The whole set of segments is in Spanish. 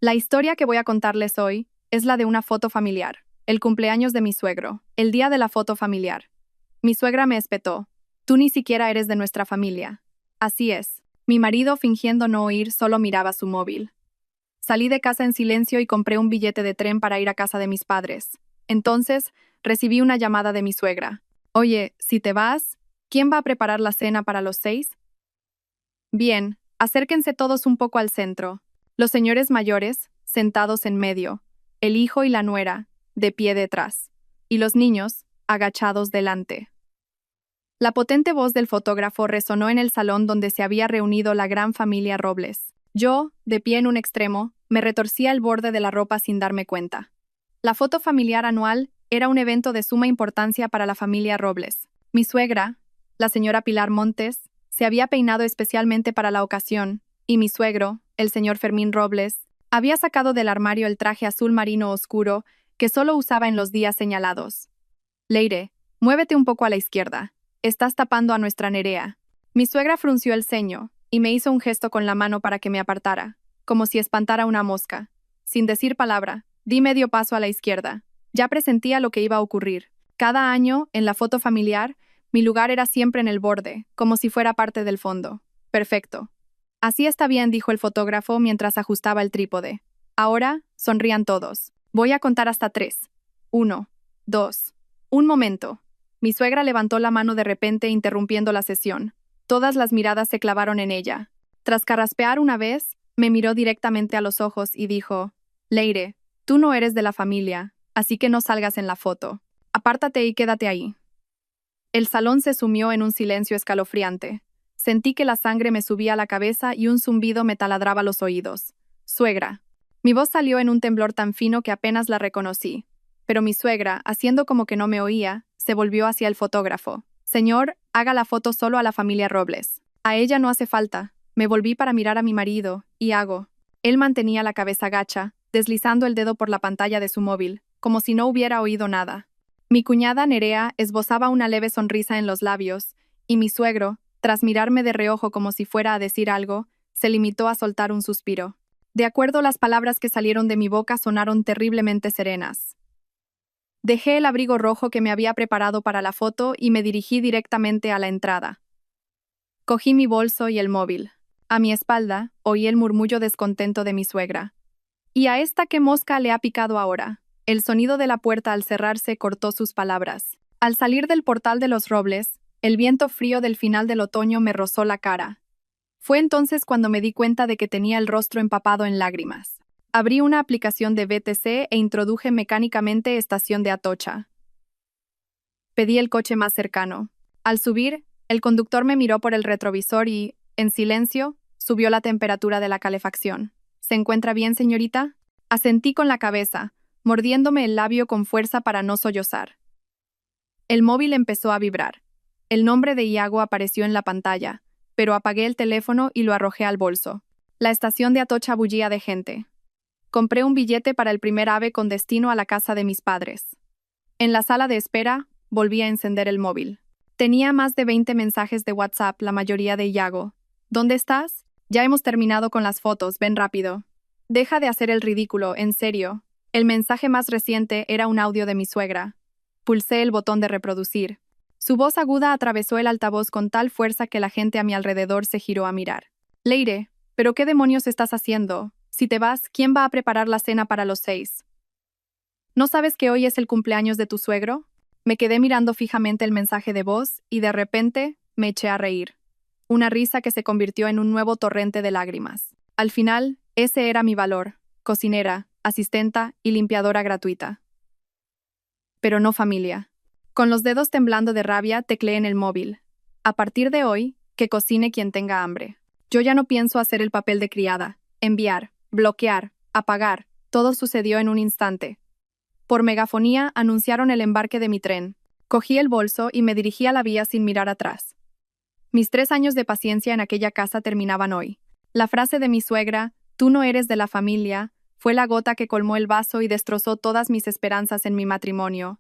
La historia que voy a contarles hoy es la de una foto familiar, el cumpleaños de mi suegro, el día de la foto familiar. Mi suegra me espetó. Tú ni siquiera eres de nuestra familia. Así es. Mi marido, fingiendo no oír, solo miraba su móvil. Salí de casa en silencio y compré un billete de tren para ir a casa de mis padres. Entonces, recibí una llamada de mi suegra. Oye, si te vas, ¿quién va a preparar la cena para los 6? Bien, acérquense todos un poco al centro. Los señores mayores, sentados en medio, el hijo y la nuera, de pie detrás, y los niños, agachados delante. La potente voz del fotógrafo resonó en el salón donde se había reunido la gran familia Robles. Yo, de pie en un extremo, me retorcía el borde de la ropa sin darme cuenta. La foto familiar anual era un evento de suma importancia para la familia Robles. Mi suegra, la señora Pilar Montes, se había peinado especialmente para la ocasión, y mi suegro, el señor Fermín Robles, había sacado del armario el traje azul marino oscuro que solo usaba en los días señalados. Leire, muévete un poco a la izquierda. Estás tapando a nuestra Nerea. Mi suegra frunció el ceño y me hizo un gesto con la mano para que me apartara, como si espantara una mosca. Sin decir palabra, di medio paso a la izquierda. Ya presentía lo que iba a ocurrir. Cada año, en la foto familiar, mi lugar era siempre en el borde, como si fuera parte del fondo. Perfecto. Así está bien, dijo el fotógrafo mientras ajustaba el trípode. Ahora, sonrían todos. Voy a contar hasta 3. 1, 2. Un momento. Mi suegra levantó la mano de repente interrumpiendo la sesión. Todas las miradas se clavaron en ella. Tras carraspear una vez, me miró directamente a los ojos y dijo: Leire, tú no eres de la familia, así que no salgas en la foto. Apártate y quédate ahí. El salón se sumió en un silencio escalofriante. Sentí que la sangre me subía a la cabeza y un zumbido me taladraba los oídos. Suegra. Mi voz salió en un temblor tan fino que apenas la reconocí. Pero mi suegra, haciendo como que no me oía, se volvió hacia el fotógrafo. Señor, haga la foto solo a la familia Robles. A ella no hace falta. Me volví para mirar a mi marido, y hago. Él mantenía la cabeza gacha, deslizando el dedo por la pantalla de su móvil, como si no hubiera oído nada. Mi cuñada Nerea esbozaba una leve sonrisa en los labios, y mi suegro, tras mirarme de reojo como si fuera a decir algo, se limitó a soltar un suspiro. De acuerdo, las palabras que salieron de mi boca sonaron terriblemente serenas. Dejé el abrigo rojo que me había preparado para la foto y me dirigí directamente a la entrada. Cogí mi bolso y el móvil. A mi espalda, oí el murmullo descontento de mi suegra. ¿Y a esta qué mosca le ha picado ahora? El sonido de la puerta al cerrarse cortó sus palabras. Al salir del portal de los Robles, el viento frío del final del otoño me rozó la cara. Fue entonces cuando me di cuenta de que tenía el rostro empapado en lágrimas. Abrí una aplicación de BTC e introduje mecánicamente estación de Atocha. Pedí el coche más cercano. Al subir, el conductor me miró por el retrovisor y, en silencio, subió la temperatura de la calefacción. ¿Se encuentra bien, señorita? Asentí con la cabeza, mordiéndome el labio con fuerza para no sollozar. El móvil empezó a vibrar. El nombre de Iago apareció en la pantalla, pero apagué el teléfono y lo arrojé al bolso. La estación de Atocha bullía de gente. Compré un billete para el primer AVE con destino a la casa de mis padres. En la sala de espera, volví a encender el móvil. Tenía más de 20 mensajes de WhatsApp, la mayoría de Iago. ¿Dónde estás? Ya hemos terminado con las fotos, ven rápido. Deja de hacer el ridículo, en serio. El mensaje más reciente era un audio de mi suegra. Pulsé el botón de reproducir. Su voz aguda atravesó el altavoz con tal fuerza que la gente a mi alrededor se giró a mirar. Leire, ¿pero qué demonios estás haciendo? Si te vas, ¿quién va a preparar la cena para los 6? ¿No sabes que hoy es el cumpleaños de tu suegro? Me quedé mirando fijamente el mensaje de voz y de repente me eché a reír. Una risa que se convirtió en un nuevo torrente de lágrimas. Al final, ese era mi valor: cocinera, asistenta y limpiadora gratuita. Pero no familia. Con los dedos temblando de rabia, tecleé en el móvil. A partir de hoy, que cocine quien tenga hambre. Yo ya no pienso hacer el papel de criada. Enviar, bloquear, apagar, todo sucedió en un instante. Por megafonía anunciaron el embarque de mi tren. Cogí el bolso y me dirigí a la vía sin mirar atrás. Mis 3 años de paciencia en aquella casa terminaban hoy. La frase de mi suegra, tú no eres de la familia, fue la gota que colmó el vaso y destrozó todas mis esperanzas en mi matrimonio.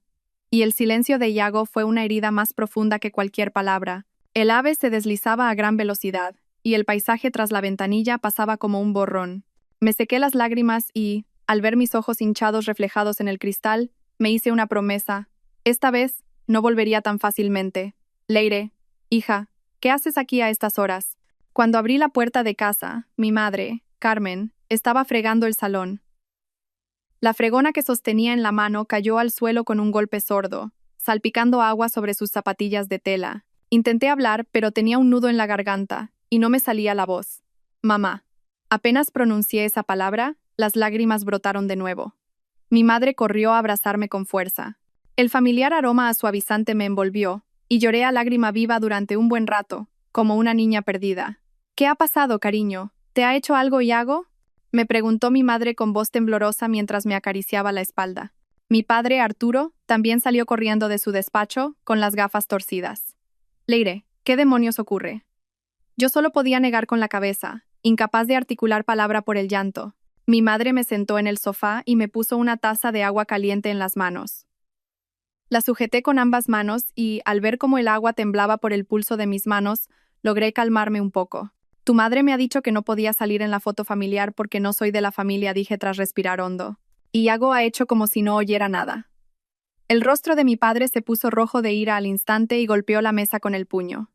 Y el silencio de Iago fue una herida más profunda que cualquier palabra. El ave se deslizaba a gran velocidad, y el paisaje tras la ventanilla pasaba como un borrón. Me sequé las lágrimas y, al ver mis ojos hinchados reflejados en el cristal, me hice una promesa. Esta vez, no volvería tan fácilmente. Leire, hija, ¿qué haces aquí a estas horas? Cuando abrí la puerta de casa, mi madre, Carmen, estaba fregando el salón. La fregona que sostenía en la mano cayó al suelo con un golpe sordo, salpicando agua sobre sus zapatillas de tela. Intenté hablar, pero tenía un nudo en la garganta, y no me salía la voz. Mamá. Apenas pronuncié esa palabra, las lágrimas brotaron de nuevo. Mi madre corrió a abrazarme con fuerza. El familiar aroma a suavizante me envolvió, y lloré a lágrima viva durante un buen rato, como una niña perdida. ¿Qué ha pasado, cariño? ¿Te ha hecho algo, Iago? Me preguntó mi madre con voz temblorosa mientras me acariciaba la espalda. Mi padre, Arturo, también salió corriendo de su despacho, con las gafas torcidas. Leire, ¿qué demonios ocurre? Yo solo podía negar con la cabeza, incapaz de articular palabra por el llanto. Mi madre me sentó en el sofá y me puso una taza de agua caliente en las manos. La sujeté con ambas manos y, al ver cómo el agua temblaba por el pulso de mis manos, logré calmarme un poco. Tu madre me ha dicho que no podía salir en la foto familiar porque no soy de la familia, dije tras respirar hondo. Y Iago ha hecho como si no oyera nada. El rostro de mi padre se puso rojo de ira al instante y golpeó la mesa con el puño.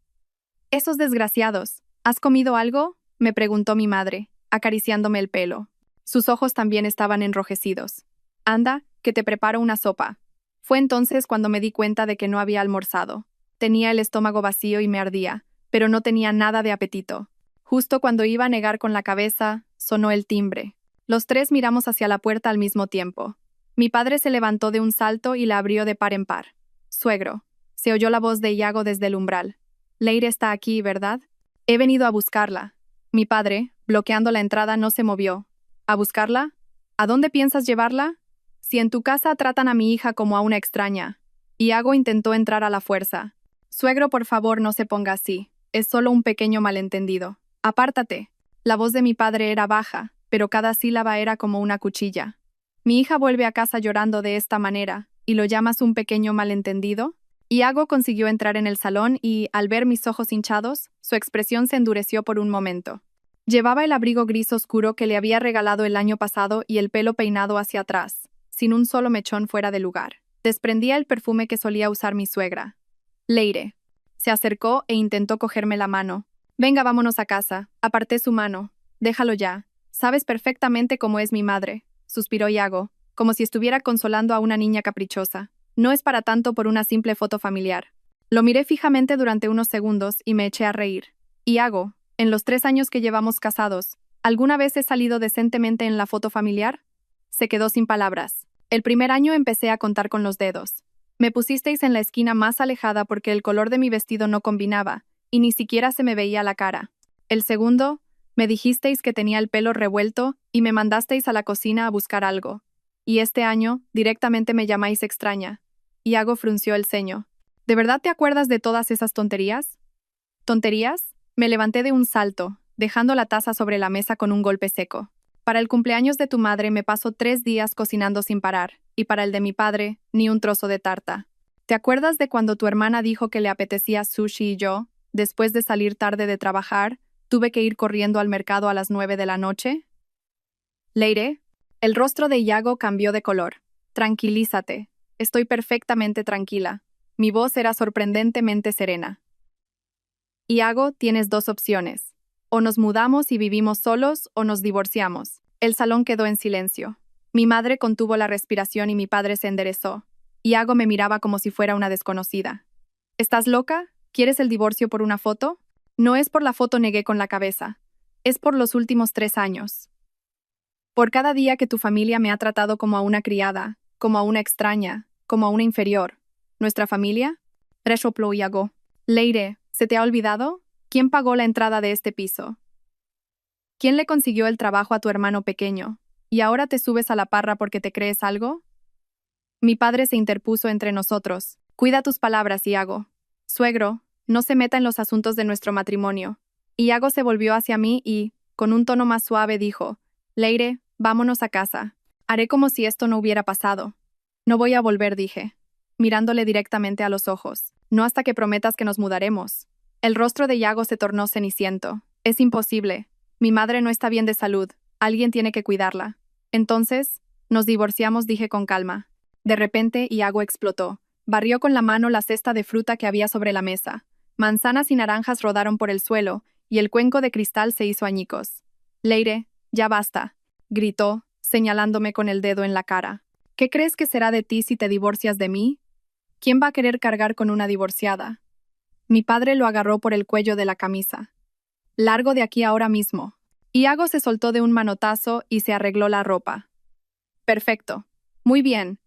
«Esos desgraciados, ¿has comido algo?», me preguntó mi madre, acariciándome el pelo. Sus ojos también estaban enrojecidos. «Anda, que te preparo una sopa». Fue entonces cuando me di cuenta de que no había almorzado. Tenía el estómago vacío y me ardía, pero no tenía nada de apetito. Justo cuando iba a negar con la cabeza, sonó el timbre. Los tres miramos hacia la puerta al mismo tiempo. Mi padre se levantó de un salto y la abrió de par en par. «Suegro», se oyó la voz de Iago desde el umbral. «Leire está aquí, ¿verdad? He venido a buscarla». Mi padre, bloqueando la entrada, no se movió. «¿A buscarla? ¿A dónde piensas llevarla? Si en tu casa tratan a mi hija como a una extraña». Iago intentó entrar a la fuerza. «Suegro, por favor, no se ponga así. Es solo un pequeño malentendido. Apártate». La voz de mi padre era baja, pero cada sílaba era como una cuchilla. «Mi hija vuelve a casa llorando de esta manera, ¿y lo llamas un pequeño malentendido?». Iago consiguió entrar en el salón y, al ver mis ojos hinchados, su expresión se endureció por un momento. Llevaba el abrigo gris oscuro que le había regalado el año pasado y el pelo peinado hacia atrás, sin un solo mechón fuera de lugar. Desprendía el perfume que solía usar mi suegra. «Leire». Se acercó e intentó cogerme la mano. «Venga, vámonos a casa». Aparté su mano. «Déjalo ya. Sabes perfectamente cómo es mi madre», suspiró Iago, como si estuviera consolando a una niña caprichosa. «No es para tanto por una simple foto familiar». Lo miré fijamente durante unos segundos y me eché a reír. «Iago, en los 3 años que llevamos casados, ¿alguna vez he salido decentemente en la foto familiar?». Se quedó sin palabras. El primer año empecé a contar con los dedos. Me pusisteis en la esquina más alejada porque el color de mi vestido no combinaba, y ni siquiera se me veía la cara. El segundo, me dijisteis que tenía el pelo revuelto y me mandasteis a la cocina a buscar algo. Y este año, directamente me llamáis extraña. Iago frunció el ceño. ¿De verdad te acuerdas de todas esas tonterías? ¿Tonterías? Me levanté de un salto, dejando la taza sobre la mesa con un golpe seco. Para el cumpleaños de tu madre me paso 3 días cocinando sin parar, y para el de mi padre, ni un trozo de tarta. ¿Te acuerdas de cuando tu hermana dijo que le apetecía sushi y yo, después de salir tarde de trabajar, tuve que ir corriendo al mercado a las 9 de la noche? Leire, el rostro de Iago cambió de color. Tranquilízate. Estoy perfectamente tranquila. Mi voz era sorprendentemente serena. Iago, tienes 2 opciones. O nos mudamos y vivimos solos o nos divorciamos. El salón quedó en silencio. Mi madre contuvo la respiración y mi padre se enderezó. Iago me miraba como si fuera una desconocida. ¿Estás loca? ¿Quieres el divorcio por una foto? No es por la foto, negué con la cabeza. Es por los últimos 3 años. Por cada día que tu familia me ha tratado como a una criada, como a una extraña, como a una inferior. ¿Nuestra familia? Resopló Iago. Leire, ¿se te ha olvidado? ¿Quién pagó la entrada de este piso? ¿Quién le consiguió el trabajo a tu hermano pequeño? ¿Y ahora te subes a la parra porque te crees algo? Mi padre se interpuso entre nosotros. Cuida tus palabras, Iago. Suegro, no se meta en los asuntos de nuestro matrimonio. Iago se volvió hacia mí y, con un tono más suave, dijo: Leire, vámonos a casa. Haré como si esto no hubiera pasado. No voy a volver, dije, mirándole directamente a los ojos. No hasta que prometas que nos mudaremos. El rostro de Iago se tornó ceniciento. Es imposible. Mi madre no está bien de salud. Alguien tiene que cuidarla. Entonces, nos divorciamos, dije con calma. De repente, Iago explotó. Barrió con la mano la cesta de fruta que había sobre la mesa. Manzanas y naranjas rodaron por el suelo, y el cuenco de cristal se hizo añicos. Leire, ya basta, gritó, señalándome con el dedo en la cara. ¿Qué crees que será de ti si te divorcias de mí? ¿Quién va a querer cargar con una divorciada? Mi padre lo agarró por el cuello de la camisa. Largo de aquí ahora mismo. Iago se soltó de un manotazo y se arregló la ropa. Perfecto. Muy bien.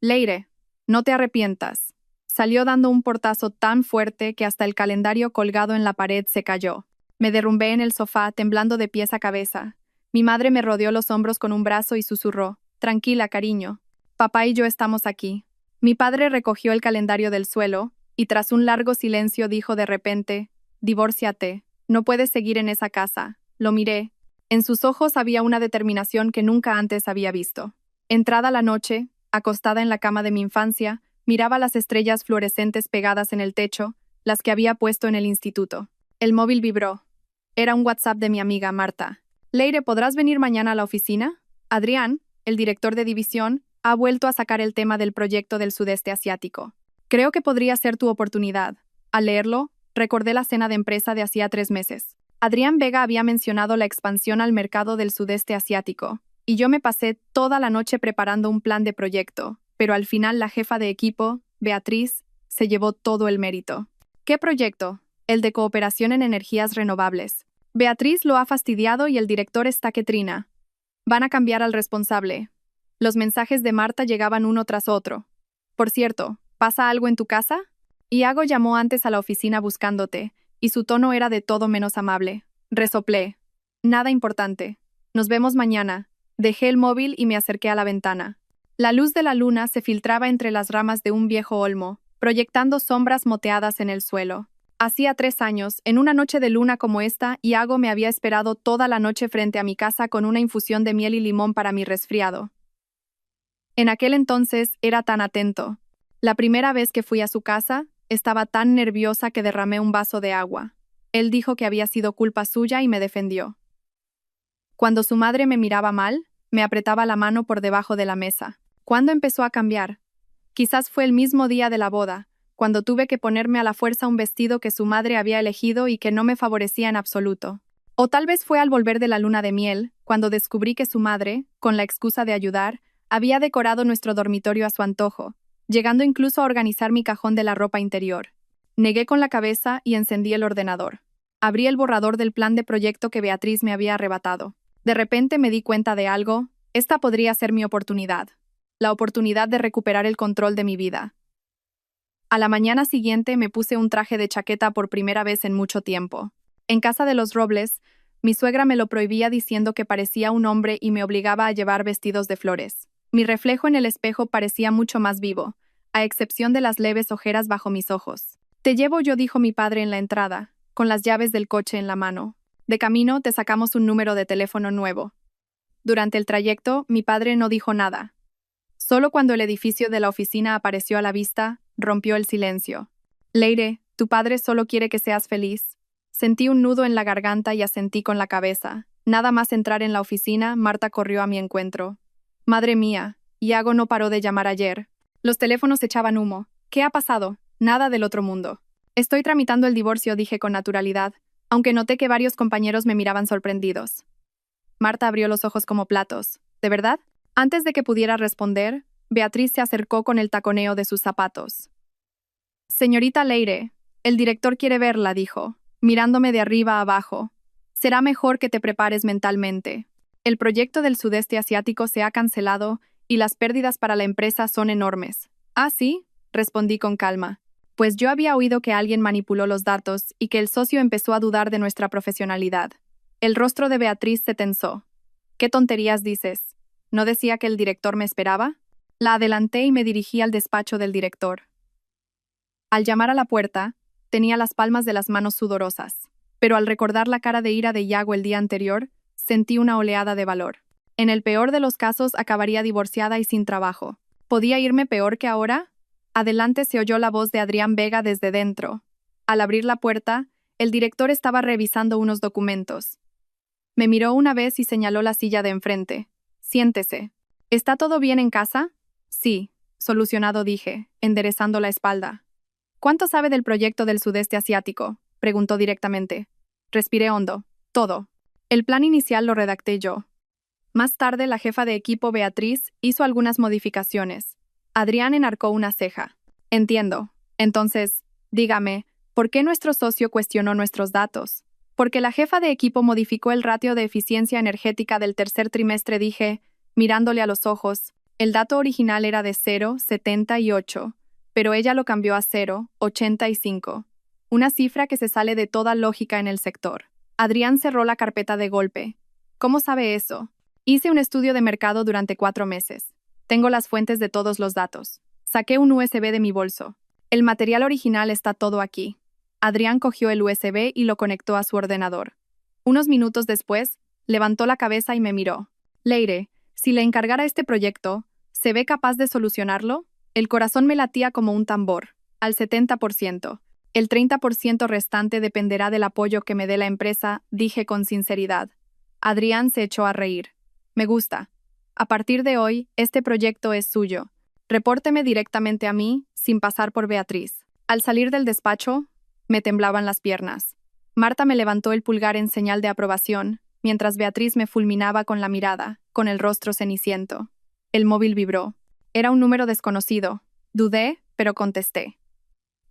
Leire, no te arrepientas. Salió dando un portazo tan fuerte que hasta el calendario colgado en la pared se cayó. Me derrumbé en el sofá, temblando de pies a cabeza. Mi madre me rodeó los hombros con un brazo y susurró: Tranquila, cariño. Papá y yo estamos aquí. Mi padre recogió el calendario del suelo y tras un largo silencio dijo de repente: Divórciate. No puedes seguir en esa casa. Lo miré. En sus ojos había una determinación que nunca antes había visto. Entrada la noche, acostada en la cama de mi infancia, miraba las estrellas fluorescentes pegadas en el techo, las que había puesto en el instituto. El móvil vibró. Era un WhatsApp de mi amiga Marta. Leire, ¿podrás venir mañana a la oficina? Adrián, el director de división, ha vuelto a sacar el tema del proyecto del sudeste asiático. Creo que podría ser tu oportunidad. Al leerlo, recordé la cena de empresa de hacía 3 meses. Adrián Vega había mencionado la expansión al mercado del sudeste asiático, y yo me pasé toda la noche preparando un plan de proyecto, pero al final la jefa de equipo, Beatriz, se llevó todo el mérito. ¿Qué proyecto? El de cooperación en energías renovables. Beatriz lo ha fastidiado y el director está que trina. Van a cambiar al responsable. Los mensajes de Marta llegaban uno tras otro. Por cierto, ¿pasa algo en tu casa? Iago llamó antes a la oficina buscándote, y su tono era de todo menos amable. Resoplé. Nada importante. Nos vemos mañana. Dejé el móvil y me acerqué a la ventana. La luz de la luna se filtraba entre las ramas de un viejo olmo, proyectando sombras moteadas en el suelo. Hacía 3 años, en una noche de luna como esta, Iago me había esperado toda la noche frente a mi casa con una infusión de miel y limón para mi resfriado. En aquel entonces era tan atento. La primera vez que fui a su casa, estaba tan nerviosa que derramé un vaso de agua. Él dijo que había sido culpa suya y me defendió. Cuando su madre me miraba mal, me apretaba la mano por debajo de la mesa. ¿Cuándo empezó a cambiar? Quizás fue el mismo día de la boda, cuando tuve que ponerme a la fuerza un vestido que su madre había elegido y que no me favorecía en absoluto. O tal vez fue al volver de la luna de miel, cuando descubrí que su madre, con la excusa de ayudar, había decorado nuestro dormitorio a su antojo, llegando incluso a organizar mi cajón de la ropa interior. Negué con la cabeza y encendí el ordenador. Abrí el borrador del plan de proyecto que Beatriz me había arrebatado. De repente me di cuenta de algo. Esta podría ser mi oportunidad. La oportunidad de recuperar el control de mi vida. A la mañana siguiente me puse un traje de chaqueta por primera vez en mucho tiempo. En casa de los Robles, mi suegra me lo prohibía diciendo que parecía un hombre y me obligaba a llevar vestidos de flores. Mi reflejo en el espejo parecía mucho más vivo, a excepción de las leves ojeras bajo mis ojos. Te llevo yo, dijo mi padre en la entrada, con las llaves del coche en la mano. De camino te sacamos un número de teléfono nuevo. Durante el trayecto, mi padre no dijo nada. Solo cuando el edificio de la oficina apareció a la vista, rompió el silencio. Leire, tu padre solo quiere que seas feliz. Sentí un nudo en la garganta y asentí con la cabeza. Nada más entrar en la oficina, Marta corrió a mi encuentro. Madre mía, Iago no paró de llamar ayer. Los teléfonos echaban humo. ¿Qué ha pasado? Nada del otro mundo. Estoy tramitando el divorcio, dije con naturalidad, aunque noté que varios compañeros me miraban sorprendidos. Marta abrió los ojos como platos. ¿De verdad? Antes de que pudiera responder, Beatriz se acercó con el taconeo de sus zapatos. Señorita Leire, el director quiere verla, dijo, mirándome de arriba a abajo. Será mejor que te prepares mentalmente. El proyecto del sudeste asiático se ha cancelado y las pérdidas para la empresa son enormes. ¿Ah, sí? Respondí con calma. Pues yo había oído que alguien manipuló los datos y que el socio empezó a dudar de nuestra profesionalidad. El rostro de Beatriz se tensó. ¿Qué tonterías dices? ¿No decía que el director me esperaba? La adelanté y me dirigí al despacho del director. Al llamar a la puerta, tenía las palmas de las manos sudorosas, pero al recordar la cara de ira de Iago el día anterior, sentí una oleada de valor. En el peor de los casos acabaría divorciada y sin trabajo. ¿Podía irme peor que ahora? Adelante se oyó la voz de Adrián Vega desde dentro. Al abrir la puerta, el director estaba revisando unos documentos. Me miró una vez y señaló la silla de enfrente. Siéntese. ¿Está todo bien en casa? Sí, solucionado dije, enderezando la espalda. ¿Cuánto sabe del proyecto del sudeste asiático? Preguntó directamente. Respiré hondo. Todo. El plan inicial lo redacté yo. Más tarde, la jefa de equipo Beatriz hizo algunas modificaciones. Adrián enarcó una ceja. Entiendo. Entonces, dígame, ¿por qué nuestro socio cuestionó nuestros datos? Porque la jefa de equipo modificó el ratio de eficiencia energética del tercer trimestre, dije, mirándole a los ojos. El dato original era de 0,78, pero ella lo cambió a 0,85. Una cifra que se sale de toda lógica en el sector. Adrián cerró la carpeta de golpe. ¿Cómo sabe eso? Hice un estudio de mercado durante 4 meses. Tengo las fuentes de todos los datos. Saqué un USB de mi bolso. El material original está todo aquí. Adrián cogió el USB y lo conectó a su ordenador. Unos minutos después, levantó la cabeza y me miró. Leire, si le encargara este proyecto, ¿se ve capaz de solucionarlo? El corazón me latía como un tambor, al 70%. El 30% restante dependerá del apoyo que me dé la empresa, dije con sinceridad. Adrián se echó a reír. Me gusta. A partir de hoy, este proyecto es suyo. Repórteme directamente a mí, sin pasar por Beatriz. Al salir del despacho, me temblaban las piernas. Marta me levantó el pulgar en señal de aprobación, mientras Beatriz me fulminaba con la mirada, con el rostro ceniciento. El móvil vibró. Era un número desconocido. Dudé, pero contesté.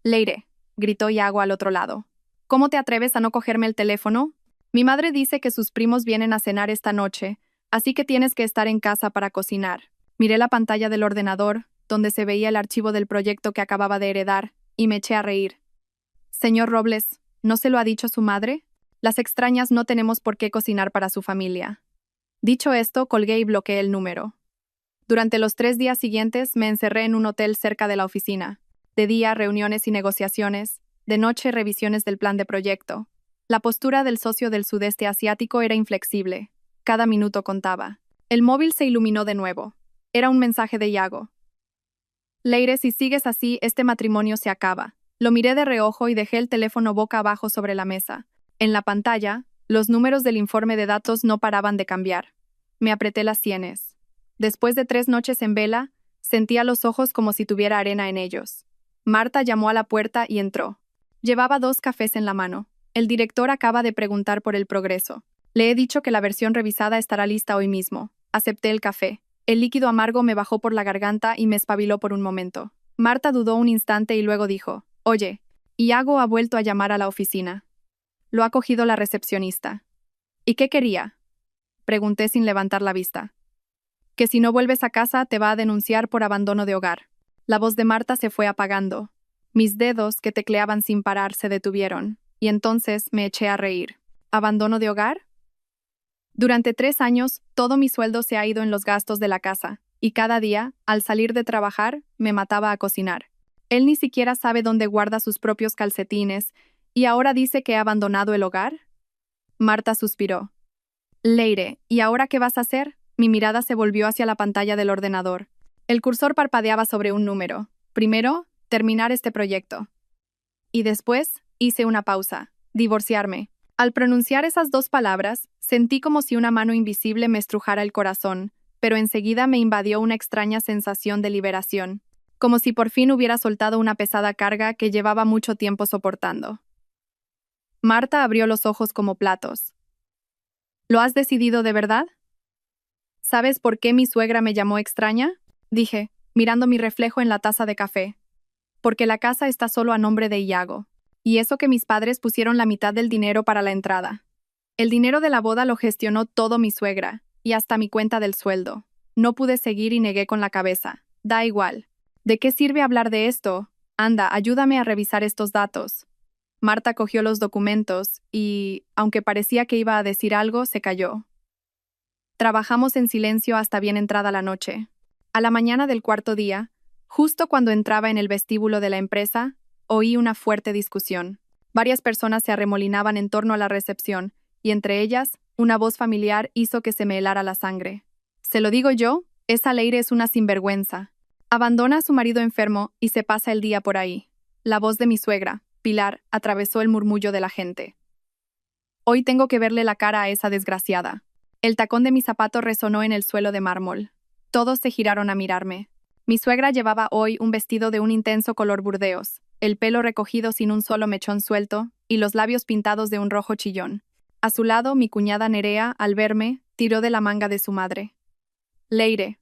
Leire, gritó Iago al otro lado. ¿Cómo te atreves a no cogerme el teléfono? Mi madre dice que sus primos vienen a cenar esta noche, así que tienes que estar en casa para cocinar. Miré la pantalla del ordenador, donde se veía el archivo del proyecto que acababa de heredar, y me eché a reír. Señor Robles, ¿no se lo ha dicho su madre? Las extrañas no tenemos por qué cocinar para su familia. Dicho esto, colgué y bloqueé el número. Durante los 3 días siguientes me encerré en un hotel cerca de la oficina. De día, reuniones y negociaciones. De noche, revisiones del plan de proyecto. La postura del socio del sudeste asiático era inflexible. Cada minuto contaba. El móvil se iluminó de nuevo. Era un mensaje de Iago. Leire, si sigues así, este matrimonio se acaba. Lo miré de reojo y dejé el teléfono boca abajo sobre la mesa. En la pantalla, los números del informe de datos no paraban de cambiar. Me apreté las sienes. Después de 3 noches en vela, sentía los ojos como si tuviera arena en ellos. Marta llamó a la puerta y entró. Llevaba 2 cafés en la mano. El director acaba de preguntar por el progreso. Le he dicho que la versión revisada estará lista hoy mismo. Acepté el café. El líquido amargo me bajó por la garganta y me espabiló por un momento. Marta dudó un instante y luego dijo, «Oye, Iago ha vuelto a llamar a la oficina». Lo ha cogido la recepcionista. ¿Y qué quería? Pregunté sin levantar la vista. Que si no vuelves a casa te va a denunciar por abandono de hogar. La voz de Marta se fue apagando. Mis dedos, que tecleaban sin parar, se detuvieron, y entonces me eché a reír. ¿Abandono de hogar? Durante 3 años, todo mi sueldo se ha ido en los gastos de la casa, y cada día, al salir de trabajar, me mataba a cocinar. Él ni siquiera sabe dónde guarda sus propios calcetines, y ahora dice que ha abandonado el hogar. Marta suspiró. Leire, ¿y ahora qué vas a hacer? Mi mirada se volvió hacia la pantalla del ordenador. El cursor parpadeaba sobre un número. Primero, terminar este proyecto. Y después, hice una pausa. Divorciarme. Al pronunciar esas 2 palabras, sentí como si una mano invisible me estrujara el corazón, pero enseguida me invadió una extraña sensación de liberación, como si por fin hubiera soltado una pesada carga que llevaba mucho tiempo soportando. Marta abrió los ojos como platos. ¿Lo has decidido de verdad? ¿Sabes por qué mi suegra me llamó extraña? Dije, mirando mi reflejo en la taza de café. Porque la casa está solo a nombre de Iago. Y eso que mis padres pusieron la mitad del dinero para la entrada. El dinero de la boda lo gestionó todo mi suegra, y hasta mi cuenta del sueldo. No pude seguir y negué con la cabeza. Da igual. ¿De qué sirve hablar de esto? Anda, ayúdame a revisar estos datos. Marta cogió los documentos y, aunque parecía que iba a decir algo, se calló. Trabajamos en silencio hasta bien entrada la noche. A la mañana del 4.º día, justo cuando entraba en el vestíbulo de la empresa, oí una fuerte discusión. Varias personas se arremolinaban en torno a la recepción, y entre ellas, una voz familiar hizo que se me helara la sangre. ¿Se lo digo yo? Esa Leire es una sinvergüenza. Abandona a su marido enfermo y se pasa el día por ahí. La voz de mi suegra, Pilar, atravesó el murmullo de la gente. Hoy tengo que verle la cara a esa desgraciada. El tacón de mi zapato resonó en el suelo de mármol. Todos se giraron a mirarme. Mi suegra llevaba hoy un vestido de un intenso color burdeos, el pelo recogido sin un solo mechón suelto y los labios pintados de un rojo chillón. A su lado, mi cuñada Nerea, al verme, tiró de la manga de su madre. Leire.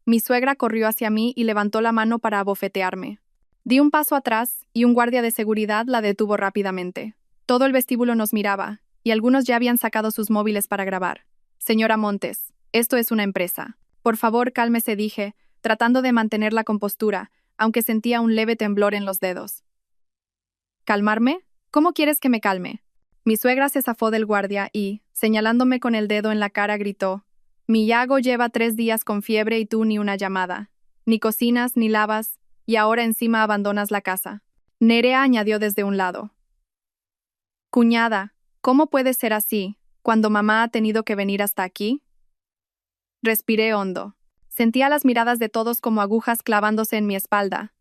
Mi suegra corrió hacia mí y levantó la mano para abofetearme. Di un paso atrás y un guardia de seguridad la detuvo rápidamente. Todo el vestíbulo nos miraba, y algunos ya habían sacado sus móviles para grabar. Señora Montes, esto es una empresa. Por favor, cálmese, dije, tratando de mantener la compostura, aunque sentía un leve temblor en los dedos. ¿Calmarme? ¿Cómo quieres que me calme? Mi suegra se zafó del guardia y, señalándome con el dedo en la cara, gritó: Mi Yago lleva 3 días con fiebre y tú ni una llamada. Ni cocinas, ni lavas, y ahora encima abandonas la casa. Nerea añadió desde un lado. Cuñada, ¿cómo puede ser así, cuando mamá ha tenido que venir hasta aquí? Respiré hondo. Sentía las miradas de todos como agujas clavándose en mi espalda.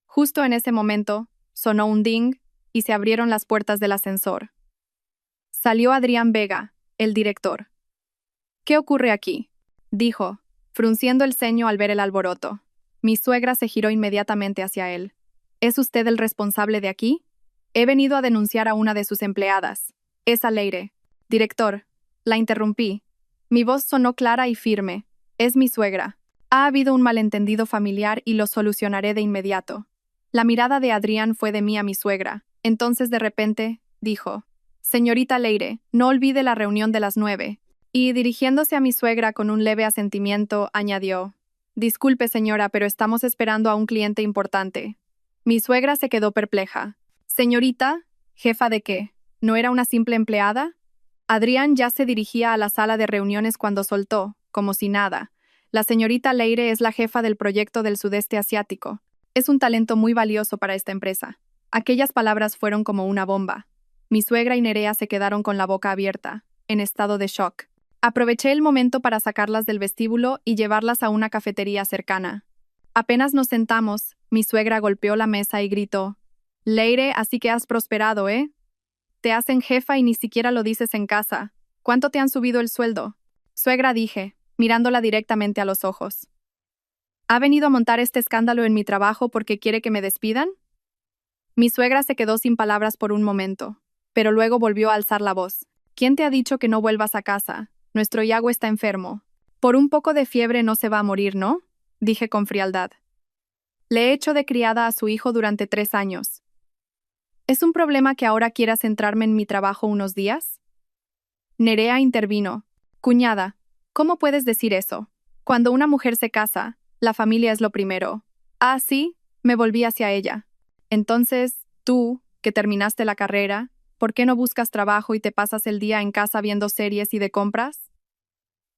Justo en ese momento, sonó un ding y se abrieron las puertas del ascensor. Salió Adrián Vega, el director. ¿Qué ocurre aquí?, dijo, frunciendo el ceño al ver el alboroto. Mi suegra se giró inmediatamente hacia él. ¿Es usted el responsable de aquí? He venido a denunciar a una de sus empleadas. Es Leire. Director, la interrumpí. Mi voz sonó clara y firme. Es mi suegra. Ha habido un malentendido familiar y lo solucionaré de inmediato. La mirada de Adrián fue de mí a mi suegra. Entonces, de repente, dijo: Señorita Leire, no olvide la reunión de las 9. Y, dirigiéndose a mi suegra con un leve asentimiento, añadió: Disculpe, señora, pero estamos esperando a un cliente importante. Mi suegra se quedó perpleja. Señorita, ¿jefa de qué? ¿No era una simple empleada? Adrián ya se dirigía a la sala de reuniones cuando soltó, como si nada: La señorita Leire es la jefa del proyecto del sudeste asiático. Es un talento muy valioso para esta empresa. Aquellas palabras fueron como una bomba. Mi suegra y Nerea se quedaron con la boca abierta, en estado de shock. Aproveché el momento para sacarlas del vestíbulo y llevarlas a una cafetería cercana. Apenas nos sentamos, mi suegra golpeó la mesa y gritó: Leire, así que has prosperado, ¿eh? Te hacen jefa y ni siquiera lo dices en casa. ¿Cuánto te han subido el sueldo? Suegra, dije, mirándola directamente a los ojos. ¿Ha venido a montar este escándalo en mi trabajo porque quiere que me despidan? Mi suegra se quedó sin palabras por un momento, pero luego volvió a alzar la voz. ¿Quién te ha dicho que no vuelvas a casa? Nuestro Yago está enfermo. Por un poco de fiebre no se va a morir, ¿no? Dije con frialdad. Le he hecho de criada a su hijo durante 3 años. ¿Es un problema que ahora quiera centrarme en mi trabajo unos días? Nerea intervino. Cuñada, ¿cómo puedes decir eso? Cuando una mujer se casa, la familia es lo primero. Ah, sí, me volví hacia ella. Entonces, tú, que terminaste la carrera, ¿por qué no buscas trabajo y te pasas el día en casa viendo series y de compras?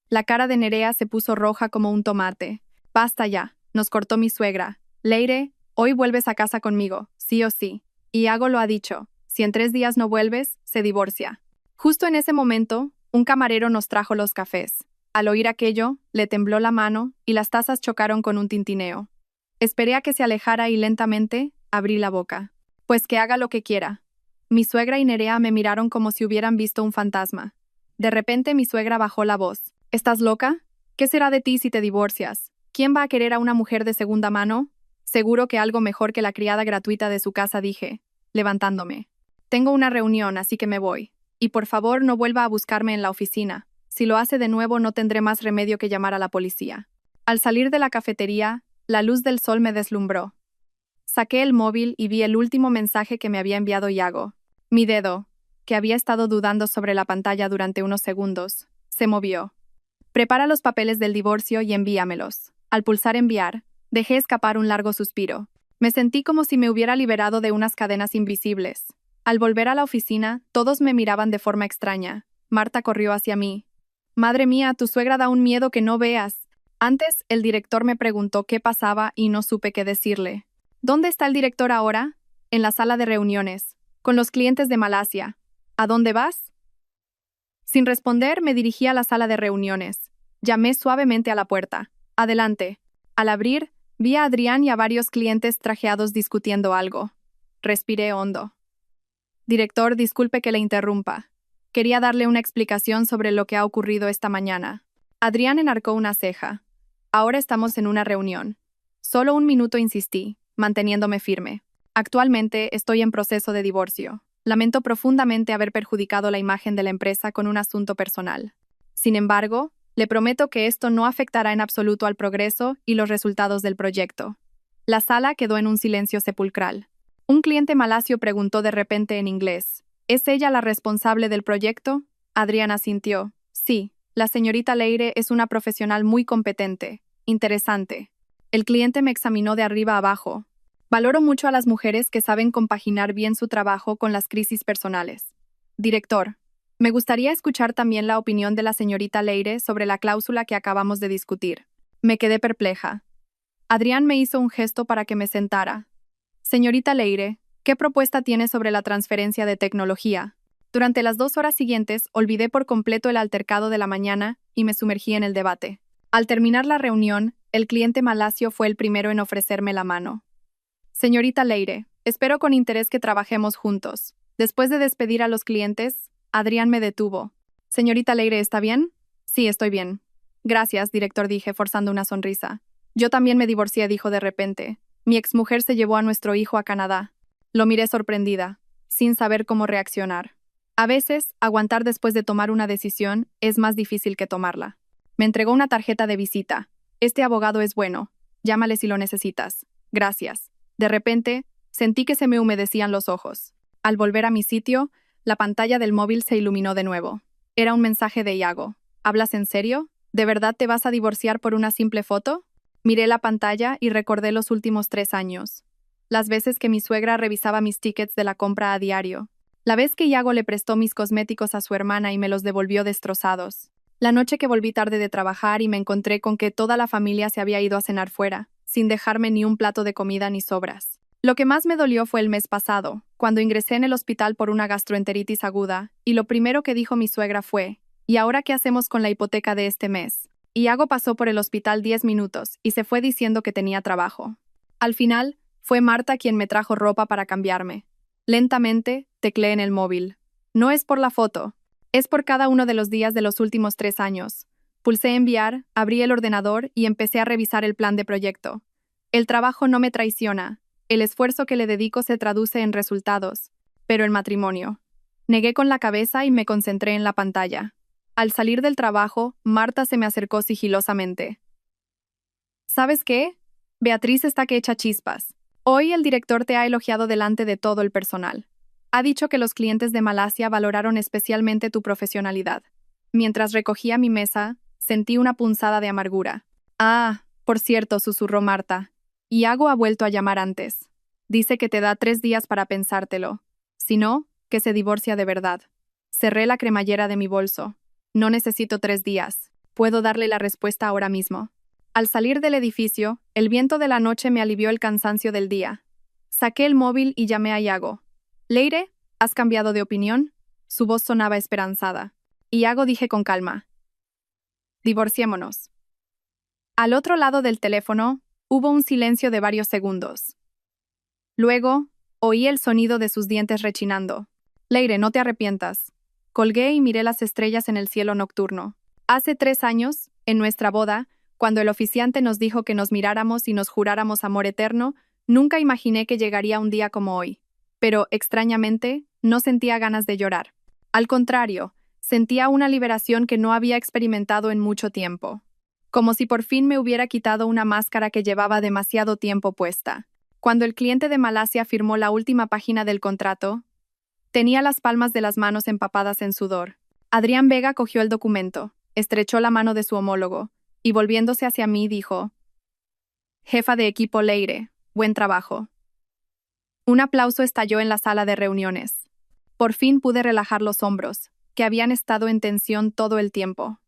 La cara de Nerea se puso roja como un tomate. Basta ya, nos cortó mi suegra. Leire, hoy vuelves a casa conmigo, sí o sí. Y Iago lo ha dicho, si en 3 días no vuelves, se divorcia. Justo en ese momento, un camarero nos trajo los cafés. Al oír aquello, le tembló la mano y las tazas chocaron con un tintineo. Esperé a que se alejara y lentamente abrí la boca. Pues que haga lo que quiera. Mi suegra y Nerea me miraron como si hubieran visto un fantasma. De repente mi suegra bajó la voz. ¿Estás loca? ¿Qué será de ti si te divorcias? ¿Quién va a querer a una mujer de segunda mano? Seguro que algo mejor que la criada gratuita de su casa, dije, levantándome. Tengo una reunión, así que me voy. Y por favor no vuelva a buscarme en la oficina. Si lo hace de nuevo no tendré más remedio que llamar a la policía. Al salir de la cafetería, la luz del sol me deslumbró. Saqué el móvil y vi el último mensaje que me había enviado Iago. Mi dedo, que había estado dudando sobre la pantalla durante unos segundos, se movió. Prepara los papeles del divorcio y envíamelos. Al pulsar enviar, dejé escapar un largo suspiro. Me sentí como si me hubiera liberado de unas cadenas invisibles. Al volver a la oficina, todos me miraban de forma extraña. Marta corrió hacia mí. Madre mía, tu suegra da un miedo que no veas. Antes, el director me preguntó qué pasaba y no supe qué decirle. ¿Dónde está el director ahora? En la sala de reuniones, con los clientes de Malasia. ¿A dónde vas? Sin responder, me dirigí a la sala de reuniones. Llamé suavemente a la puerta. Adelante. Al abrir, vi a Adrián y a varios clientes trajeados discutiendo algo. Respiré hondo. Director, disculpe que le interrumpa. Quería darle una explicación sobre lo que ha ocurrido esta mañana. Adrián enarcó una ceja. Ahora estamos en una reunión. Solo un minuto insistí, manteniéndome firme. Actualmente estoy en proceso de divorcio. Lamento profundamente haber perjudicado la imagen de la empresa con un asunto personal. Sin embargo, le prometo que esto no afectará en absoluto al progreso y los resultados del proyecto. La sala quedó en un silencio sepulcral. Un cliente malasio preguntó de repente en inglés: ¿Es ella la responsable del proyecto? Adrián asintió. Sí, la señorita Leire es una profesional muy competente. Interesante. El cliente me examinó de arriba a abajo. Valoro mucho a las mujeres que saben compaginar bien su trabajo con las crisis personales. Director, me gustaría escuchar también la opinión de la señorita Leire sobre la cláusula que acabamos de discutir. Me quedé perpleja. Adrián me hizo un gesto para que me sentara. Señorita Leire, ¿qué propuesta tiene sobre la transferencia de tecnología? Durante las 2 horas siguientes, olvidé por completo el altercado de la mañana y me sumergí en el debate. Al terminar la reunión, el cliente malasio fue el primero en ofrecerme la mano. Señorita Leire, espero con interés que trabajemos juntos. Después de despedir a los clientes, Adrián me detuvo. Señorita Leire, ¿está bien? Sí, estoy bien. Gracias, director, dije, forzando una sonrisa. Yo también me divorcié, dijo de repente. Mi exmujer se llevó a nuestro hijo a Canadá. Lo miré sorprendida, sin saber cómo reaccionar. A veces, aguantar después de tomar una decisión es más difícil que tomarla. Me entregó una tarjeta de visita. Este abogado es bueno. Llámale si lo necesitas. Gracias. De repente, sentí que se me humedecían los ojos. Al volver a mi sitio, la pantalla del móvil se iluminó de nuevo. Era un mensaje de Iago. ¿Hablas en serio? ¿De verdad te vas a divorciar por una simple foto? Miré la pantalla y recordé los últimos 3 años. Las veces que mi suegra revisaba mis tickets de la compra a diario. La vez que Iago le prestó mis cosméticos a su hermana y me los devolvió destrozados. La noche que volví tarde de trabajar y me encontré con que toda la familia se había ido a cenar fuera, sin dejarme ni un plato de comida ni sobras. Lo que más me dolió fue el mes pasado, cuando ingresé en el hospital por una gastroenteritis aguda, y lo primero que dijo mi suegra fue: ¿y ahora qué hacemos con la hipoteca de este mes? Iago pasó por el hospital 10 minutos y se fue diciendo que tenía trabajo. Al final, fue Marta quien me trajo ropa para cambiarme. Lentamente, tecleé en el móvil. No es por la foto, es por cada uno de los días de los últimos 3 años. Pulsé enviar, abrí el ordenador y empecé a revisar el plan de proyecto. El trabajo no me traiciona, el esfuerzo que le dedico se traduce en resultados, pero el matrimonio. Negué con la cabeza y me concentré en la pantalla. Al salir del trabajo, Marta se me acercó sigilosamente. ¿Sabes qué? Beatriz está que echa chispas. Hoy el director te ha elogiado delante de todo el personal. Ha dicho que los clientes de Malasia valoraron especialmente tu profesionalidad. Mientras recogía mi mesa, sentí una punzada de amargura. Ah, por cierto, susurró Marta. Iago ha vuelto a llamar antes. Dice que te da 3 días para pensártelo. Si no, que se divorcia de verdad. Cerré la cremallera de mi bolso. No necesito 3 días. Puedo darle la respuesta ahora mismo. Al salir del edificio, el viento de la noche me alivió el cansancio del día. Saqué el móvil y llamé a Iago. «Leire, ¿has cambiado de opinión?» Su voz sonaba esperanzada. Iago, dije con calma. «Divorciémonos». Al otro lado del teléfono, hubo un silencio de varios segundos. Luego, oí el sonido de sus dientes rechinando. «Leire, no te arrepientas». Colgué y miré las estrellas en el cielo nocturno. Hace 3 años, en nuestra boda, cuando el oficiante nos dijo que nos miráramos y nos juráramos amor eterno, nunca imaginé que llegaría un día como hoy. Pero, extrañamente, no sentía ganas de llorar. Al contrario, sentía una liberación que no había experimentado en mucho tiempo. Como si por fin me hubiera quitado una máscara que llevaba demasiado tiempo puesta. Cuando el cliente de Malasia firmó la última página del contrato, tenía las palmas de las manos empapadas en sudor. Adrián Vega cogió el documento, estrechó la mano de su homólogo, y volviéndose hacia mí dijo: «Jefa de equipo Leire, buen trabajo». Un aplauso estalló en la sala de reuniones. Por fin pude relajar los hombros, que habían estado en tensión todo el tiempo.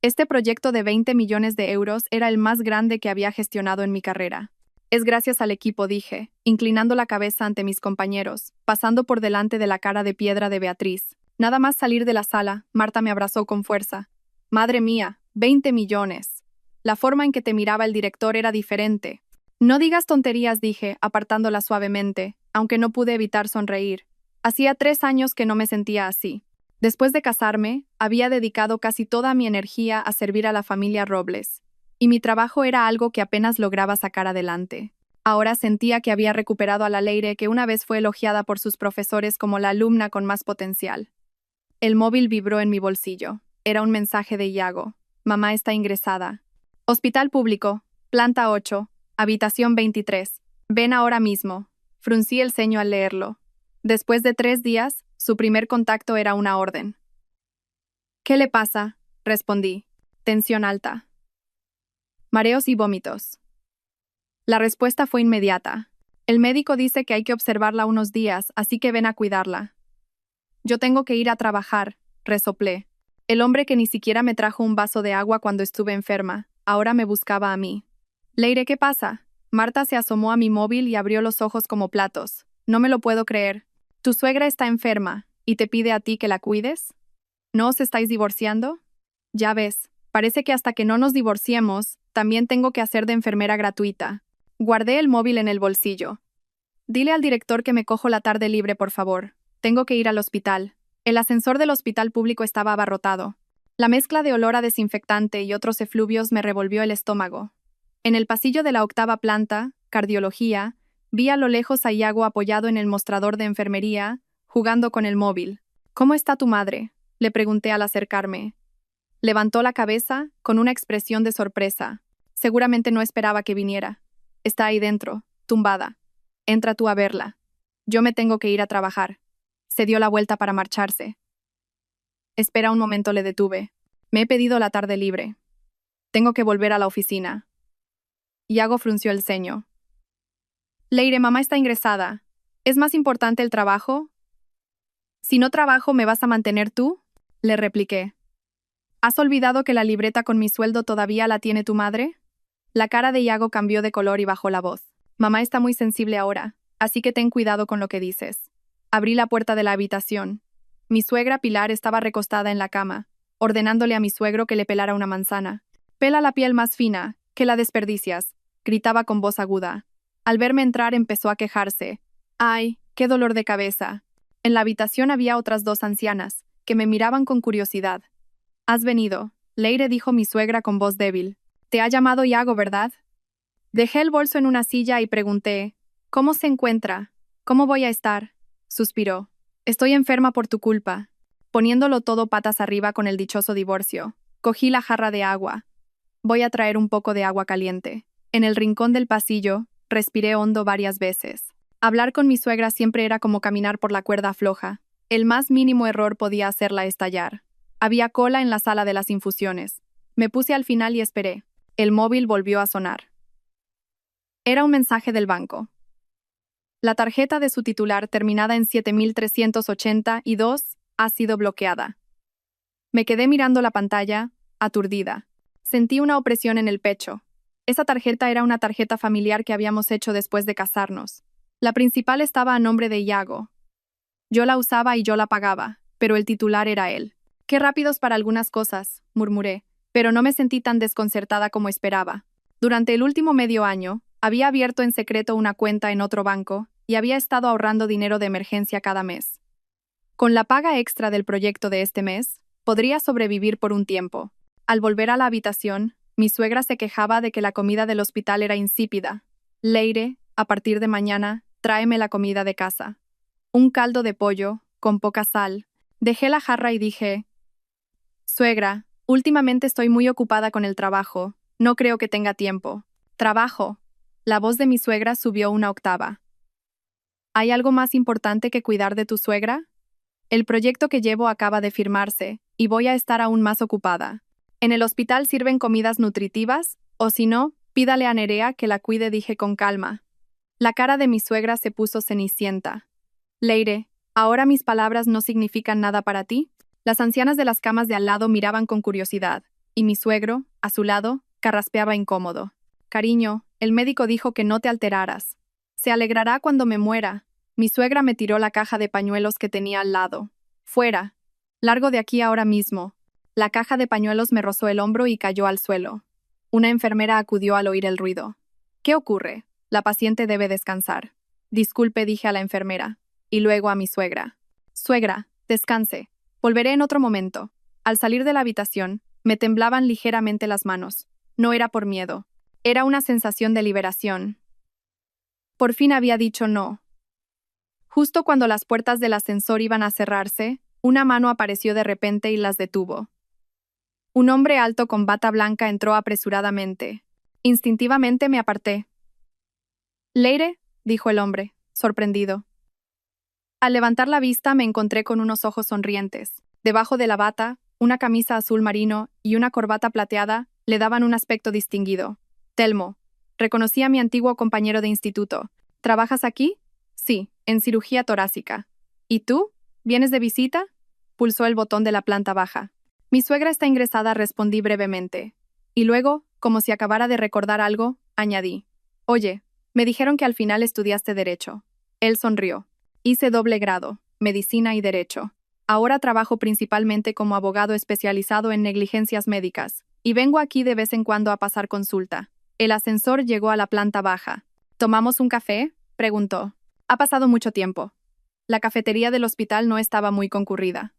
Este proyecto de 20 millones de euros era el más grande que había gestionado en mi carrera. Es gracias al equipo, dije, inclinando la cabeza ante mis compañeros, pasando por delante de la cara de piedra de Beatriz. Nada más salir de la sala, Marta me abrazó con fuerza. «Madre mía, 20 millones. La forma en que te miraba el director era diferente». «No digas tonterías», dije, apartándola suavemente, aunque no pude evitar sonreír. Hacía 3 años que no me sentía así. Después de casarme, había dedicado casi toda mi energía a servir a la familia Robles, y mi trabajo era algo que apenas lograba sacar adelante. Ahora sentía que había recuperado a la Leire que una vez fue elogiada por sus profesores como la alumna con más potencial. El móvil vibró en mi bolsillo. Era un mensaje de Iago. Mamá está ingresada. Hospital público, planta 8, habitación 23. Ven ahora mismo. Fruncí el ceño al leerlo. Después de 3 días, su primer contacto era una orden. ¿Qué le pasa?, respondí. Tensión alta. Mareos y vómitos. La respuesta fue inmediata. El médico dice que hay que observarla unos días, así que ven a cuidarla. Yo tengo que ir a trabajar, resoplé. El hombre que ni siquiera me trajo un vaso de agua cuando estuve enferma, ahora me buscaba a mí. Leire, ¿qué pasa? Marta se asomó a mi móvil y abrió los ojos como platos. No me lo puedo creer. Tu suegra está enferma, ¿y te pide a ti que la cuides? ¿No os estáis divorciando? Ya ves, parece que hasta que no nos divorciemos, también tengo que hacer de enfermera gratuita. Guardé el móvil en el bolsillo. Dile al director que me cojo la tarde libre, por favor. Tengo que ir al hospital. El ascensor del hospital público estaba abarrotado. La mezcla de olor a desinfectante y otros efluvios me revolvió el estómago. En el pasillo de la 8ª planta, cardiología, vi a lo lejos a Iago apoyado en el mostrador de enfermería, jugando con el móvil. ¿Cómo está tu madre?, le pregunté al acercarme. Levantó la cabeza, con una expresión de sorpresa. Seguramente no esperaba que viniera. Está ahí dentro, tumbada. Entra tú a verla. Yo me tengo que ir a trabajar. Se dio la vuelta para marcharse. Espera un momento, le detuve. Me he pedido la tarde libre. Tengo que volver a la oficina. Iago frunció el ceño. Leire, mamá está ingresada. ¿Es más importante el trabajo? Si no trabajo, ¿me vas a mantener tú?, le repliqué. ¿Has olvidado que la libreta con mi sueldo todavía la tiene tu madre? La cara de Iago cambió de color y bajó la voz. Mamá está muy sensible ahora, así que ten cuidado con lo que dices. Abrí la puerta de la habitación. Mi suegra Pilar estaba recostada en la cama, ordenándole a mi suegro que le pelara una manzana. Pela la piel más fina, que la desperdicias, gritaba con voz aguda. Al verme entrar empezó a quejarse. ¡Ay, qué dolor de cabeza! En la habitación había otras 2 ancianas, que me miraban con curiosidad. «Has venido», Leire, dijo mi suegra con voz débil. «Te ha llamado Iago, ¿verdad?» Dejé el bolso en una silla y pregunté, «¿Cómo se encuentra? ¿Cómo voy a estar?» Suspiró. «Estoy enferma por tu culpa». Poniéndolo todo patas arriba con el dichoso divorcio, cogí la jarra de agua. Voy a traer un poco de agua caliente. En el rincón del pasillo, respiré hondo varias veces. Hablar con mi suegra siempre era como caminar por la cuerda floja. El más mínimo error podía hacerla estallar. Había cola en la sala de las infusiones. Me puse al final y esperé. El móvil volvió a sonar. Era un mensaje del banco. La tarjeta de su titular, terminada en 7382, ha sido bloqueada. Me quedé mirando la pantalla, aturdida. Sentí una opresión en el pecho. Esa tarjeta era una tarjeta familiar que habíamos hecho después de casarnos. La principal estaba a nombre de Iago. Yo la usaba y yo la pagaba, pero el titular era él. «Qué rápidos para algunas cosas», murmuré, pero no me sentí tan desconcertada como esperaba. Durante el último medio año, había abierto en secreto una cuenta en otro banco y había estado ahorrando dinero de emergencia cada mes. Con la paga extra del proyecto de este mes, podría sobrevivir por un tiempo. Al volver a la habitación, mi suegra se quejaba de que la comida del hospital era insípida. «Leire, a partir de mañana, tráeme la comida de casa. Un caldo de pollo, con poca sal». Dejé la jarra y dije, «Suegra, últimamente estoy muy ocupada con el trabajo. No creo que tenga tiempo». «¿Trabajo?». La voz de mi suegra subió una octava. ¿Hay algo más importante que cuidar de tu suegra? El proyecto que llevo acaba de firmarse, y voy a estar aún más ocupada. En el hospital sirven comidas nutritivas, o si no, pídale a Nerea que la cuide, dije con calma. La cara de mi suegra se puso cenicienta. «Leire, ¿ahora mis palabras no significan nada para ti?». Las ancianas de las camas de al lado miraban con curiosidad, y mi suegro, a su lado, carraspeaba incómodo. «Cariño, el médico dijo que no te alteraras. Se alegrará cuando me muera». Mi suegra me tiró la caja de pañuelos que tenía al lado. «Fuera. Largo de aquí ahora mismo». La caja de pañuelos me rozó el hombro y cayó al suelo. Una enfermera acudió al oír el ruido. «¿Qué ocurre? La paciente debe descansar». «Disculpe», dije a la enfermera. Y luego a mi suegra. «Suegra, descanse. Volveré en otro momento. Al salir de la habitación, me temblaban ligeramente las manos. No era por miedo. Era una sensación de liberación. Por fin había dicho no. Justo cuando las puertas del ascensor iban a cerrarse, una mano apareció de repente y las detuvo. Un hombre alto con bata blanca entró apresuradamente. Instintivamente me aparté. «Leire», dijo el hombre, sorprendido. Al levantar la vista me encontré con unos ojos sonrientes. Debajo de la bata, una camisa azul marino y una corbata plateada le daban un aspecto distinguido. «Telmo», reconocí a mi antiguo compañero de instituto. «¿Trabajas aquí?» «Sí, en cirugía torácica». «¿Y tú? ¿Vienes de visita?» Pulsó el botón de la planta baja. «Mi suegra está ingresada», respondí brevemente. Y luego, como si acabara de recordar algo, añadí. «Oye, me dijeron que al final estudiaste Derecho». Él sonrió. «Hice doble grado, Medicina y Derecho. Ahora trabajo principalmente como abogado especializado en negligencias médicas, y vengo aquí de vez en cuando a pasar consulta». El ascensor llegó a la planta baja. «¿Tomamos un café?», preguntó. «Ha pasado mucho tiempo». La cafetería del hospital no estaba muy concurrida.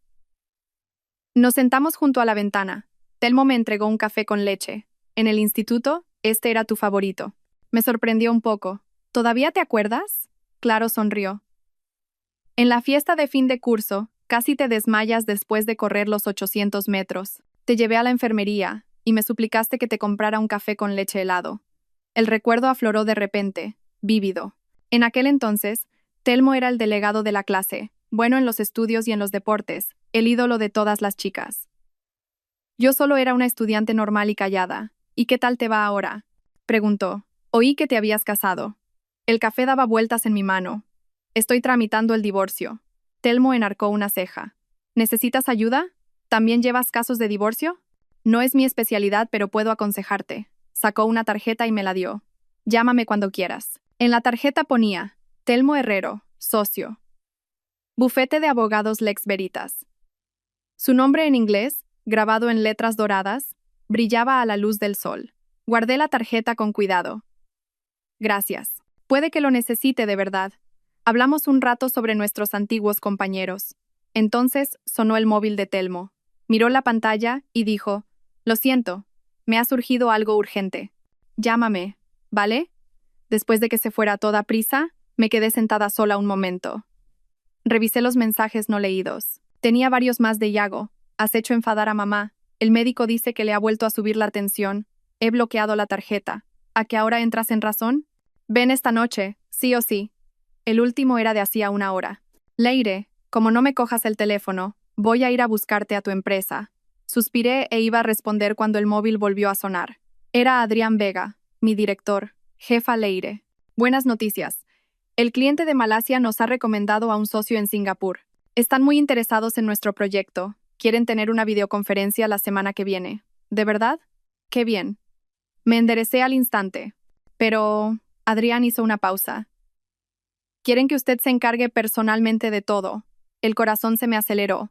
Nos sentamos junto a la ventana. Telmo me entregó un café con leche. «En el instituto, este era tu favorito». Me sorprendió un poco. «¿Todavía te acuerdas?» Claro, sonrió. «En la fiesta de fin de curso, casi te desmayas después de correr los 800 metros. Te llevé a la enfermería y me suplicaste que te comprara un café con leche helado». El recuerdo afloró de repente, vívido. En aquel entonces, Telmo era el delegado de la clase, bueno en los estudios y en los deportes, el ídolo de todas las chicas. Yo solo era una estudiante normal y callada. «¿Y qué tal te va ahora?», preguntó. «Oí que te habías casado». El café daba vueltas en mi mano. «Estoy tramitando el divorcio». Telmo enarcó una ceja. «¿Necesitas ayuda? ¿También llevas casos de divorcio?» «No es mi especialidad, pero puedo aconsejarte». Sacó una tarjeta y me la dio. «Llámame cuando quieras». En la tarjeta ponía: Telmo Herrero, socio. Bufete de abogados Lex Veritas. Su nombre en inglés, grabado en letras doradas, brillaba a la luz del sol. Guardé la tarjeta con cuidado. «Gracias. Puede que lo necesite de verdad». Hablamos un rato sobre nuestros antiguos compañeros. Entonces sonó el móvil de Telmo. Miró la pantalla y dijo: «Lo siento, me ha surgido algo urgente. Llámame, ¿vale?» Después de que se fuera a toda prisa, me quedé sentada sola un momento. Revisé los mensajes no leídos. Tenía varios más de Yago. «Has hecho enfadar a mamá. El médico dice que le ha vuelto a subir la tensión. He bloqueado la tarjeta. ¿A qué hora entras en razón? Ven esta noche, sí o sí». El último era de hacía una hora. «Leire, como no me cojas el teléfono, voy a ir a buscarte a tu empresa». Suspiré e iba a responder cuando el móvil volvió a sonar. Era Adrián Vega, mi director. «Jefa Leire. Buenas noticias. El cliente de Malasia nos ha recomendado a un socio en Singapur. Están muy interesados en nuestro proyecto. Quieren tener una videoconferencia la semana que viene». «¿De verdad? Qué bien». Me enderecé al instante. «Pero…» Adrián hizo una pausa. «Quieren que usted se encargue personalmente de todo». El corazón se me aceleró.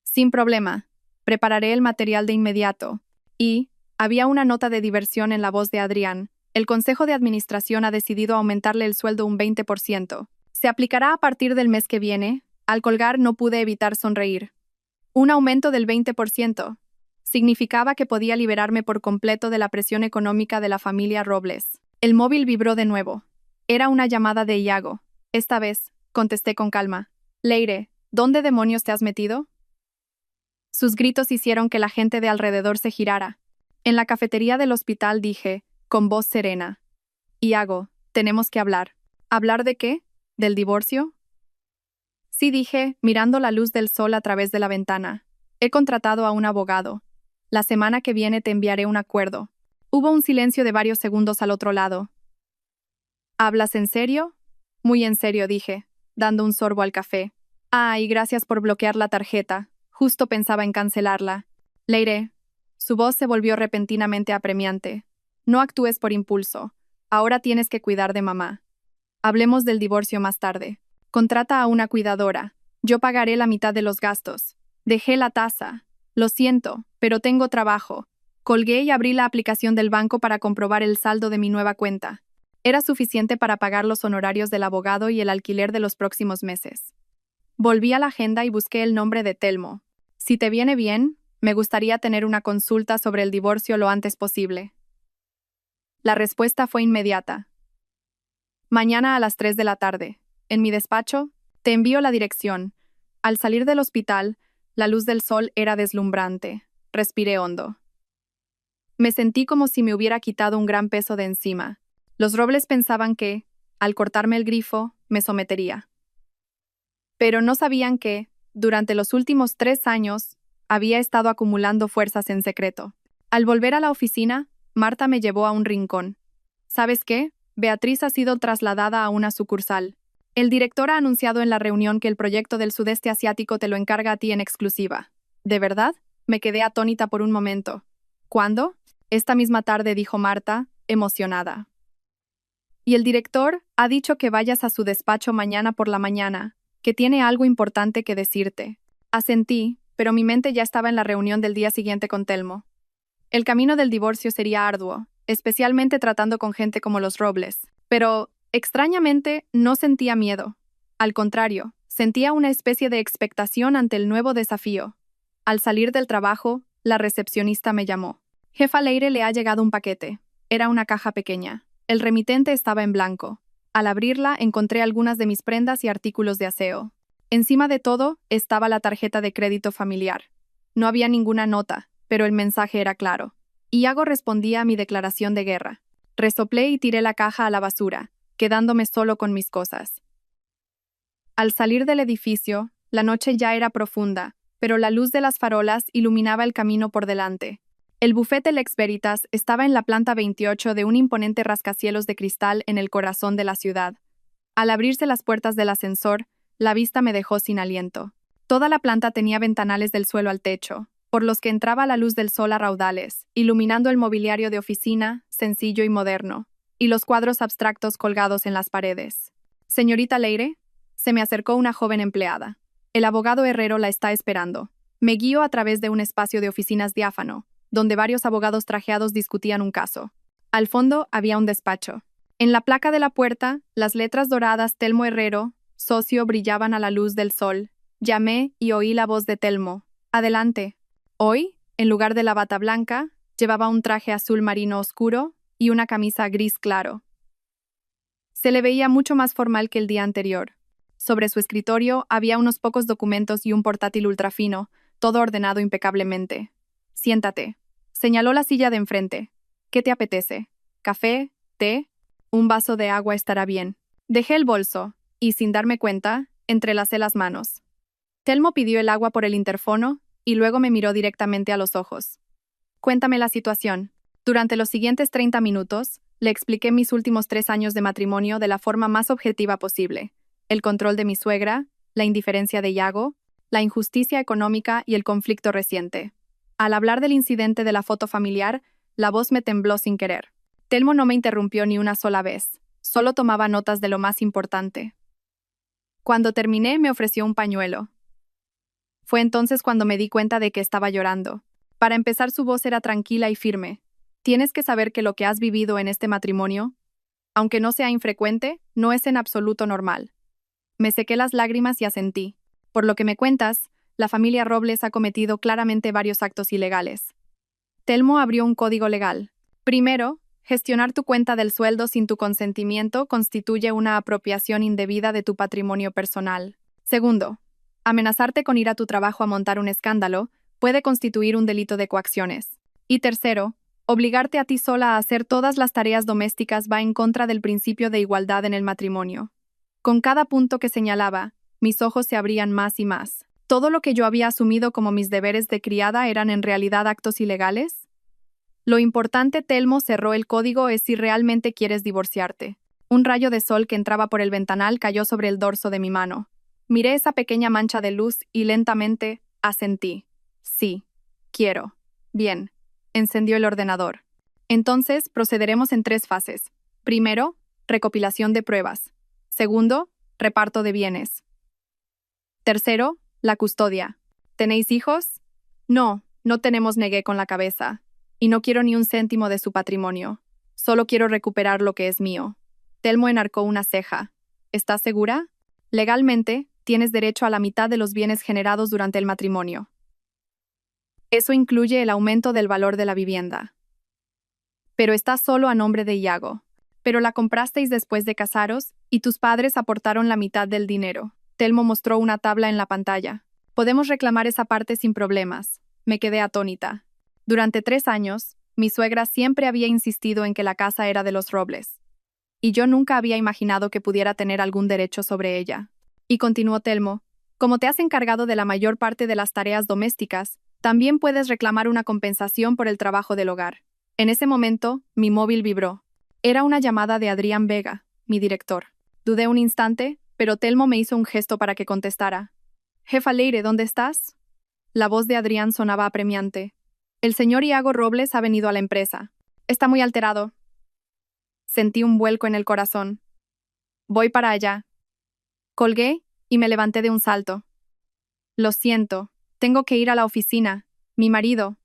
«Sin problema. Prepararé el material de inmediato». Y había una nota de diversión en la voz de Adrián. «El Consejo de Administración ha decidido aumentarle el sueldo un 20%. Se aplicará a partir del mes que viene». Al colgar no pude evitar sonreír. Un aumento del 20%. Significaba que podía liberarme por completo de la presión económica de la familia Robles. El móvil vibró de nuevo. Era una llamada de Iago. Esta vez, contesté con calma. «Leire, ¿dónde demonios te has metido?» Sus gritos hicieron que la gente de alrededor se girara. En la cafetería del hospital dije, con voz serena: «Iago, tenemos que hablar». «¿Hablar de qué? ¿Del divorcio?» «Sí», dije, mirando la luz del sol a través de la ventana. «He contratado a un abogado. La semana que viene te enviaré un acuerdo». Hubo un silencio de varios segundos al otro lado. «¿Hablas en serio?» «Muy en serio», dije, dando un sorbo al café. «Y gracias por bloquear la tarjeta. Justo pensaba en cancelarla». «Leire». Su voz se volvió repentinamente apremiante. «No actúes por impulso. Ahora tienes que cuidar de mamá. Hablemos del divorcio más tarde. Contrata a una cuidadora. Yo pagaré la mitad de los gastos». Dejé la taza. «Lo siento, pero tengo trabajo». Colgué y abrí la aplicación del banco para comprobar el saldo de mi nueva cuenta. Era suficiente para pagar los honorarios del abogado y el alquiler de los próximos meses. Volví a la agenda y busqué el nombre de Telmo. Si te viene bien, me gustaría tener una consulta sobre el divorcio lo antes posible. La respuesta fue inmediata. Mañana a las 3 de la tarde. En mi despacho, te envío la dirección. Al salir del hospital, la luz del sol era deslumbrante. Respiré hondo. Me sentí como si me hubiera quitado un gran peso de encima. Los robles pensaban que, al cortarme el grifo, me sometería. Pero no sabían que, durante los últimos 3 años, había estado acumulando fuerzas en secreto. Al volver a la oficina, Marta me llevó a un rincón. ¿Sabes qué? Beatriz ha sido trasladada a una sucursal. El director ha anunciado en la reunión que el proyecto del sudeste asiático te lo encarga a ti en exclusiva. ¿De verdad? Me quedé atónita por un momento. ¿Cuándo? Esta misma tarde, dijo Marta, emocionada. Y el director ha dicho que vayas a su despacho mañana por la mañana, que tiene algo importante que decirte. Asentí, pero mi mente ya estaba en la reunión del día siguiente con Telmo. El camino del divorcio sería arduo, especialmente tratando con gente como los Robles. Pero, extrañamente, no sentía miedo. Al contrario, sentía una especie de expectación ante el nuevo desafío. Al salir del trabajo, la recepcionista me llamó. Jefa Leire, le ha llegado un paquete. Era una caja pequeña. El remitente estaba en blanco. Al abrirla, encontré algunas de mis prendas y artículos de aseo. Encima de todo, estaba la tarjeta de crédito familiar. No había ninguna nota, pero el mensaje era claro. Iago respondía a mi declaración de guerra. Resoplé y tiré la caja a la basura, quedándome solo con mis cosas. Al salir del edificio, la noche ya era profunda, pero la luz de las farolas iluminaba el camino por delante. El bufete Lex Veritas estaba en la planta 28 de un imponente rascacielos de cristal en el corazón de la ciudad. Al abrirse las puertas del ascensor, la vista me dejó sin aliento. Toda la planta tenía ventanales del suelo al techo, por los que entraba la luz del sol a raudales, iluminando el mobiliario de oficina, sencillo y moderno, y los cuadros abstractos colgados en las paredes. Señorita Leire, se me acercó una joven empleada. El abogado Herrero la está esperando. Me guío a través de un espacio de oficinas diáfano, donde varios abogados trajeados discutían un caso. Al fondo había un despacho. En la placa de la puerta, las letras doradas Telmo Herrero, socio, brillaban a la luz del sol. Llamé y oí la voz de Telmo. Adelante. Hoy, en lugar de la bata blanca, llevaba un traje azul marino oscuro y una camisa gris claro. Se le veía mucho más formal que el día anterior. Sobre su escritorio había unos pocos documentos y un portátil ultrafino, todo ordenado impecablemente. Siéntate. Señaló la silla de enfrente. ¿Qué te apetece? ¿Café? ¿Té? Un vaso de agua estará bien. Dejé el bolso, y sin darme cuenta, entrelacé las manos. Telmo pidió el agua por el interfono, y luego me miró directamente a los ojos. Cuéntame la situación. Durante los siguientes 30 minutos, le expliqué mis últimos 3 años de matrimonio de la forma más objetiva posible. El control de mi suegra, la indiferencia de Iago, la injusticia económica y el conflicto reciente. Al hablar del incidente de la foto familiar, la voz me tembló sin querer. Telmo no me interrumpió ni una sola vez, solo tomaba notas de lo más importante. Cuando terminé, me ofreció un pañuelo. Fue entonces cuando me di cuenta de que estaba llorando. Para empezar, su voz era tranquila y firme. Tienes que saber que lo que has vivido en este matrimonio, aunque no sea infrecuente, no es en absoluto normal. Me sequé las lágrimas y asentí. Por lo que me cuentas, la familia Robles ha cometido claramente varios actos ilegales. Telmo abrió un código legal. Primero, gestionar tu cuenta del sueldo sin tu consentimiento constituye una apropiación indebida de tu patrimonio personal. Segundo, amenazarte con ir a tu trabajo a montar un escándalo puede constituir un delito de coacciones. Y tercero, obligarte a ti sola a hacer todas las tareas domésticas va en contra del principio de igualdad en el matrimonio. Con cada punto que señalaba, mis ojos se abrían más y más. ¿Todo lo que yo había asumido como mis deberes de criada eran en realidad actos ilegales? Lo importante, Telmo cerró el código, es si realmente quieres divorciarte. Un rayo de sol que entraba por el ventanal cayó sobre el dorso de mi mano. Miré esa pequeña mancha de luz y lentamente asentí. Sí, quiero. Bien. Encendió el ordenador. Entonces, procederemos en 3 fases. Primero, recopilación de pruebas. Segundo, reparto de bienes. Tercero, la custodia. ¿Tenéis hijos? No, no tenemos, negué con la cabeza. Y no quiero ni un céntimo de su patrimonio. Solo quiero recuperar lo que es mío. Telmo enarcó una ceja. ¿Estás segura? Legalmente, tienes derecho a la mitad de los bienes generados durante el matrimonio. Eso incluye el aumento del valor de la vivienda. Pero está solo a nombre de Iago. Pero la comprasteis después de casaros y tus padres aportaron la mitad del dinero. Telmo mostró una tabla en la pantalla. Podemos reclamar esa parte sin problemas. Me quedé atónita. Durante 3 años, mi suegra siempre había insistido en que la casa era de los Robles. Y yo nunca había imaginado que pudiera tener algún derecho sobre ella. Y continuó Telmo, como te has encargado de la mayor parte de las tareas domésticas, también puedes reclamar una compensación por el trabajo del hogar. En ese momento, mi móvil vibró. Era una llamada de Adrián Vega, mi director. Dudé un instante, pero Telmo me hizo un gesto para que contestara. «Jefa Leire, ¿dónde estás?» La voz de Adrián sonaba apremiante. «El señor Iago Robles ha venido a la empresa. Está muy alterado». Sentí un vuelco en el corazón. «Voy para allá». Colgué y me levanté de un salto. «Lo siento, tengo que ir a la oficina. Mi marido».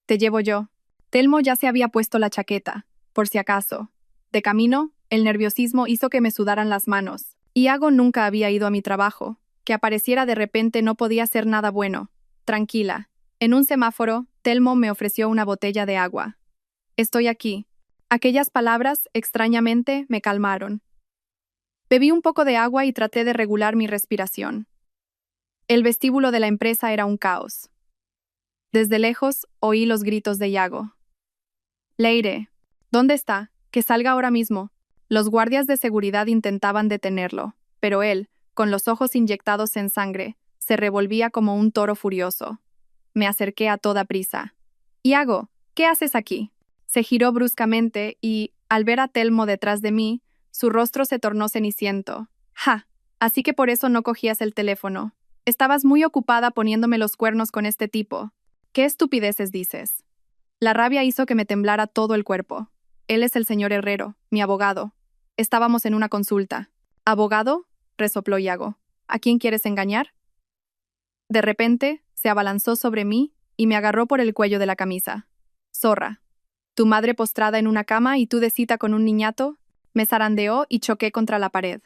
«Te llevo yo». Telmo ya se había puesto la chaqueta, por si acaso. De camino, el nerviosismo hizo que me sudaran las manos. Iago nunca había ido a mi trabajo. Que apareciera de repente no podía ser nada bueno. Tranquila. En un semáforo, Telmo me ofreció una botella de agua. «Estoy aquí». Aquellas palabras, extrañamente, me calmaron. Bebí un poco de agua y traté de regular mi respiración. El vestíbulo de la empresa era un caos. Desde lejos, oí los gritos de Iago. «Leire, ¿dónde está? Que salga ahora mismo». Los guardias de seguridad intentaban detenerlo, pero él, con los ojos inyectados en sangre, se revolvía como un toro furioso. Me acerqué a toda prisa. «Iago, ¿qué haces aquí?» Se giró bruscamente y, al ver a Telmo detrás de mí, su rostro se tornó ceniciento. «Ja, así que por eso no cogías el teléfono. Estabas muy ocupada poniéndome los cuernos con este tipo. ¿Qué estupideces dices?» La rabia hizo que me temblara todo el cuerpo. Él es el señor Herrero, mi abogado. Estábamos en una consulta. «¿Abogado?», resopló Iago. «¿A quién quieres engañar?» De repente, se abalanzó sobre mí y me agarró por el cuello de la camisa. «Zorra. Tu madre postrada en una cama y tú de cita con un niñato». Me zarandeó y choqué contra la pared.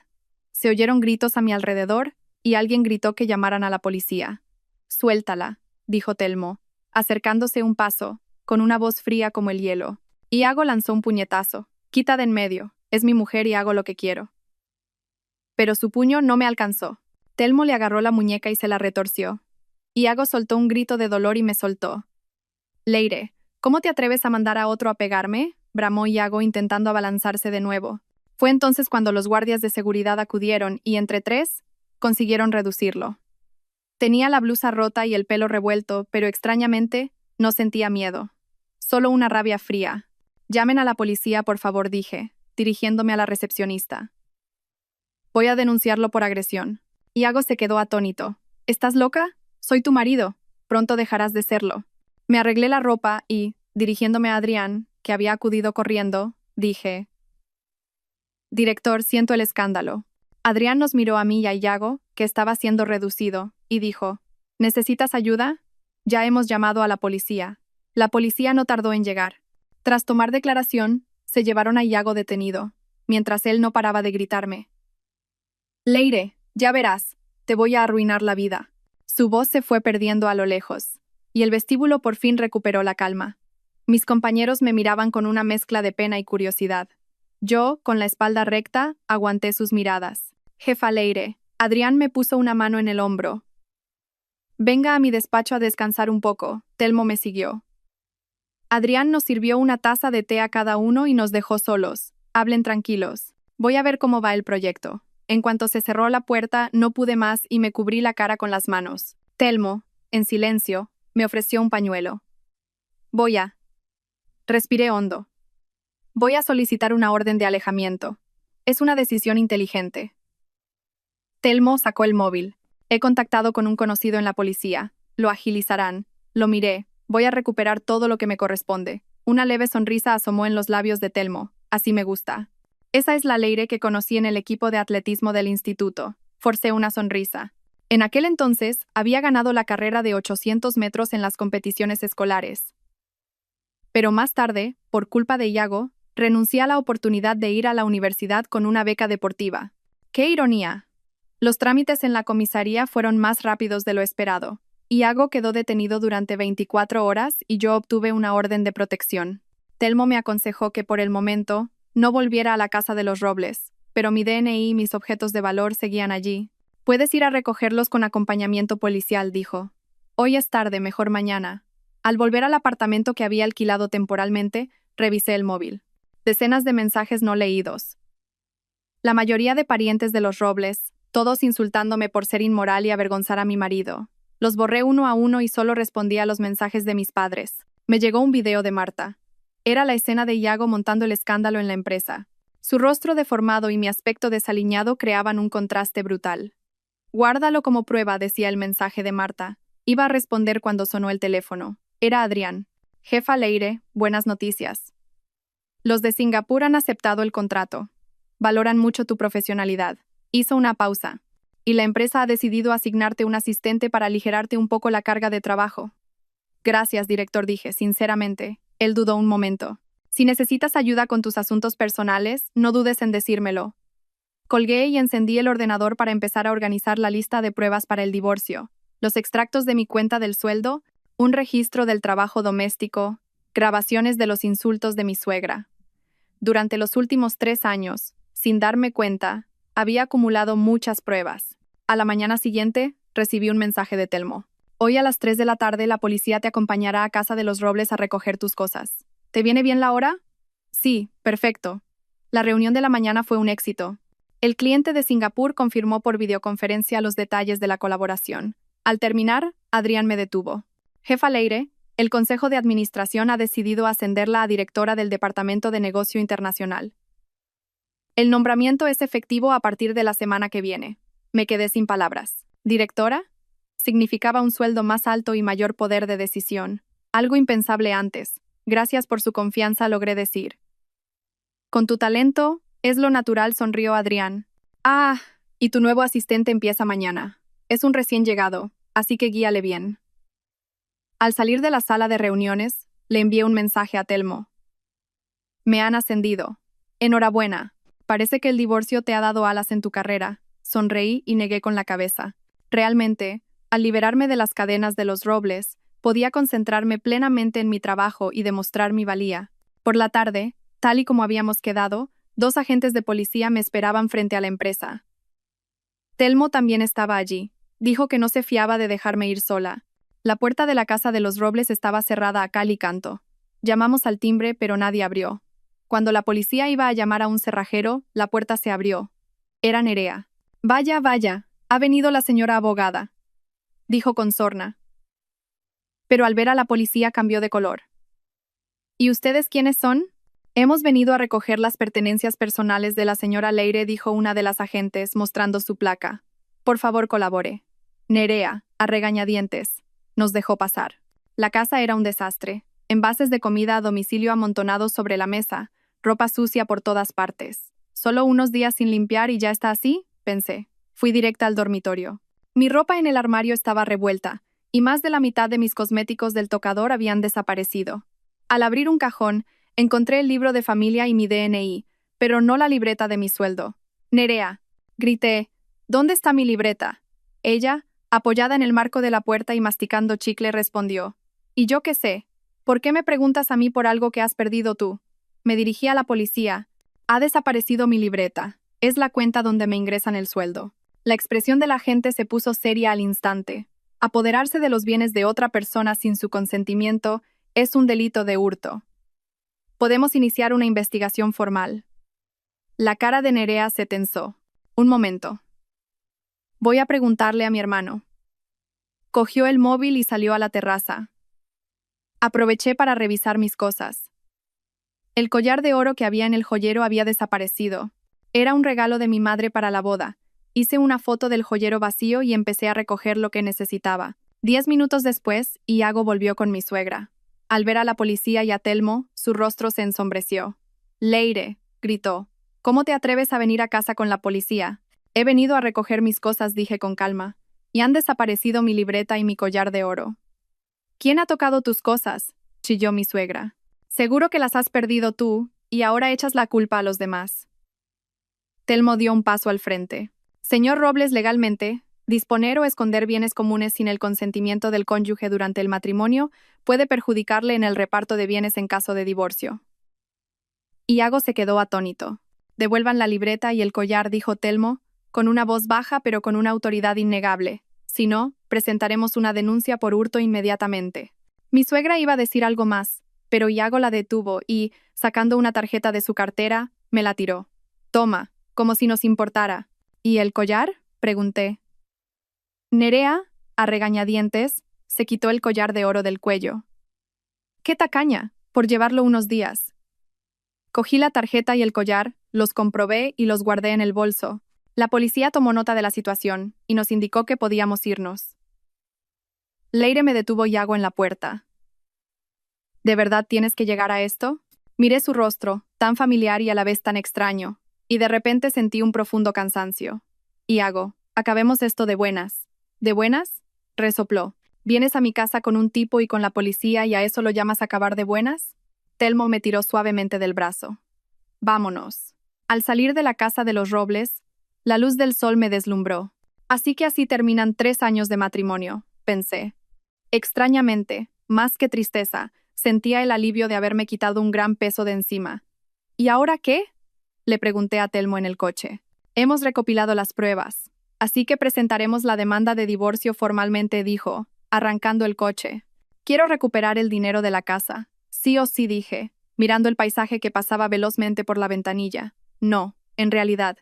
Se oyeron gritos a mi alrededor y alguien gritó que llamaran a la policía. «Suéltala», dijo Telmo, acercándose un paso, con una voz fría como el hielo. Iago lanzó un puñetazo. «Quita de en medio. Es mi mujer y hago lo que quiero». Pero su puño no me alcanzó. Telmo le agarró la muñeca y se la retorció. Iago soltó un grito de dolor y me soltó. «Leire, ¿cómo te atreves a mandar a otro a pegarme?», bramó Iago intentando abalanzarse de nuevo. Fue entonces cuando los guardias de seguridad acudieron y, entre 3, consiguieron reducirlo. Tenía la blusa rota y el pelo revuelto, pero extrañamente, no sentía miedo. Solo una rabia fría. «Llamen a la policía, por favor», dije, dirigiéndome a la recepcionista. «Voy a denunciarlo por agresión». Iago se quedó atónito. «¿Estás loca? Soy tu marido. Pronto dejarás de serlo». Me arreglé la ropa y, dirigiéndome a Adrián, que había acudido corriendo, dije: «Director, siento el escándalo». Adrián nos miró a mí y a Iago, que estaba siendo reducido, y dijo: «¿Necesitas ayuda? Ya hemos llamado a la policía». La policía no tardó en llegar. Tras tomar declaración, se llevaron a Iago detenido, mientras él no paraba de gritarme: «Leire, ya verás, te voy a arruinar la vida». Su voz se fue perdiendo a lo lejos, y el vestíbulo por fin recuperó la calma. Mis compañeros me miraban con una mezcla de pena y curiosidad. Yo, con la espalda recta, aguanté sus miradas. «Jefa Leire», Adrián me puso una mano en el hombro. «Venga a mi despacho a descansar un poco», Telmo me siguió. Adrián nos sirvió una taza de té a cada uno y nos dejó solos. «Hablen tranquilos. Voy a ver cómo va el proyecto». En cuanto se cerró la puerta, no pude más y me cubrí la cara con las manos. Telmo, en silencio, me ofreció un pañuelo. Respiré hondo. «Voy a solicitar una orden de alejamiento. Es una decisión inteligente». Telmo sacó el móvil. «He contactado con un conocido en la policía. Lo agilizarán». Lo miré. «Voy a recuperar todo lo que me corresponde». Una leve sonrisa asomó en los labios de Telmo. «Así me gusta». «Esa es la Leire que conocí en el equipo de atletismo del instituto». Forcé una sonrisa. En aquel entonces, había ganado la carrera de 800 metros en las competiciones escolares. Pero más tarde, por culpa de Iago, renuncié a la oportunidad de ir a la universidad con una beca deportiva. ¡Qué ironía! Los trámites en la comisaría fueron más rápidos de lo esperado. Iago quedó detenido durante 24 horas y yo obtuve una orden de protección. Telmo me aconsejó que por el momento no volviera a la casa de los Robles, pero mi DNI y mis objetos de valor seguían allí. Puedes ir a recogerlos con acompañamiento policial, dijo. Hoy es tarde, mejor mañana. Al volver al apartamento que había alquilado temporalmente, revisé el móvil. Decenas de mensajes no leídos. La mayoría de parientes de los Robles, todos insultándome por ser inmoral y avergonzar a mi marido. Los borré uno a uno y solo respondí a los mensajes de mis padres. Me llegó un video de Marta. Era la escena de Iago montando el escándalo en la empresa. Su rostro deformado y mi aspecto desaliñado creaban un contraste brutal. Guárdalo como prueba, decía el mensaje de Marta. Iba a responder cuando sonó el teléfono. Era Adrián. Jefa Leire, buenas noticias. Los de Singapur han aceptado el contrato. Valoran mucho tu profesionalidad. Hizo una pausa. Y la empresa ha decidido asignarte un asistente para aligerarte un poco la carga de trabajo. Gracias, director, dije, sinceramente. Él dudó un momento. Si necesitas ayuda con tus asuntos personales, no dudes en decírmelo. Colgué y encendí el ordenador para empezar a organizar la lista de pruebas para el divorcio, los extractos de mi cuenta del sueldo, un registro del trabajo doméstico, grabaciones de los insultos de mi suegra. Durante los últimos 3 años, sin darme cuenta, había acumulado muchas pruebas. A la mañana siguiente, recibí un mensaje de Telmo. Hoy a las 3 de la tarde la policía te acompañará a casa de los Robles a recoger tus cosas. ¿Te viene bien la hora? Sí, perfecto. La reunión de la mañana fue un éxito. El cliente de Singapur confirmó por videoconferencia los detalles de la colaboración. Al terminar, Adrián me detuvo. Jefa Leire, el Consejo de Administración ha decidido ascenderla a directora del Departamento de Negocio Internacional. El nombramiento es efectivo a partir de la semana que viene. Me quedé sin palabras. ¿Directora? Significaba un sueldo más alto y mayor poder de decisión. Algo impensable antes. Gracias por su confianza, logré decir. Con tu talento, es lo natural, sonrió Adrián. Ah, y tu nuevo asistente empieza mañana. Es un recién llegado, así que guíale bien. Al salir de la sala de reuniones, le envié un mensaje a Telmo. Me han ascendido. Enhorabuena. Parece que el divorcio te ha dado alas en tu carrera. Sonreí y negué con la cabeza. Realmente, al liberarme de las cadenas de los Robles, podía concentrarme plenamente en mi trabajo y demostrar mi valía. Por la tarde, tal y como habíamos quedado, 2 agentes de policía me esperaban frente a la empresa. Telmo también estaba allí. Dijo que no se fiaba de dejarme ir sola. La puerta de la casa de los Robles estaba cerrada a cal y canto. Llamamos al timbre, pero nadie abrió. Cuando la policía iba a llamar a un cerrajero, la puerta se abrió. Era Nerea. Vaya, vaya, ha venido la señora abogada, dijo con sorna. Pero al ver a la policía cambió de color. ¿Y ustedes quiénes son? Hemos venido a recoger las pertenencias personales de la señora Leire, dijo una de las agentes, mostrando su placa. Por favor, colabore. Nerea, a regañadientes, nos dejó pasar. La casa era un desastre. Envases de comida a domicilio amontonados sobre la mesa, ropa sucia por todas partes. ¿Solo unos días sin limpiar y ya está así?, pensé. Fui directa al dormitorio. Mi ropa en el armario estaba revuelta, y más de la mitad de mis cosméticos del tocador habían desaparecido. Al abrir un cajón, encontré el libro de familia y mi DNI, pero no la libreta de mi sueldo. Nerea, grité, ¿dónde está mi libreta? Ella, apoyada en el marco de la puerta y masticando chicle, respondió. ¿Y yo qué sé? ¿Por qué me preguntas a mí por algo que has perdido tú? Me dirigí a la policía. Ha desaparecido mi libreta. Es la cuenta donde me ingresan el sueldo. La expresión de la gente se puso seria al instante. Apoderarse de los bienes de otra persona sin su consentimiento es un delito de hurto. Podemos iniciar una investigación formal. La cara de Nerea se tensó. Un momento. Voy a preguntarle a mi hermano. Cogió el móvil y salió a la terraza. Aproveché para revisar mis cosas. El collar de oro que había en el joyero había desaparecido. Era un regalo de mi madre para la boda. Hice una foto del joyero vacío y empecé a recoger lo que necesitaba. 10 minutos después, Iago volvió con mi suegra. Al ver a la policía y a Telmo, su rostro se ensombreció. Leire, gritó. ¿Cómo te atreves a venir a casa con la policía? He venido a recoger mis cosas, dije con calma. Y han desaparecido mi libreta y mi collar de oro. ¿Quién ha tocado tus cosas?, chilló mi suegra. Seguro que las has perdido tú, y ahora echas la culpa a los demás. Telmo dio un paso al frente. Señor Robles, legalmente, disponer o esconder bienes comunes sin el consentimiento del cónyuge durante el matrimonio puede perjudicarle en el reparto de bienes en caso de divorcio. Iago se quedó atónito. Devuelvan la libreta y el collar, dijo Telmo, con una voz baja pero con una autoridad innegable. Si no, presentaremos una denuncia por hurto inmediatamente. Mi suegra iba a decir algo más, pero Iago la detuvo y, sacando una tarjeta de su cartera, me la tiró. Toma, como si nos importara. ¿Y el collar? Pregunté. Nerea, a regañadientes, se quitó el collar de oro del cuello. ¡Qué tacaña! Por llevarlo unos días. Cogí la tarjeta y el collar, los comprobé y los guardé en el bolso. La policía tomó nota de la situación y nos indicó que podíamos irnos. Leire me detuvo Iago en la puerta. ¿De verdad tienes que llegar a esto? Miré su rostro, tan familiar y a la vez tan extraño, y de repente sentí un profundo cansancio. Iago, acabemos esto de buenas. ¿De buenas? Resopló. ¿Vienes a mi casa con un tipo y con la policía y a eso lo llamas acabar de buenas? Telmo me tiró suavemente del brazo. Vámonos. Al salir de la casa de los Robles, la luz del sol me deslumbró. Así que así terminan 3 años de matrimonio, pensé. Extrañamente, más que tristeza, sentía el alivio de haberme quitado un gran peso de encima. ¿Y ahora qué? Le pregunté a Telmo en el coche. Hemos recopilado las pruebas, así que presentaremos la demanda de divorcio formalmente, dijo, arrancando el coche. Quiero recuperar el dinero de la casa. Sí o sí, dije, mirando el paisaje que pasaba velozmente por la ventanilla. No, en realidad.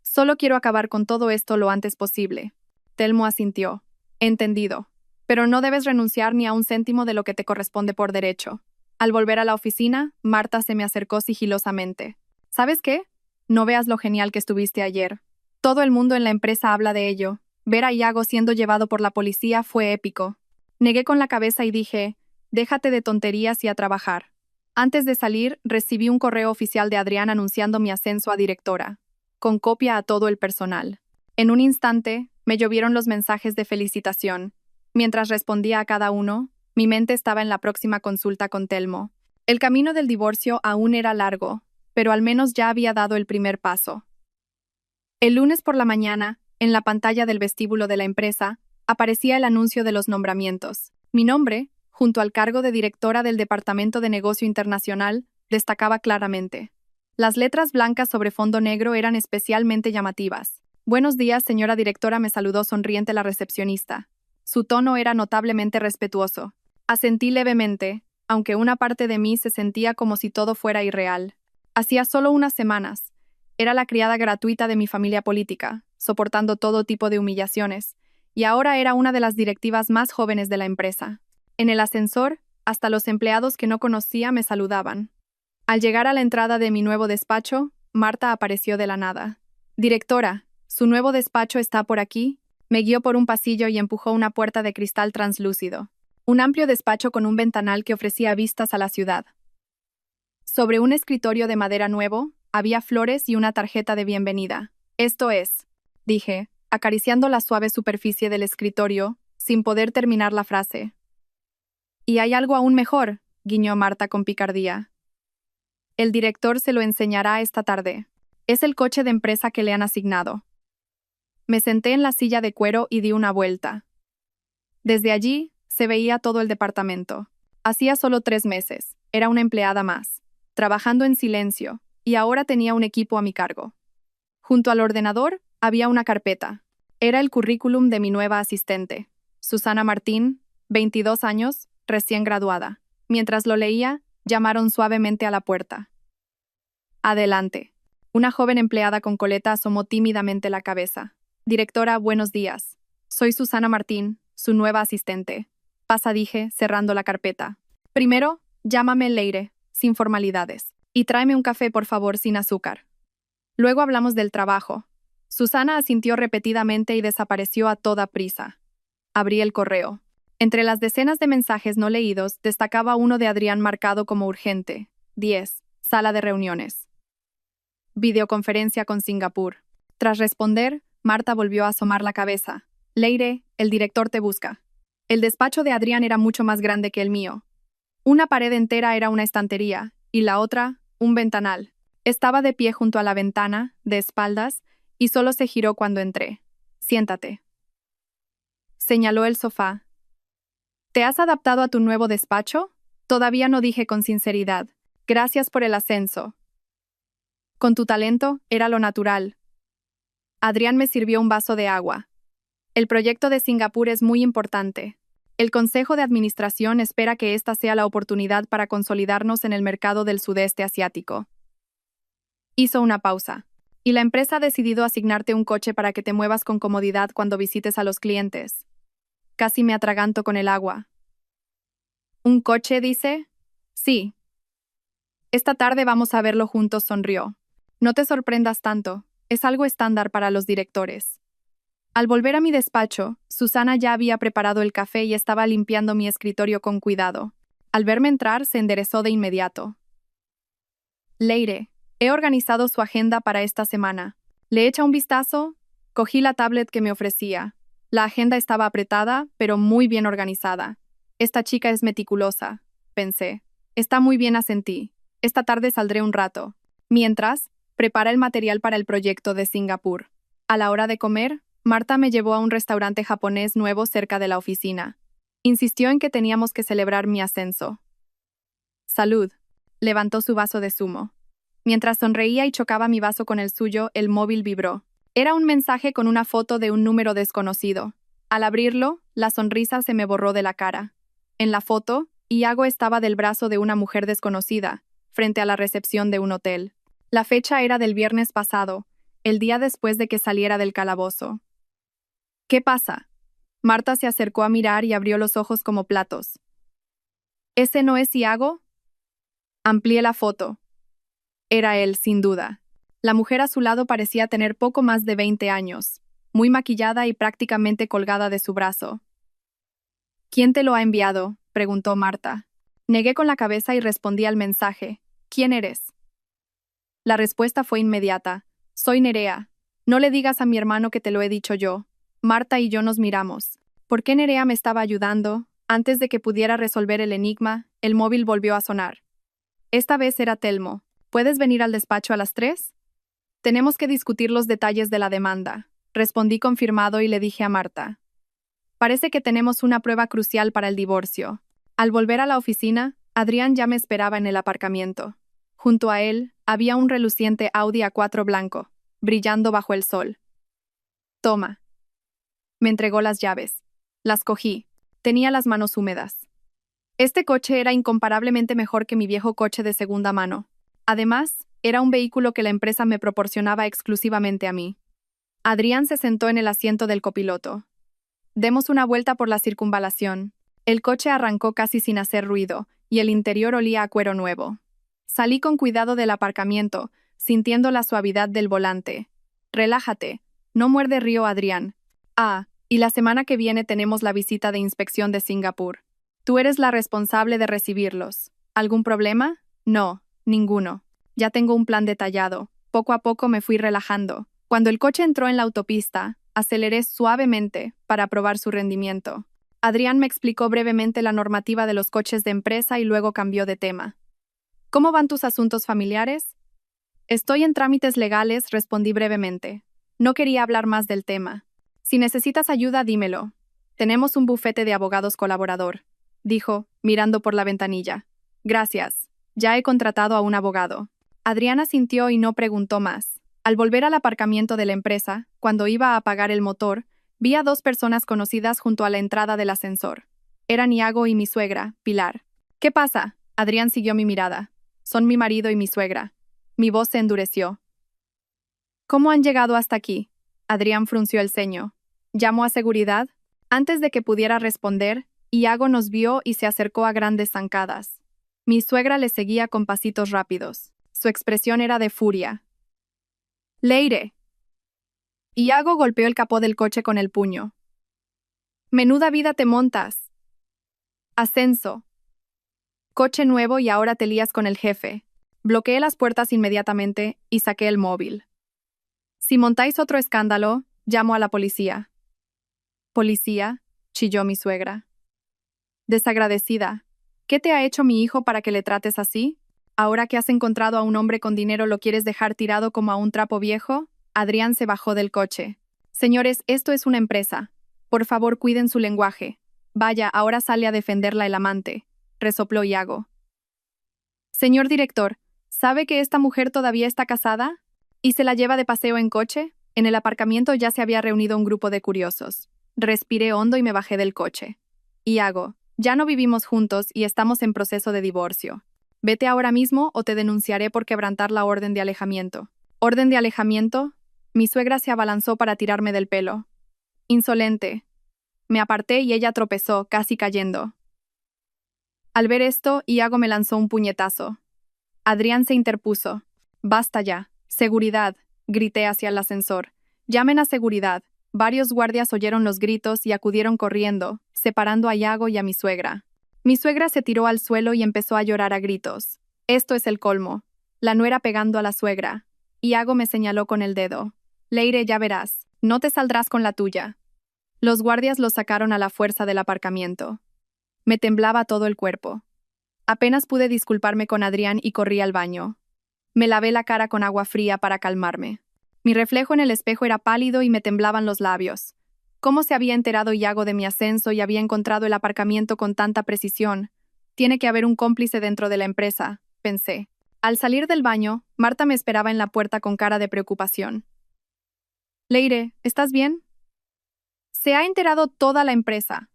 Solo quiero acabar con todo esto lo antes posible. Telmo asintió. Entendido. Pero no debes renunciar ni a un céntimo de lo que te corresponde por derecho. Al volver a la oficina, Marta se me acercó sigilosamente. ¿Sabes qué? No veas lo genial que estuviste ayer. Todo el mundo en la empresa habla de ello. Ver a Iago siendo llevado por la policía fue épico. Negué con la cabeza y dije, déjate de tonterías y a trabajar. Antes de salir, recibí un correo oficial de Adrián anunciando mi ascenso a directora, con copia a todo el personal. En un instante, me llovieron los mensajes de felicitación. Mientras respondía a cada uno, mi mente estaba en la próxima consulta con Telmo. El camino del divorcio aún era largo, pero al menos ya había dado el primer paso. El lunes por la mañana, en la pantalla del vestíbulo de la empresa, aparecía el anuncio de los nombramientos. Mi nombre, junto al cargo de directora del Departamento de Negocio Internacional, destacaba claramente. Las letras blancas sobre fondo negro eran especialmente llamativas. Buenos días, señora directora, me saludó sonriente la recepcionista. Su tono era notablemente respetuoso. Asentí levemente, aunque una parte de mí se sentía como si todo fuera irreal. Hacía solo unas semanas. Era la criada gratuita de mi familia política, soportando todo tipo de humillaciones, y ahora era una de las directivas más jóvenes de la empresa. En el ascensor, hasta los empleados que no conocía me saludaban. Al llegar a la entrada de mi nuevo despacho, Marta apareció de la nada. Directora, ¿su nuevo despacho está por aquí? Me guió por un pasillo y empujó una puerta de cristal translúcido. Un amplio despacho con un ventanal que ofrecía vistas a la ciudad. Sobre un escritorio de madera nuevo, había flores y una tarjeta de bienvenida. Esto es, dije, acariciando la suave superficie del escritorio, sin poder terminar la frase. Y hay algo aún mejor, guiñó Marta con picardía. El director se lo enseñará esta tarde. Es el coche de empresa que le han asignado. Me senté en la silla de cuero y di una vuelta. Desde allí, se veía todo el departamento. Hacía solo 3 meses, era una empleada más, trabajando en silencio, y ahora tenía un equipo a mi cargo. Junto al ordenador, había una carpeta. Era el currículum de mi nueva asistente, Susana Martín, 22 años, recién graduada. Mientras lo leía, llamaron suavemente a la puerta. Adelante. Una joven empleada con coleta asomó tímidamente la cabeza. Directora, buenos días. Soy Susana Martín, su nueva asistente. Pasa, dije, cerrando la carpeta. Primero, llámame Leire, sin formalidades. Y tráeme un café, por favor, sin azúcar. Luego hablamos del trabajo. Susana asintió repetidamente y desapareció a toda prisa. Abrí el correo. Entre las decenas de mensajes no leídos, destacaba uno de Adrián marcado como urgente. 10. Sala de reuniones. Videoconferencia con Singapur. Tras responder, Marta volvió a asomar la cabeza. Leire, el director te busca. El despacho de Adrián era mucho más grande que el mío. Una pared entera era una estantería, y la otra, un ventanal. Estaba de pie junto a la ventana, de espaldas, y solo se giró cuando entré. Siéntate. Señaló el sofá. ¿Te has adaptado a tu nuevo despacho? Todavía no, dije con sinceridad. Gracias por el ascenso. Con tu talento, era lo natural. Adrián me sirvió un vaso de agua. El proyecto de Singapur es muy importante. El Consejo de Administración espera que esta sea la oportunidad para consolidarnos en el mercado del sudeste asiático. Hizo una pausa. Y la empresa ha decidido asignarte un coche para que te muevas con comodidad cuando visites a los clientes. Casi me atraganto con el agua. ¿Un coche, dice? Sí. Esta tarde vamos a verlo juntos, sonrió. No te sorprendas tanto, es algo estándar para los directores. Al volver a mi despacho, Susana ya había preparado el café y estaba limpiando mi escritorio con cuidado. Al verme entrar, se enderezó de inmediato. Leire, he organizado su agenda para esta semana. ¿Le echa un vistazo? Cogí la tablet que me ofrecía. La agenda estaba apretada, pero muy bien organizada. Esta chica es meticulosa, pensé. Está muy bien, asentí. Esta tarde saldré un rato. Mientras, prepara el material para el proyecto de Singapur. A la hora de comer, Marta me llevó a un restaurante japonés nuevo cerca de la oficina. Insistió en que teníamos que celebrar mi ascenso. Salud. Levantó su vaso de zumo. Mientras sonreía y chocaba mi vaso con el suyo, el móvil vibró. Era un mensaje con una foto de un número desconocido. Al abrirlo, la sonrisa se me borró de la cara. En la foto, Iago estaba del brazo de una mujer desconocida, frente a la recepción de un hotel. La fecha era del viernes pasado, el día después de que saliera del calabozo. ¿Qué pasa? Marta se acercó a mirar y abrió los ojos como platos. ¿Ese no es Iago? Amplié la foto. Era él, sin duda. La mujer a su lado parecía tener poco más de 20 años, muy maquillada y prácticamente colgada de su brazo. ¿Quién te lo ha enviado?, preguntó Marta. Negué con la cabeza y respondí al mensaje. ¿Quién eres? La respuesta fue inmediata. Soy Nerea. No le digas a mi hermano que te lo he dicho yo. Marta y yo nos miramos. ¿Por qué Nerea me estaba ayudando? Antes de que pudiera resolver el enigma, el móvil volvió a sonar. Esta vez era Telmo. ¿Puedes venir al despacho a las 3? Tenemos que discutir los detalles de la demanda. Respondí confirmado y le dije a Marta. Parece que tenemos una prueba crucial para el divorcio. Al volver a la oficina, Adrián ya me esperaba en el aparcamiento. Junto a él, había un reluciente Audi A4 blanco, brillando bajo el sol. Toma. Me entregó las llaves. Las cogí. Tenía las manos húmedas. Este coche era incomparablemente mejor que mi viejo coche de segunda mano. Además, era un vehículo que la empresa me proporcionaba exclusivamente a mí. Adrián se sentó en el asiento del copiloto. Demos una vuelta por la circunvalación. El coche arrancó casi sin hacer ruido, y el interior olía a cuero nuevo. Salí con cuidado del aparcamiento, sintiendo la suavidad del volante. Relájate. No muerde río, Adrián. Ah, y la semana que viene tenemos la visita de inspección de Singapur. Tú eres la responsable de recibirlos. ¿Algún problema? No, ninguno. Ya tengo un plan detallado. Poco a poco me fui relajando. Cuando el coche entró en la autopista, aceleré suavemente para probar su rendimiento. Adrián me explicó brevemente la normativa de los coches de empresa y luego cambió de tema. ¿Cómo van tus asuntos familiares? Estoy en trámites legales, respondí brevemente. No quería hablar más del tema. Si necesitas ayuda, dímelo. Tenemos un bufete de abogados colaborador, dijo, mirando por la ventanilla. Gracias. Ya he contratado a un abogado. Adriana asintió y no preguntó más. Al volver al aparcamiento de la empresa, cuando iba a apagar el motor, vi a dos personas conocidas junto a la entrada del ascensor. Eran Iago y mi suegra, Pilar. ¿Qué pasa? Adrián siguió mi mirada. Son mi marido y mi suegra. Mi voz se endureció. ¿Cómo han llegado hasta aquí? Adrián frunció el ceño. ¿Llamó a seguridad? Antes de que pudiera responder, Iago nos vio y se acercó a grandes zancadas. Mi suegra le seguía con pasitos rápidos. Su expresión era de furia. ¡Leire! Iago golpeó el capó del coche con el puño. ¡Menuda vida te montas! Ascenso. Coche nuevo y ahora te lías con el jefe. Bloqueé las puertas inmediatamente y saqué el móvil. Si montáis otro escándalo, llamo a la policía. ¿Policía?, chilló mi suegra. Desagradecida. ¿Qué te ha hecho mi hijo para que le trates así? ¿Ahora que has encontrado a un hombre con dinero lo quieres dejar tirado como a un trapo viejo? Adrián se bajó del coche. Señores, esto es una empresa. Por favor, cuiden su lenguaje. Vaya, ahora sale a defenderla el amante, resopló Iago. Señor director, ¿sabe que esta mujer todavía está casada? ¿Y se la lleva de paseo en coche? En el aparcamiento ya se había reunido un grupo de curiosos. Respiré hondo y me bajé del coche. Iago, ya no vivimos juntos y estamos en proceso de divorcio. Vete ahora mismo o te denunciaré por quebrantar la orden de alejamiento. ¿Orden de alejamiento? Mi suegra se abalanzó para tirarme del pelo. Insolente. Me aparté y ella tropezó, casi cayendo. Al ver esto, Iago me lanzó un puñetazo. Adrián se interpuso. Basta ya. Seguridad, grité hacia el ascensor. Llamen a seguridad. Varios guardias oyeron los gritos y acudieron corriendo, separando a Iago y a mi suegra. Mi suegra se tiró al suelo y empezó a llorar a gritos. Esto es el colmo. La nuera pegando a la suegra. Iago me señaló con el dedo. Leire, ya verás. No te saldrás con la tuya. Los guardias lo sacaron a la fuerza del aparcamiento. Me temblaba todo el cuerpo. Apenas pude disculparme con Adrián y corrí al baño. Me lavé la cara con agua fría para calmarme. Mi reflejo en el espejo era pálido y me temblaban los labios. ¿Cómo se había enterado Iago de mi ascenso y había encontrado el aparcamiento con tanta precisión? Tiene que haber un cómplice dentro de la empresa, pensé. Al salir del baño, Marta me esperaba en la puerta con cara de preocupación. Leire, ¿estás bien? Se ha enterado toda la empresa.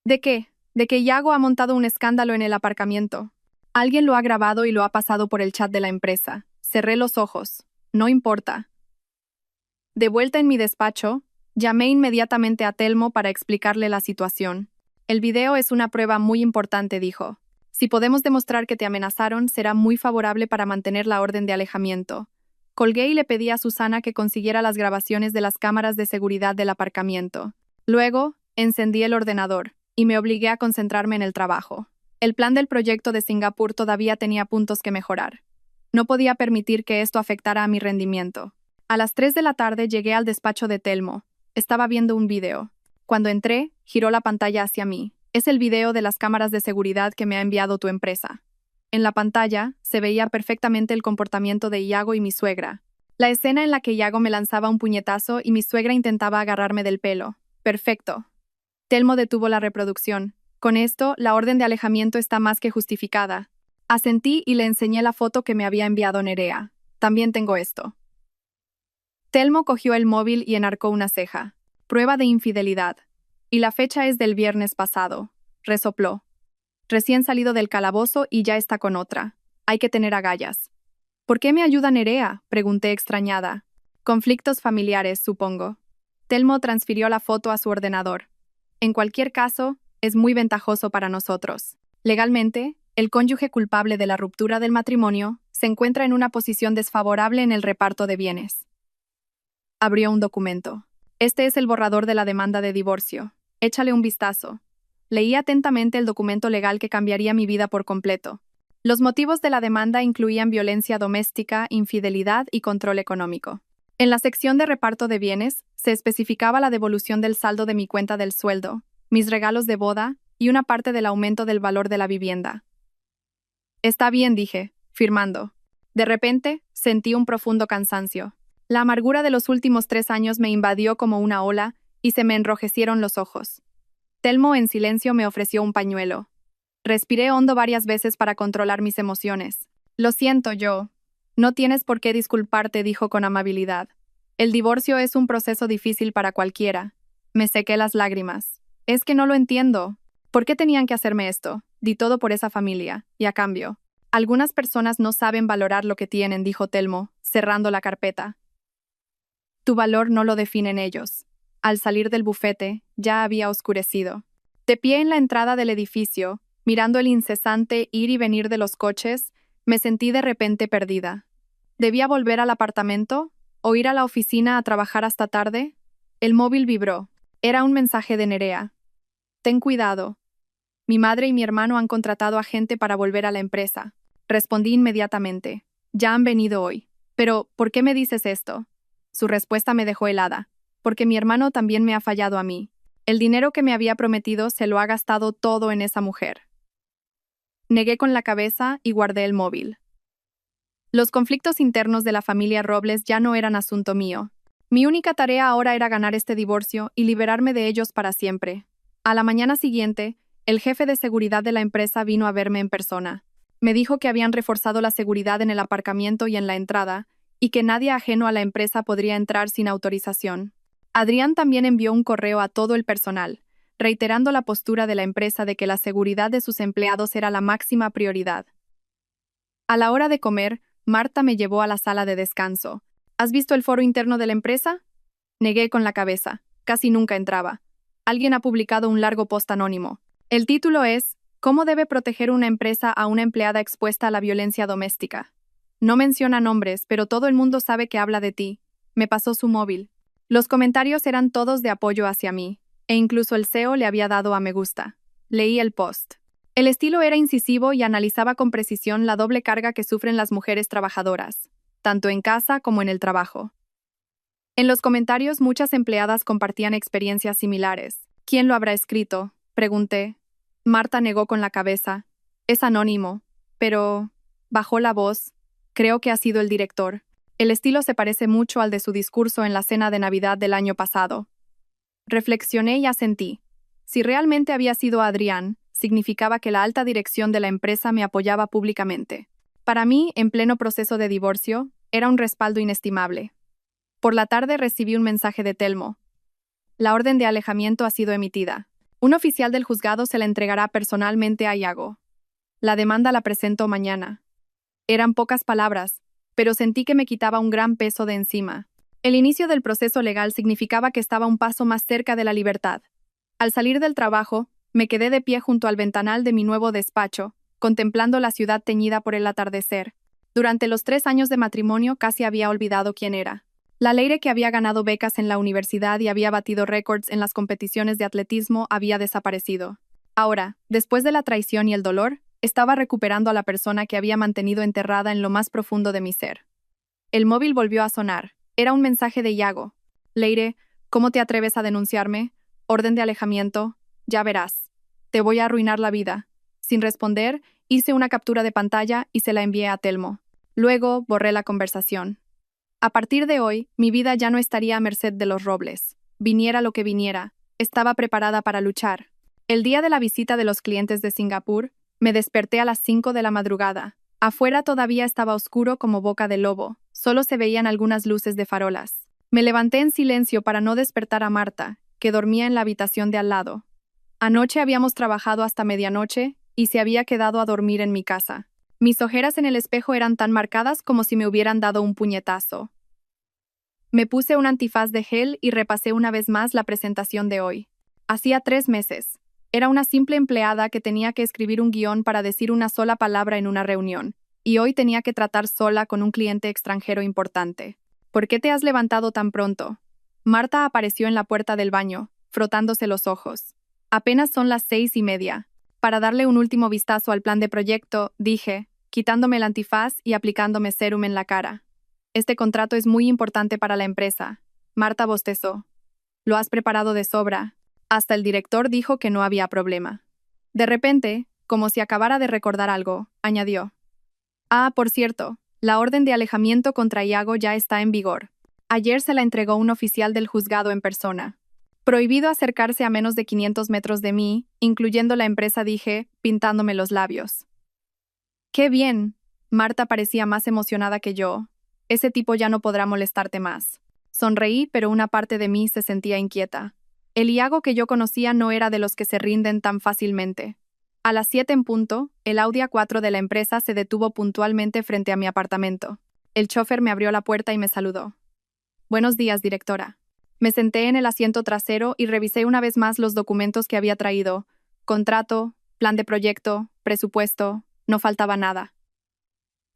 ¿De qué? De que Iago ha montado un escándalo en el aparcamiento. Alguien lo ha grabado y lo ha pasado por el chat de la empresa. Cerré los ojos. No importa. De vuelta en mi despacho, llamé inmediatamente a Telmo para explicarle la situación. El video es una prueba muy importante, dijo. Si podemos demostrar que te amenazaron, será muy favorable para mantener la orden de alejamiento. Colgué y le pedí a Susana que consiguiera las grabaciones de las cámaras de seguridad del aparcamiento. Luego, encendí el ordenador y me obligué a concentrarme en el trabajo. El plan del proyecto de Singapur todavía tenía puntos que mejorar. No podía permitir que esto afectara a mi rendimiento. A las 3 de la tarde llegué al despacho de Telmo. Estaba viendo un video. Cuando entré, giró la pantalla hacia mí. Es el video de las cámaras de seguridad que me ha enviado tu empresa. En la pantalla, se veía perfectamente el comportamiento de Iago y mi suegra. La escena en la que Iago me lanzaba un puñetazo y mi suegra intentaba agarrarme del pelo. Perfecto. Telmo detuvo la reproducción. Con esto, la orden de alejamiento está más que justificada. Asentí y le enseñé la foto que me había enviado Nerea. También tengo esto. Telmo cogió el móvil y enarcó una ceja. Prueba de infidelidad. Y la fecha es del viernes pasado. Resopló. Recién salido del calabozo y ya está con otra. Hay que tener agallas. ¿Por qué me ayuda Nerea?, pregunté extrañada. Conflictos familiares, supongo. Telmo transfirió la foto a su ordenador. En cualquier caso, es muy ventajoso para nosotros. Legalmente, el cónyuge culpable de la ruptura del matrimonio se encuentra en una posición desfavorable en el reparto de bienes. Abrió un documento. Este es el borrador de la demanda de divorcio. Échale un vistazo. Leí atentamente el documento legal que cambiaría mi vida por completo. Los motivos de la demanda incluían violencia doméstica, infidelidad y control económico. En la sección de reparto de bienes, se especificaba la devolución del saldo de mi cuenta del sueldo, mis regalos de boda y una parte del aumento del valor de la vivienda. Está bien, dije, firmando. De repente, sentí un profundo cansancio. La amargura de los últimos 3 años me invadió como una ola y se me enrojecieron los ojos. Telmo en silencio me ofreció un pañuelo. Respiré hondo varias veces para controlar mis emociones. Lo siento yo. No tienes por qué disculparte, dijo con amabilidad. El divorcio es un proceso difícil para cualquiera. Me sequé las lágrimas. Es que no lo entiendo. ¿Por qué tenían que hacerme esto? Di todo por esa familia, y a cambio. Algunas personas no saben valorar lo que tienen, dijo Telmo, cerrando la carpeta. Tu valor no lo definen ellos. Al salir del bufete, ya había oscurecido. De pie en la entrada del edificio, mirando el incesante ir y venir de los coches, me sentí de repente perdida. ¿Debía volver al apartamento? ¿O ir a la oficina a trabajar hasta tarde? El móvil vibró. Era un mensaje de Nerea. Ten cuidado. Mi madre y mi hermano han contratado a gente para volver a la empresa. Respondí inmediatamente. Ya han venido hoy. Pero, ¿por qué me dices esto? Su respuesta me dejó helada. Porque mi hermano también me ha fallado a mí. El dinero que me había prometido se lo ha gastado todo en esa mujer. Negué con la cabeza y guardé el móvil. Los conflictos internos de la familia Robles ya no eran asunto mío. Mi única tarea ahora era ganar este divorcio y liberarme de ellos para siempre. A la mañana siguiente, el jefe de seguridad de la empresa vino a verme en persona. Me dijo que habían reforzado la seguridad en el aparcamiento y en la entrada, y que nadie ajeno a la empresa podría entrar sin autorización. Adrián también envió un correo a todo el personal, reiterando la postura de la empresa de que la seguridad de sus empleados era la máxima prioridad. A la hora de comer, Marta me llevó a la sala de descanso. ¿Has visto el foro interno de la empresa? Negué con la cabeza. Casi nunca entraba. Alguien ha publicado un largo post anónimo. El título es ¿Cómo debe proteger una empresa a una empleada expuesta a la violencia doméstica? No menciona nombres, pero todo el mundo sabe que habla de ti. Me pasó su móvil. Los comentarios eran todos de apoyo hacia mí, e incluso el CEO le había dado a me gusta. Leí el post. El estilo era incisivo y analizaba con precisión la doble carga que sufren las mujeres trabajadoras, tanto en casa como en el trabajo. En los comentarios muchas empleadas compartían experiencias similares. ¿Quién lo habrá escrito?, pregunté. Marta negó con la cabeza. Es anónimo, pero... bajó la voz. Creo que ha sido el director. El estilo se parece mucho al de su discurso en la cena de Navidad del año pasado. Reflexioné y asentí. Si realmente había sido Adrián, significaba que la alta dirección de la empresa me apoyaba públicamente. Para mí, en pleno proceso de divorcio, era un respaldo inestimable. Por la tarde recibí un mensaje de Telmo. La orden de alejamiento ha sido emitida. Un oficial del juzgado se la entregará personalmente a Iago. La demanda la presento mañana. Eran pocas palabras, pero sentí que me quitaba un gran peso de encima. El inicio del proceso legal significaba que estaba un paso más cerca de la libertad. Al salir del trabajo, me quedé de pie junto al ventanal de mi nuevo despacho, contemplando la ciudad teñida por el atardecer. Durante los 3 años de matrimonio casi había olvidado quién era. La Leire que había ganado becas en la universidad y había batido récords en las competiciones de atletismo había desaparecido. Ahora, después de la traición y el dolor, estaba recuperando a la persona que había mantenido enterrada en lo más profundo de mi ser. El móvil volvió a sonar. Era un mensaje de Iago. Leire, ¿cómo te atreves a denunciarme? Orden de alejamiento. Ya verás. Te voy a arruinar la vida. Sin responder, hice una captura de pantalla y se la envié a Telmo. Luego borré la conversación. A partir de hoy, mi vida ya no estaría a merced de los Robles. Viniera lo que viniera, estaba preparada para luchar. El día de la visita de los clientes de Singapur, me desperté a las 5 de la madrugada. Afuera todavía estaba oscuro como boca de lobo, solo se veían algunas luces de farolas. Me levanté en silencio para no despertar a Marta, que dormía en la habitación de al lado. Anoche habíamos trabajado hasta medianoche y se había quedado a dormir en mi casa. Mis ojeras en el espejo eran tan marcadas como si me hubieran dado un puñetazo. Me puse un antifaz de gel y repasé una vez más la presentación de hoy. Hacía 3 meses. Era una simple empleada que tenía que escribir un guión para decir una sola palabra en una reunión, y hoy tenía que tratar sola con un cliente extranjero importante. ¿Por qué te has levantado tan pronto? Marta apareció en la puerta del baño, frotándose los ojos. Apenas son las 6:30. Para darle un último vistazo al plan de proyecto, dije, quitándome el antifaz y aplicándome sérum en la cara. Este contrato es muy importante para la empresa. Marta bostezó. Lo has preparado de sobra. Hasta el director dijo que no había problema. De repente, como si acabara de recordar algo, añadió. Ah, por cierto, la orden de alejamiento contra Iago ya está en vigor. Ayer se la entregó un oficial del juzgado en persona. Prohibido acercarse a menos de 500 metros de mí, incluyendo la empresa, dije, pintándome los labios. ¡Qué bien! Marta parecía más emocionada que yo. Ese tipo ya no podrá molestarte más. Sonreí, pero una parte de mí se sentía inquieta. El Iago que yo conocía no era de los que se rinden tan fácilmente. A las 7 en punto, el Audi A4 de la empresa se detuvo puntualmente frente a mi apartamento. El chofer me abrió la puerta y me saludó. Buenos días, directora. Me senté en el asiento trasero y revisé una vez más los documentos que había traído. Contrato, plan de proyecto, presupuesto, no faltaba nada.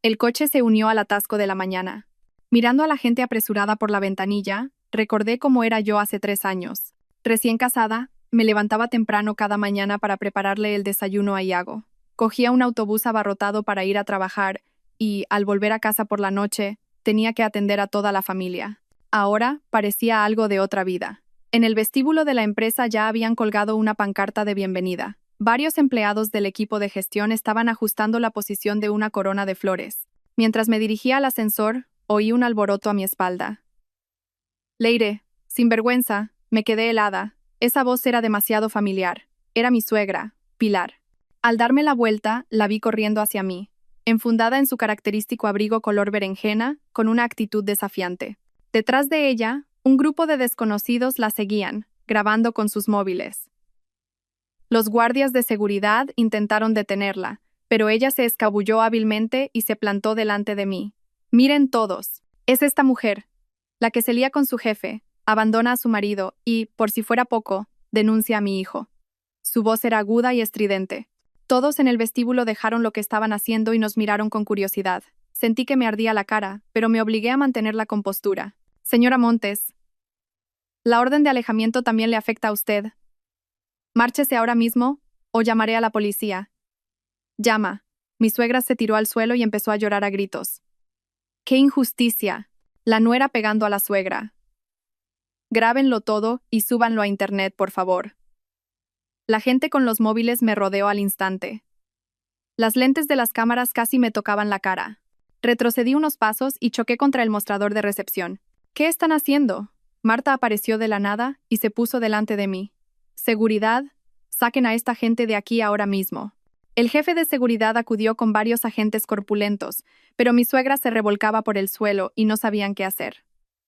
El coche se unió al atasco de la mañana. Mirando a la gente apresurada por la ventanilla, recordé cómo era yo hace 3 años. Recién casada, me levantaba temprano cada mañana para prepararle el desayuno a Iago. Cogía un autobús abarrotado para ir a trabajar y, al volver a casa por la noche, tenía que atender a toda la familia. Ahora parecía algo de otra vida. En el vestíbulo de la empresa ya habían colgado una pancarta de bienvenida. Varios empleados del equipo de gestión estaban ajustando la posición de una corona de flores. Mientras me dirigía al ascensor, oí un alboroto a mi espalda. Leire, sin vergüenza, me quedé helada. Esa voz era demasiado familiar. Era mi suegra, Pilar. Al darme la vuelta, la vi corriendo hacia mí, enfundada en su característico abrigo color berenjena, con una actitud desafiante. Detrás de ella, un grupo de desconocidos la seguían, grabando con sus móviles. Los guardias de seguridad intentaron detenerla, pero ella se escabulló hábilmente y se plantó delante de mí. Miren todos, es esta mujer, la que se lía con su jefe, abandona a su marido y, por si fuera poco, denuncia a mi hijo. Su voz era aguda y estridente. Todos en el vestíbulo dejaron lo que estaban haciendo y nos miraron con curiosidad. Sentí que me ardía la cara, pero me obligué a mantener la compostura. Señora Montes, la orden de alejamiento también le afecta a usted. Márchese ahora mismo, o llamaré a la policía. Llama. Mi suegra se tiró al suelo y empezó a llorar a gritos. ¡Qué injusticia! La nuera pegando a la suegra. Grábenlo todo y súbanlo a internet, por favor. La gente con los móviles me rodeó al instante. Las lentes de las cámaras casi me tocaban la cara. Retrocedí unos pasos y choqué contra el mostrador de recepción. ¿Qué están haciendo? Marta apareció de la nada y se puso delante de mí. Seguridad, saquen a esta gente de aquí ahora mismo. El jefe de seguridad acudió con varios agentes corpulentos, pero mi suegra se revolcaba por el suelo y no sabían qué hacer.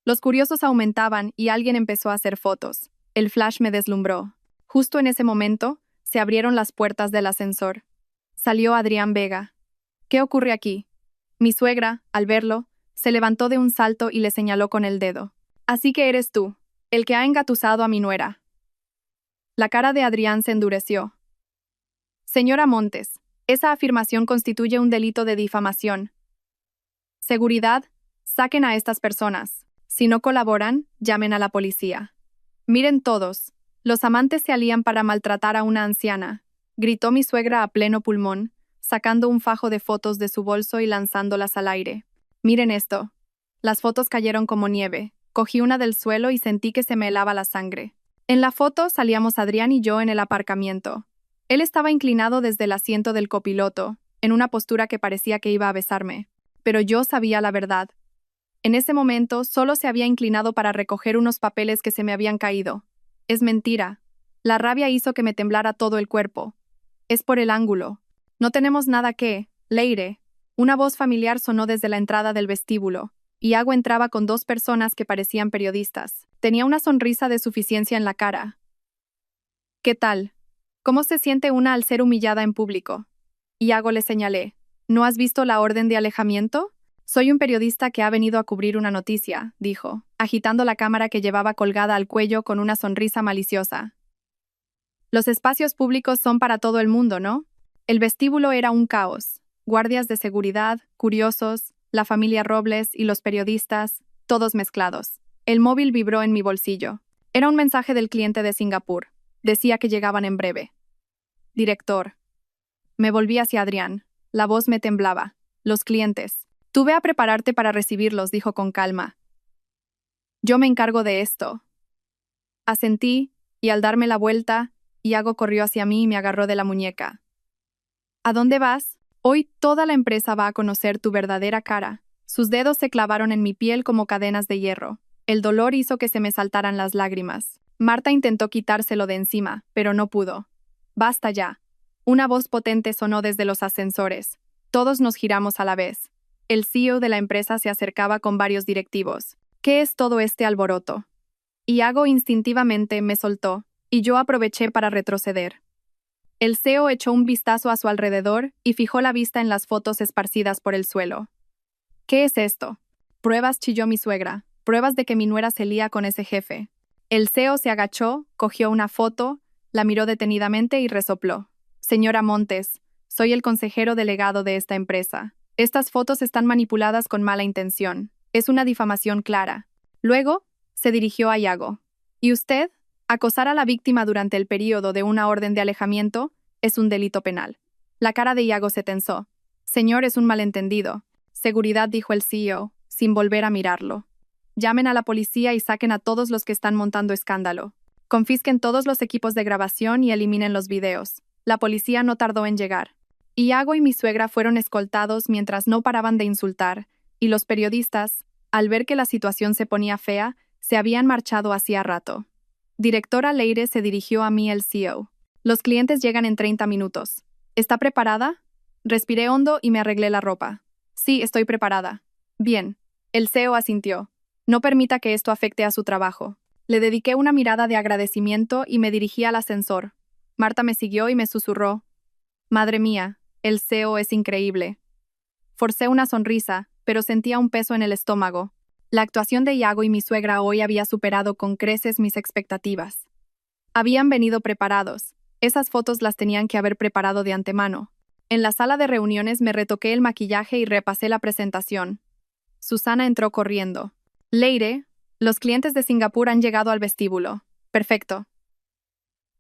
Los curiosos aumentaban y alguien empezó a hacer fotos. El flash me deslumbró. Justo en ese momento, se abrieron las puertas del ascensor. Salió Adrián Vega. ¿Qué ocurre aquí? Mi suegra, al verlo, se levantó de un salto y le señaló con el dedo. Así que eres tú, el que ha engatusado a mi nuera. La cara de Adrián se endureció. Señora Montes, esa afirmación constituye un delito de difamación. Seguridad, saquen a estas personas. Si no colaboran, llamen a la policía. Miren todos, los amantes se alían para maltratar a una anciana, gritó mi suegra a pleno pulmón, sacando un fajo de fotos de su bolso y lanzándolas al aire. Miren esto. Las fotos cayeron como nieve. Cogí una del suelo y sentí que se me helaba la sangre. En la foto salíamos Adrián y yo en el aparcamiento. Él estaba inclinado desde el asiento del copiloto, en una postura que parecía que iba a besarme. Pero yo sabía la verdad. En ese momento solo se había inclinado para recoger unos papeles que se me habían caído. Es mentira. La rabia hizo que me temblara todo el cuerpo. Es por el ángulo. No tenemos nada que, Leire. Una voz familiar sonó desde la entrada del vestíbulo. Iago entraba con dos personas que parecían periodistas. Tenía una sonrisa de suficiencia en la cara. ¿Qué tal? ¿Cómo se siente una al ser humillada en público? Iago le señalé. ¿No has visto la orden de alejamiento? Soy un periodista que ha venido a cubrir una noticia, dijo, agitando la cámara que llevaba colgada al cuello con una sonrisa maliciosa. Los espacios públicos son para todo el mundo, ¿no? El vestíbulo era un caos. Guardias de seguridad, curiosos, la familia Robles y los periodistas, todos mezclados. El móvil vibró en mi bolsillo. Era un mensaje del cliente de Singapur. Decía que llegaban en breve. Director. Me volví hacia Adrián. La voz me temblaba. Los clientes. Tú ve a prepararte para recibirlos, dijo con calma. Yo me encargo de esto. Asentí, y al darme la vuelta, Iago corrió hacia mí y me agarró de la muñeca. ¿A dónde vas? Hoy toda la empresa va a conocer tu verdadera cara. Sus dedos se clavaron en mi piel como cadenas de hierro. El dolor hizo que se me saltaran las lágrimas. Marta intentó quitárselo de encima, pero no pudo. Basta ya. Una voz potente sonó desde los ascensores. Todos nos giramos a la vez. El CEO de la empresa se acercaba con varios directivos. ¿Qué es todo este alboroto? Iago instintivamente me soltó, y yo aproveché para retroceder. El CEO echó un vistazo a su alrededor y fijó la vista en las fotos esparcidas por el suelo. ¿Qué es esto? Pruebas, chilló mi suegra. Pruebas de que mi nuera se lía con ese jefe. El CEO se agachó, cogió una foto, la miró detenidamente y resopló. Señora Montes, soy el consejero delegado de esta empresa. Estas fotos están manipuladas con mala intención. Es una difamación clara. Luego, se dirigió a Iago. ¿Y usted? Acosar a la víctima durante el período de una orden de alejamiento es un delito penal. La cara de Iago se tensó. Señor, es un malentendido. Seguridad, dijo el CEO, sin volver a mirarlo. Llamen a la policía y saquen a todos los que están montando escándalo. Confisquen todos los equipos de grabación y eliminen los videos. La policía no tardó en llegar. Iago y mi suegra fueron escoltados mientras no paraban de insultar, y los periodistas, al ver que la situación se ponía fea, se habían marchado hacía rato. Directora Leire se dirigió a mí el CEO. Los clientes llegan en 30 minutos. ¿Está preparada? Respiré hondo y me arreglé la ropa. Sí, estoy preparada. Bien. El CEO asintió. No permita que esto afecte a su trabajo. Le dediqué una mirada de agradecimiento y me dirigí al ascensor. Marta me siguió y me susurró. Madre mía, el CEO es increíble. Forcé una sonrisa, pero sentía un peso en el estómago. La actuación de Iago y mi suegra hoy había superado con creces mis expectativas. Habían venido preparados. Esas fotos las tenían que haber preparado de antemano. En la sala de reuniones me retoqué el maquillaje y repasé la presentación. Susana entró corriendo. Leire, los clientes de Singapur han llegado al vestíbulo. Perfecto.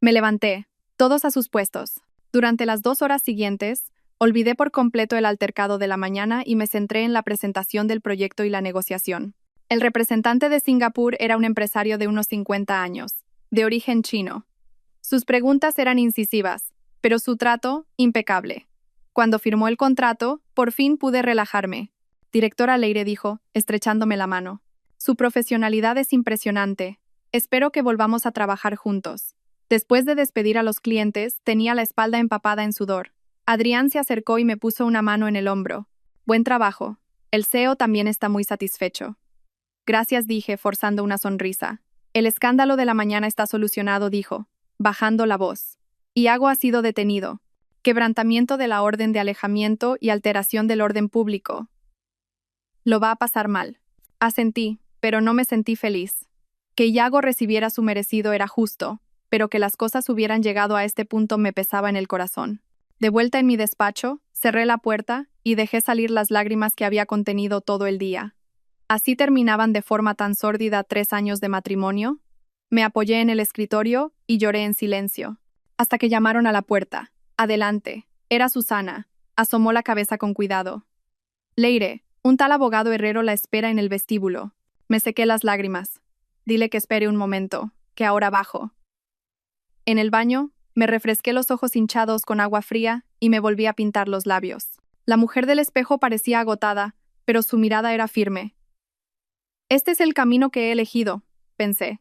Me levanté, todos a sus puestos. Durante las 2 horas siguientes, olvidé por completo el altercado de la mañana y me centré en la presentación del proyecto y la negociación. El representante de Singapur era un empresario de unos 50 años, de origen chino. Sus preguntas eran incisivas, pero su trato, impecable. Cuando firmó el contrato, por fin pude relajarme. Directora Leire dijo, estrechándome la mano. Su profesionalidad es impresionante. Espero que volvamos a trabajar juntos. Después de despedir a los clientes, tenía la espalda empapada en sudor. Adrián se acercó y me puso una mano en el hombro. Buen trabajo. El CEO también está muy satisfecho. Gracias, dije, forzando una sonrisa. El escándalo de la mañana está solucionado, dijo, bajando la voz. Iago ha sido detenido. Quebrantamiento de la orden de alejamiento y alteración del orden público. Lo va a pasar mal. Asentí, pero no me sentí feliz. Que Iago recibiera su merecido era justo, pero que las cosas hubieran llegado a este punto me pesaba en el corazón. De vuelta en mi despacho, cerré la puerta y dejé salir las lágrimas que había contenido todo el día. ¿Así terminaban de forma tan sórdida 3 años de matrimonio? Me apoyé en el escritorio y lloré en silencio. Hasta que llamaron a la puerta. Adelante. Era Susana. Asomó la cabeza con cuidado. Leire, un tal abogado Herrero la espera en el vestíbulo. Me sequé las lágrimas. Dile que espere un momento, que ahora bajo. En el baño, me refresqué los ojos hinchados con agua fría y me volví a pintar los labios. La mujer del espejo parecía agotada, pero su mirada era firme. Este es el camino que he elegido, pensé.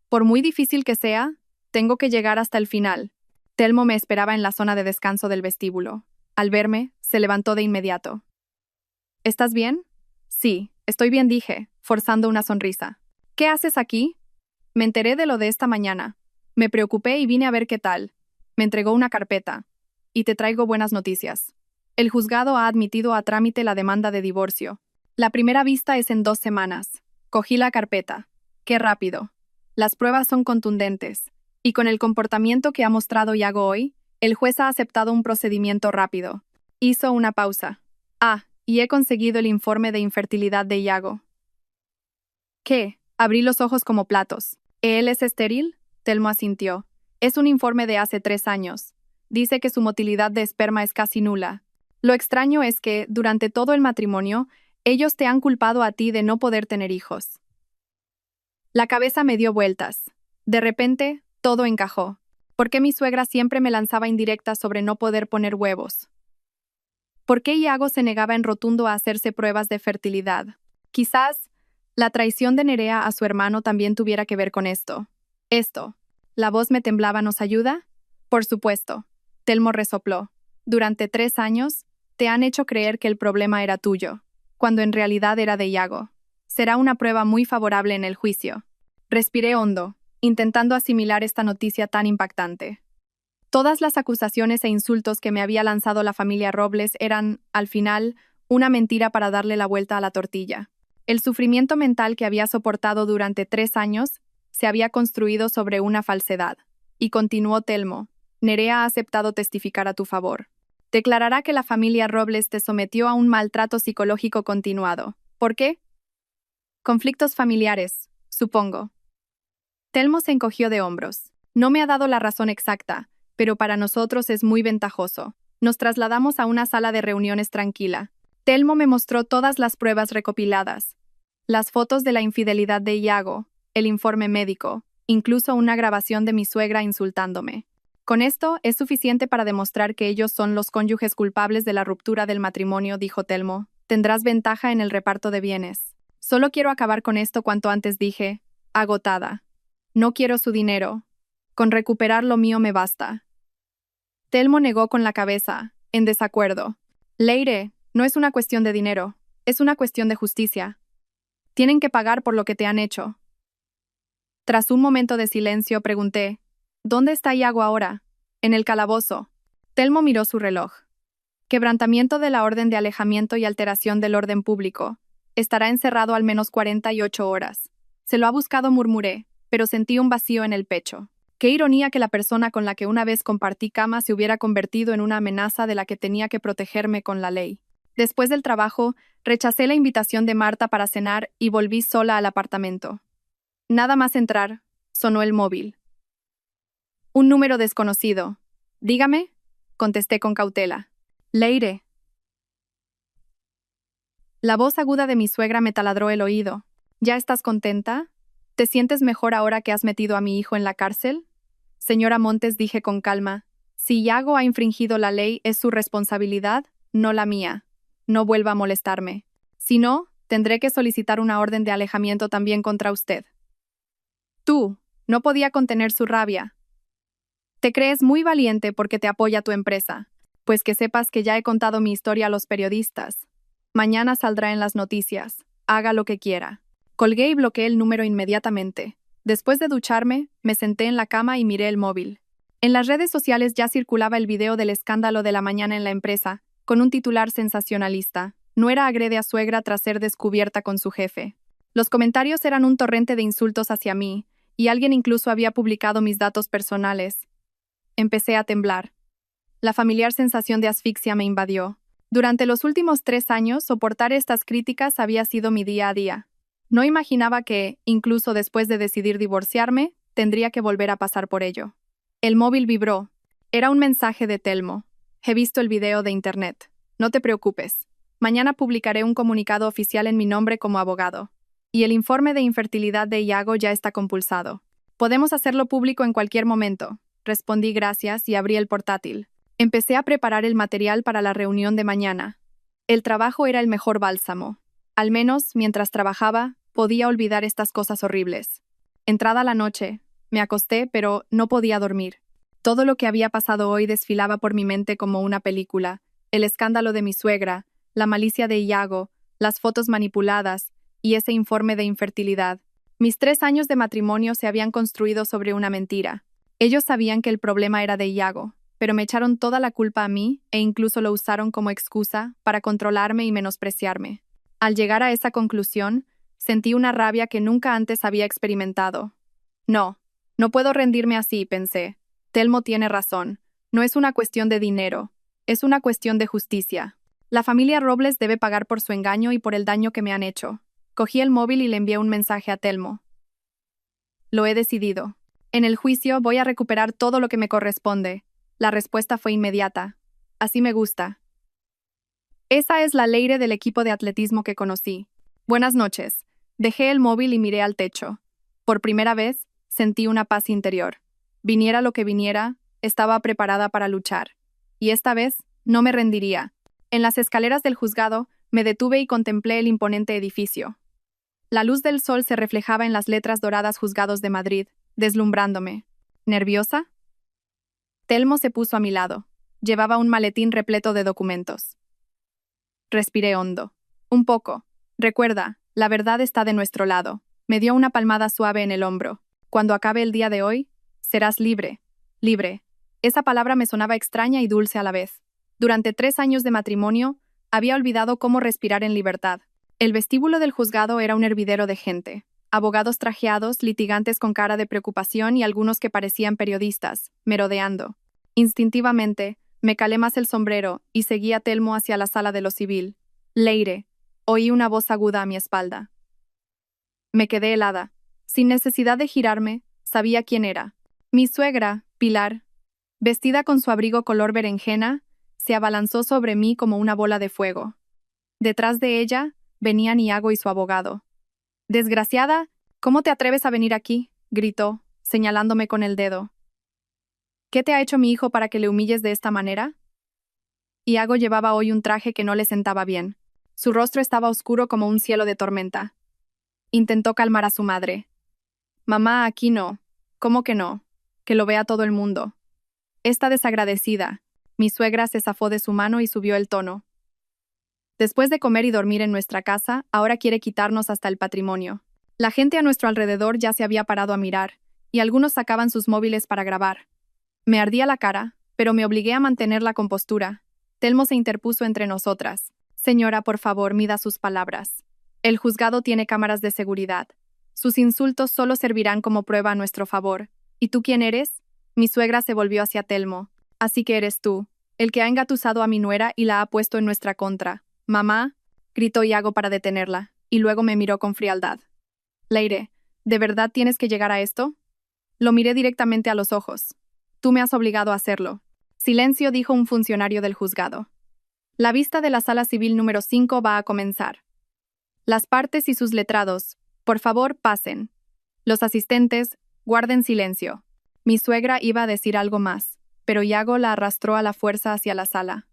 Por muy difícil que sea, tengo que llegar hasta el final. Telmo me esperaba en la zona de descanso del vestíbulo. Al verme, se levantó de inmediato. ¿Estás bien? Sí, estoy bien, dije, forzando una sonrisa. ¿Qué haces aquí? Me enteré de lo de esta mañana. Me preocupé y vine a ver qué tal. Me entregó una carpeta. Y te traigo buenas noticias. El juzgado ha admitido a trámite la demanda de divorcio. La primera vista es en 2 semanas. Cogí la carpeta. ¡Qué rápido! Las pruebas son contundentes. Y con el comportamiento que ha mostrado Iago hoy, el juez ha aceptado un procedimiento rápido. Hizo una pausa. Y he conseguido el informe de infertilidad de Iago. ¿Qué? Abrí los ojos como platos. ¿Él es estéril? Telmo asintió. Es un informe de hace 3 años. Dice que su motilidad de esperma es casi nula. Lo extraño es que, durante todo el matrimonio, ellos te han culpado a ti de no poder tener hijos. La cabeza me dio vueltas. De repente, todo encajó. ¿Por qué mi suegra siempre me lanzaba indirectas sobre no poder poner huevos? ¿Por qué Iago se negaba en rotundo a hacerse pruebas de fertilidad? Quizás la traición de Nerea a su hermano también tuviera que ver con esto. La voz me temblaba, ¿nos ayuda? Por supuesto. Telmo resopló. Durante 3 años, te han hecho creer que el problema era tuyo, cuando en realidad era de Iago. Será una prueba muy favorable en el juicio. Respiré hondo, intentando asimilar esta noticia tan impactante. Todas las acusaciones e insultos que me había lanzado la familia Robles eran, al final, una mentira para darle la vuelta a la tortilla. El sufrimiento mental que había soportado durante 3 años se había construido sobre una falsedad. Y continuó Telmo. Nerea ha aceptado testificar a tu favor. Declarará que la familia Robles te sometió a un maltrato psicológico continuado. ¿Por qué? Conflictos familiares, supongo. Telmo se encogió de hombros. No me ha dado la razón exacta, pero para nosotros es muy ventajoso. Nos trasladamos a una sala de reuniones tranquila. Telmo me mostró todas las pruebas recopiladas. Las fotos de la infidelidad de Iago, el informe médico, incluso una grabación de mi suegra insultándome. Con esto es suficiente para demostrar que ellos son los cónyuges culpables de la ruptura del matrimonio, dijo Telmo. Tendrás ventaja en el reparto de bienes. Solo quiero acabar con esto cuanto antes, dije, agotada. No quiero su dinero. Con recuperar lo mío me basta. Telmo negó con la cabeza, en desacuerdo. Leire, no es una cuestión de dinero, es una cuestión de justicia. Tienen que pagar por lo que te han hecho. Tras un momento de silencio, pregunté, ¿dónde está Iago ahora? En el calabozo. Telmo miró su reloj. Quebrantamiento de la orden de alejamiento y alteración del orden público. Estará encerrado al menos 48 horas. Se lo ha buscado, murmuré, pero sentí un vacío en el pecho. Qué ironía que la persona con la que una vez compartí cama se hubiera convertido en una amenaza de la que tenía que protegerme con la ley. Después del trabajo, rechacé la invitación de Marta para cenar y volví sola al apartamento. Nada más entrar, sonó el móvil. Un número desconocido. Dígame, contesté con cautela. Leire. La voz aguda de mi suegra me taladró el oído. ¿Ya estás contenta? ¿Te sientes mejor ahora que has metido a mi hijo en la cárcel? Señora Montes, dije con calma, si Iago ha infringido la ley es su responsabilidad, no la mía. No vuelva a molestarme. Si no, tendré que solicitar una orden de alejamiento también contra usted. Tú, no podía contener su rabia. Te crees muy valiente porque te apoya tu empresa. Pues que sepas que ya he contado mi historia a los periodistas. Mañana saldrá en las noticias. Haga lo que quiera. Colgué y bloqueé el número inmediatamente. Después de ducharme, me senté en la cama y miré el móvil. En las redes sociales ya circulaba el video del escándalo de la mañana en la empresa, con un titular sensacionalista. Nuera agrede a suegra tras ser descubierta con su jefe. Los comentarios eran un torrente de insultos hacia mí, y alguien incluso había publicado mis datos personales. Empecé a temblar. La familiar sensación de asfixia me invadió. Durante los últimos 3 años, soportar estas críticas había sido mi día a día. No imaginaba que, incluso después de decidir divorciarme, tendría que volver a pasar por ello. El móvil vibró. Era un mensaje de Telmo. He visto el video de internet. No te preocupes. Mañana publicaré un comunicado oficial en mi nombre como abogado. Y el informe de infertilidad de Iago ya está compulsado. Podemos hacerlo público en cualquier momento. Respondí gracias y abrí el portátil. Empecé a preparar el material para la reunión de mañana. El trabajo era el mejor bálsamo. Al menos, mientras trabajaba, podía olvidar estas cosas horribles. Entrada la noche, me acosté, pero no podía dormir. Todo lo que había pasado hoy desfilaba por mi mente como una película. El escándalo de mi suegra, la malicia de Iago, las fotos manipuladas y ese informe de infertilidad. Mis 3 años de matrimonio se habían construido sobre una mentira. Ellos sabían que el problema era de Iago, pero me echaron toda la culpa a mí e incluso lo usaron como excusa para controlarme y menospreciarme. Al llegar a esa conclusión, sentí una rabia que nunca antes había experimentado. No puedo rendirme así, pensé. Telmo tiene razón. No es una cuestión de dinero, es una cuestión de justicia. La familia Robles debe pagar por su engaño y por el daño que me han hecho. Cogí el móvil y le envié un mensaje a Telmo. Lo he decidido. En el juicio voy a recuperar todo lo que me corresponde. La respuesta fue inmediata. Así me gusta. Esa es la Leire del equipo de atletismo que conocí. Buenas noches. Dejé el móvil y miré al techo. Por primera vez, sentí una paz interior. Viniera lo que viniera, estaba preparada para luchar. Y esta vez, no me rendiría. En las escaleras del juzgado, me detuve y contemplé el imponente edificio. La luz del sol se reflejaba en las letras doradas Juzgados de Madrid, deslumbrándome. ¿Nerviosa? Telmo se puso a mi lado. Llevaba un maletín repleto de documentos. Respiré hondo. Un poco. Recuerda, la verdad está de nuestro lado. Me dio una palmada suave en el hombro. Cuando acabe el día de hoy, serás libre. Libre. Esa palabra me sonaba extraña y dulce a la vez. Durante 3 años de matrimonio, había olvidado cómo respirar en libertad. El vestíbulo del juzgado era un hervidero de gente. Abogados trajeados, litigantes con cara de preocupación y algunos que parecían periodistas, merodeando. Instintivamente, me calé más el sombrero y seguí a Telmo hacia la sala de lo civil. Leire. Oí una voz aguda a mi espalda. Me quedé helada. Sin necesidad de girarme, sabía quién era. Mi suegra, Pilar, vestida con su abrigo color berenjena, se abalanzó sobre mí como una bola de fuego. Detrás de ella, venían Iago y su abogado. «Desgraciada, ¿cómo te atreves a venir aquí?», gritó, señalándome con el dedo. ¿Qué te ha hecho mi hijo para que le humilles de esta manera? Iago llevaba hoy un traje que no le sentaba bien. Su rostro estaba oscuro como un cielo de tormenta. Intentó calmar a su madre. Mamá, aquí no. ¿Cómo que no? Que lo vea todo el mundo. Está desagradecida. Mi suegra se zafó de su mano y subió el tono. Después de comer y dormir en nuestra casa, ahora quiere quitarnos hasta el patrimonio. La gente a nuestro alrededor ya se había parado a mirar, y algunos sacaban sus móviles para grabar. Me ardía la cara, pero me obligué a mantener la compostura. Telmo se interpuso entre nosotras. Señora, por favor, mida sus palabras. El juzgado tiene cámaras de seguridad. Sus insultos solo servirán como prueba a nuestro favor. ¿Y tú quién eres? Mi suegra se volvió hacia Telmo. Así que eres tú, el que ha engatusado a mi nuera y la ha puesto en nuestra contra. Mamá, gritó Iago para detenerla, y luego me miró con frialdad. Leire, ¿de verdad tienes que llegar a esto? Lo miré directamente a los ojos. Tú me has obligado a hacerlo. Silencio, dijo un funcionario del juzgado. La vista de la sala civil número 5 va a comenzar. Las partes y sus letrados, por favor, pasen. Los asistentes, guarden silencio. Mi suegra iba a decir algo más, pero Iago la arrastró a la fuerza hacia la sala.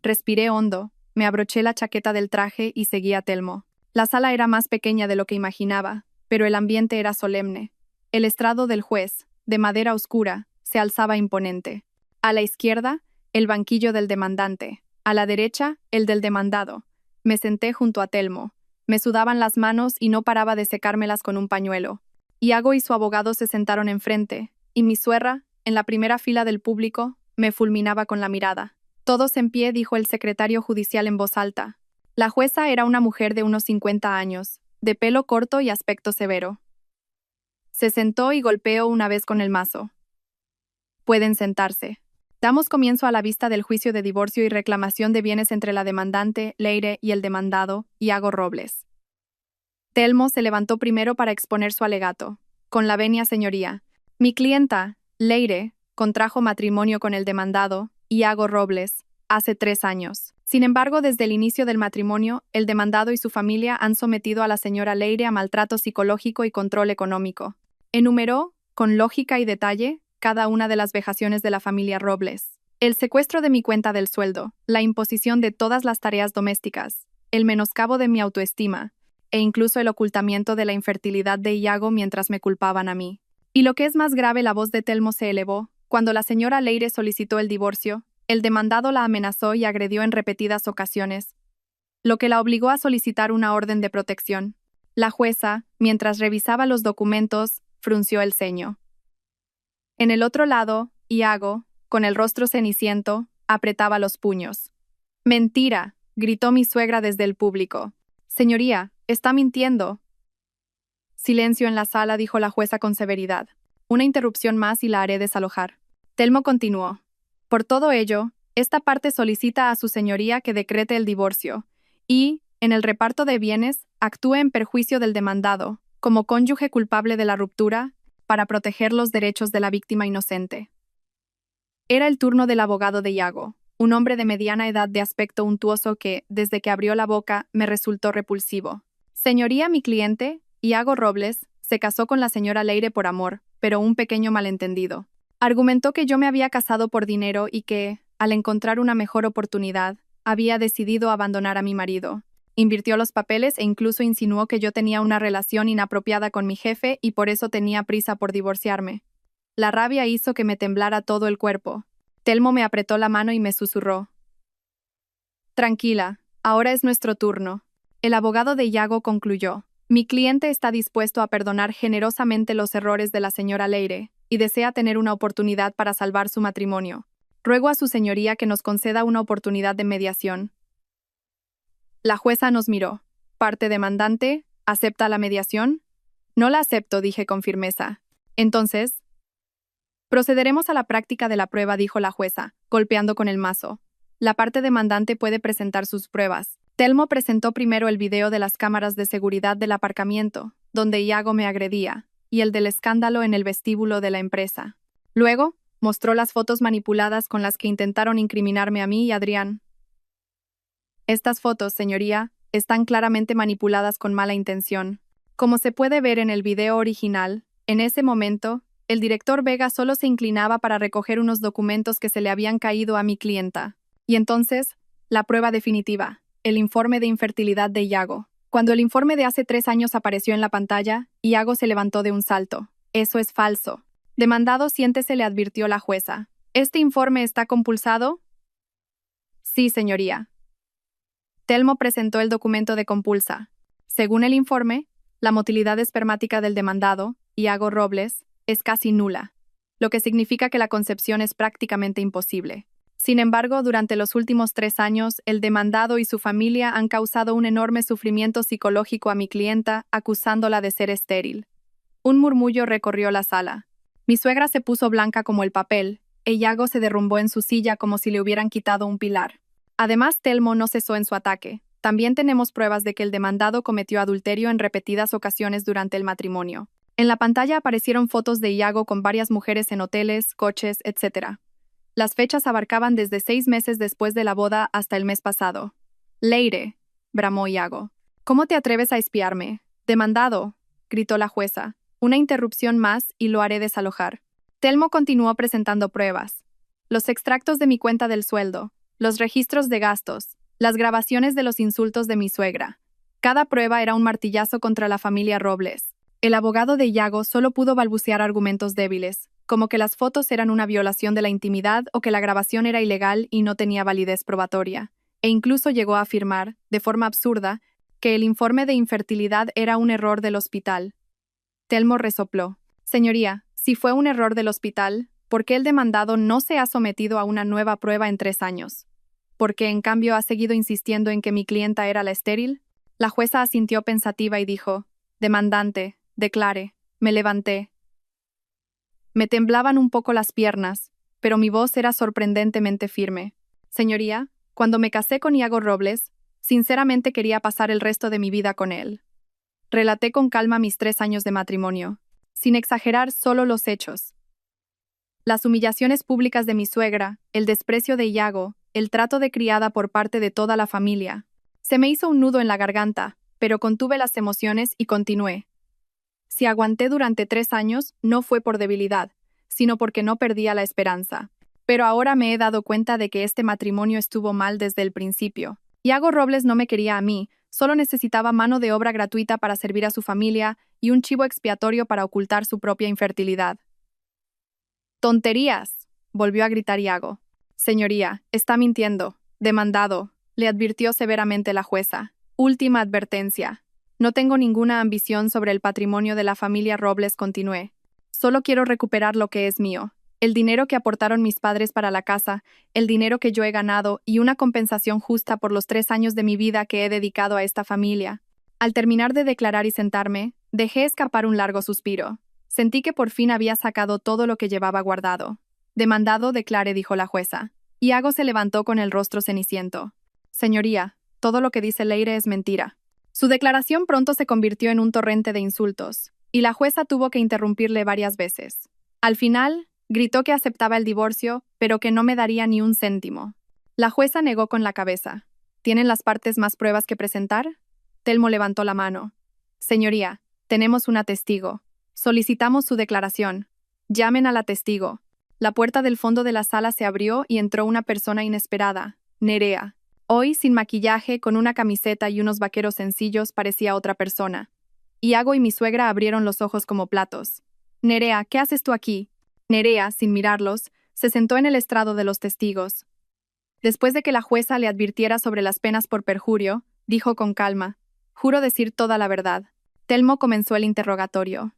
Respiré hondo, me abroché la chaqueta del traje y seguí a Telmo. La sala era más pequeña de lo que imaginaba, pero el ambiente era solemne. El estrado del juez, de madera oscura, se alzaba imponente. A la izquierda, el banquillo del demandante. A la derecha, el del demandado. Me senté junto a Telmo. Me sudaban las manos y no paraba de secármelas con un pañuelo. Iago y su abogado se sentaron enfrente, y mi suegra, en la primera fila del público, me fulminaba con la mirada. Todos en pie, dijo el secretario judicial en voz alta. La jueza era una mujer de unos 50 años, de pelo corto y aspecto severo. Se sentó y golpeó una vez con el mazo. Pueden sentarse. Damos comienzo a la vista del juicio de divorcio y reclamación de bienes entre la demandante, Leire, y el demandado, Iago Robles. Telmo se levantó primero para exponer su alegato. Con la venia, señoría. Mi clienta, Leire, contrajo matrimonio con el demandado, Iago Robles, hace 3 años. Sin embargo, desde el inicio del matrimonio, el demandado y su familia han sometido a la señora Leire a maltrato psicológico y control económico. Enumeró, con lógica y detalle, cada una de las vejaciones de la familia Robles. El secuestro de mi cuenta del sueldo, la imposición de todas las tareas domésticas, el menoscabo de mi autoestima, e incluso el ocultamiento de la infertilidad de Iago mientras me culpaban a mí. Y lo que es más grave, la voz de Telmo se elevó. Cuando la señora Leire solicitó el divorcio, el demandado la amenazó y agredió en repetidas ocasiones, lo que la obligó a solicitar una orden de protección. La jueza, mientras revisaba los documentos, frunció el ceño. En el otro lado, Iago, con el rostro ceniciento, apretaba los puños. «Mentira», gritó mi suegra desde el público. «Señoría, está mintiendo». Silencio en la sala, dijo la jueza con severidad. Una interrupción más y la haré desalojar. Telmo continuó. Por todo ello, esta parte solicita a su señoría que decrete el divorcio y, en el reparto de bienes, actúe en perjuicio del demandado, como cónyuge culpable de la ruptura, para proteger los derechos de la víctima inocente. Era el turno del abogado de Iago, un hombre de mediana edad de aspecto untuoso que, desde que abrió la boca, me resultó repulsivo. Señoría, mi cliente, Iago Robles, se casó con la señora Leire por amor, pero un pequeño malentendido. Argumentó que yo me había casado por dinero y que, al encontrar una mejor oportunidad, había decidido abandonar a mi marido. Invirtió los papeles e incluso insinuó que yo tenía una relación inapropiada con mi jefe y por eso tenía prisa por divorciarme. La rabia hizo que me temblara todo el cuerpo. Telmo me apretó la mano y me susurró. Tranquila, ahora es nuestro turno. El abogado de Iago concluyó. Mi cliente está dispuesto a perdonar generosamente los errores de la señora Leire y desea tener una oportunidad para salvar su matrimonio. Ruego a su señoría que nos conceda una oportunidad de mediación. La jueza nos miró. Parte demandante, ¿acepta la mediación? No la acepto, dije con firmeza. Entonces, procederemos a la práctica de la prueba, dijo la jueza, golpeando con el mazo. La parte demandante puede presentar sus pruebas. Telmo presentó primero el video de las cámaras de seguridad del aparcamiento, donde Iago me agredía, y el del escándalo en el vestíbulo de la empresa. Luego, mostró las fotos manipuladas con las que intentaron incriminarme a mí y a Adrián. Estas fotos, señoría, están claramente manipuladas con mala intención. Como se puede ver en el video original, en ese momento, El director Vega solo se inclinaba para recoger unos documentos que se le habían caído a mi clienta. Y entonces, la prueba definitiva, el informe de infertilidad de Iago. Cuando el informe de hace 3 años apareció en la pantalla, Iago se levantó de un salto. Eso es falso. Demandado, siéntese, le advirtió la jueza. ¿Este informe está compulsado? Sí, señoría. Telmo presentó el documento de compulsa. Según el informe, la motilidad espermática del demandado, Iago Robles, es casi nula, lo que significa que la concepción es prácticamente imposible. Sin embargo, durante los últimos 3 años, el demandado y su familia han causado un enorme sufrimiento psicológico a mi clienta, acusándola de ser estéril. Un murmullo recorrió la sala. Mi suegra se puso blanca como el papel, e Iago se derrumbó en su silla como si le hubieran quitado un pilar. Además, Telmo no cesó en su ataque. También tenemos pruebas de que el demandado cometió adulterio en repetidas ocasiones durante el matrimonio. En la pantalla aparecieron fotos de Iago con varias mujeres en hoteles, coches, etc. Las fechas abarcaban desde 6 meses después de la boda hasta el mes pasado. Leire, bramó Iago. ¿Cómo te atreves a espiarme? Demandado, gritó la jueza. Una interrupción más y lo haré desalojar. Telmo continuó presentando pruebas. Los extractos de mi cuenta del sueldo, los registros de gastos, las grabaciones de los insultos de mi suegra. Cada prueba era un martillazo contra la familia Robles. El abogado de Iago solo pudo balbucear argumentos débiles, como que las fotos eran una violación de la intimidad o que la grabación era ilegal y no tenía validez probatoria, e incluso llegó a afirmar, de forma absurda, que el informe de infertilidad era un error del hospital. Telmo resopló. Señoría, si fue un error del hospital, ¿por qué el demandado no se ha sometido a una nueva prueba en 3 años? ¿Por qué, en cambio, ha seguido insistiendo en que mi clienta era la estéril? La jueza asintió pensativa y dijo, demandante, declare. Me levanté. Me temblaban un poco las piernas, pero mi voz era sorprendentemente firme. Señoría, cuando me casé con Iago Robles, sinceramente quería pasar el resto de mi vida con él. Relaté con calma mis 3 años de matrimonio, sin exagerar solo los hechos. Las humillaciones públicas de mi suegra, el desprecio de Iago, el trato de criada por parte de toda la familia. Se me hizo un nudo en la garganta, pero contuve las emociones y continué. Si aguanté durante 3 años, no fue por debilidad, sino porque no perdía la esperanza. Pero ahora me he dado cuenta de que este matrimonio estuvo mal desde el principio. Iago Robles no me quería a mí, solo necesitaba mano de obra gratuita para servir a su familia y un chivo expiatorio para ocultar su propia infertilidad. ¡Tonterías!, volvió a gritar Iago. Señoría, está mintiendo. Demandado, le advirtió severamente la jueza. Última advertencia. No tengo ninguna ambición sobre el patrimonio de la familia Robles, continué. Solo quiero recuperar lo que es mío. El dinero que aportaron mis padres para la casa, el dinero que yo he ganado y una compensación justa por los 3 años de mi vida que he dedicado a esta familia. Al terminar de declarar y sentarme, dejé escapar un largo suspiro. Sentí que por fin había sacado todo lo que llevaba guardado. Demandado, declare, dijo la jueza. Iago se levantó con el rostro ceniciento. Señoría, todo lo que dice Leire es mentira. Su declaración pronto se convirtió en un torrente de insultos, y la jueza tuvo que interrumpirle varias veces. Al final, gritó que aceptaba el divorcio, pero que no me daría ni un céntimo. La jueza negó con la cabeza. ¿Tienen las partes más pruebas que presentar? Telmo levantó la mano. Señoría, tenemos una testigo. Solicitamos su declaración. Llamen a la testigo. La puerta del fondo de la sala se abrió y entró una persona inesperada, Nerea. Hoy, sin maquillaje, con una camiseta y unos vaqueros sencillos, parecía otra persona. Iago y mi suegra abrieron los ojos como platos. Nerea, ¿qué haces tú aquí? Nerea, sin mirarlos, se sentó en el estrado de los testigos. Después de que la jueza le advirtiera sobre las penas por perjurio, dijo con calma, juro decir toda la verdad. Telmo comenzó el interrogatorio.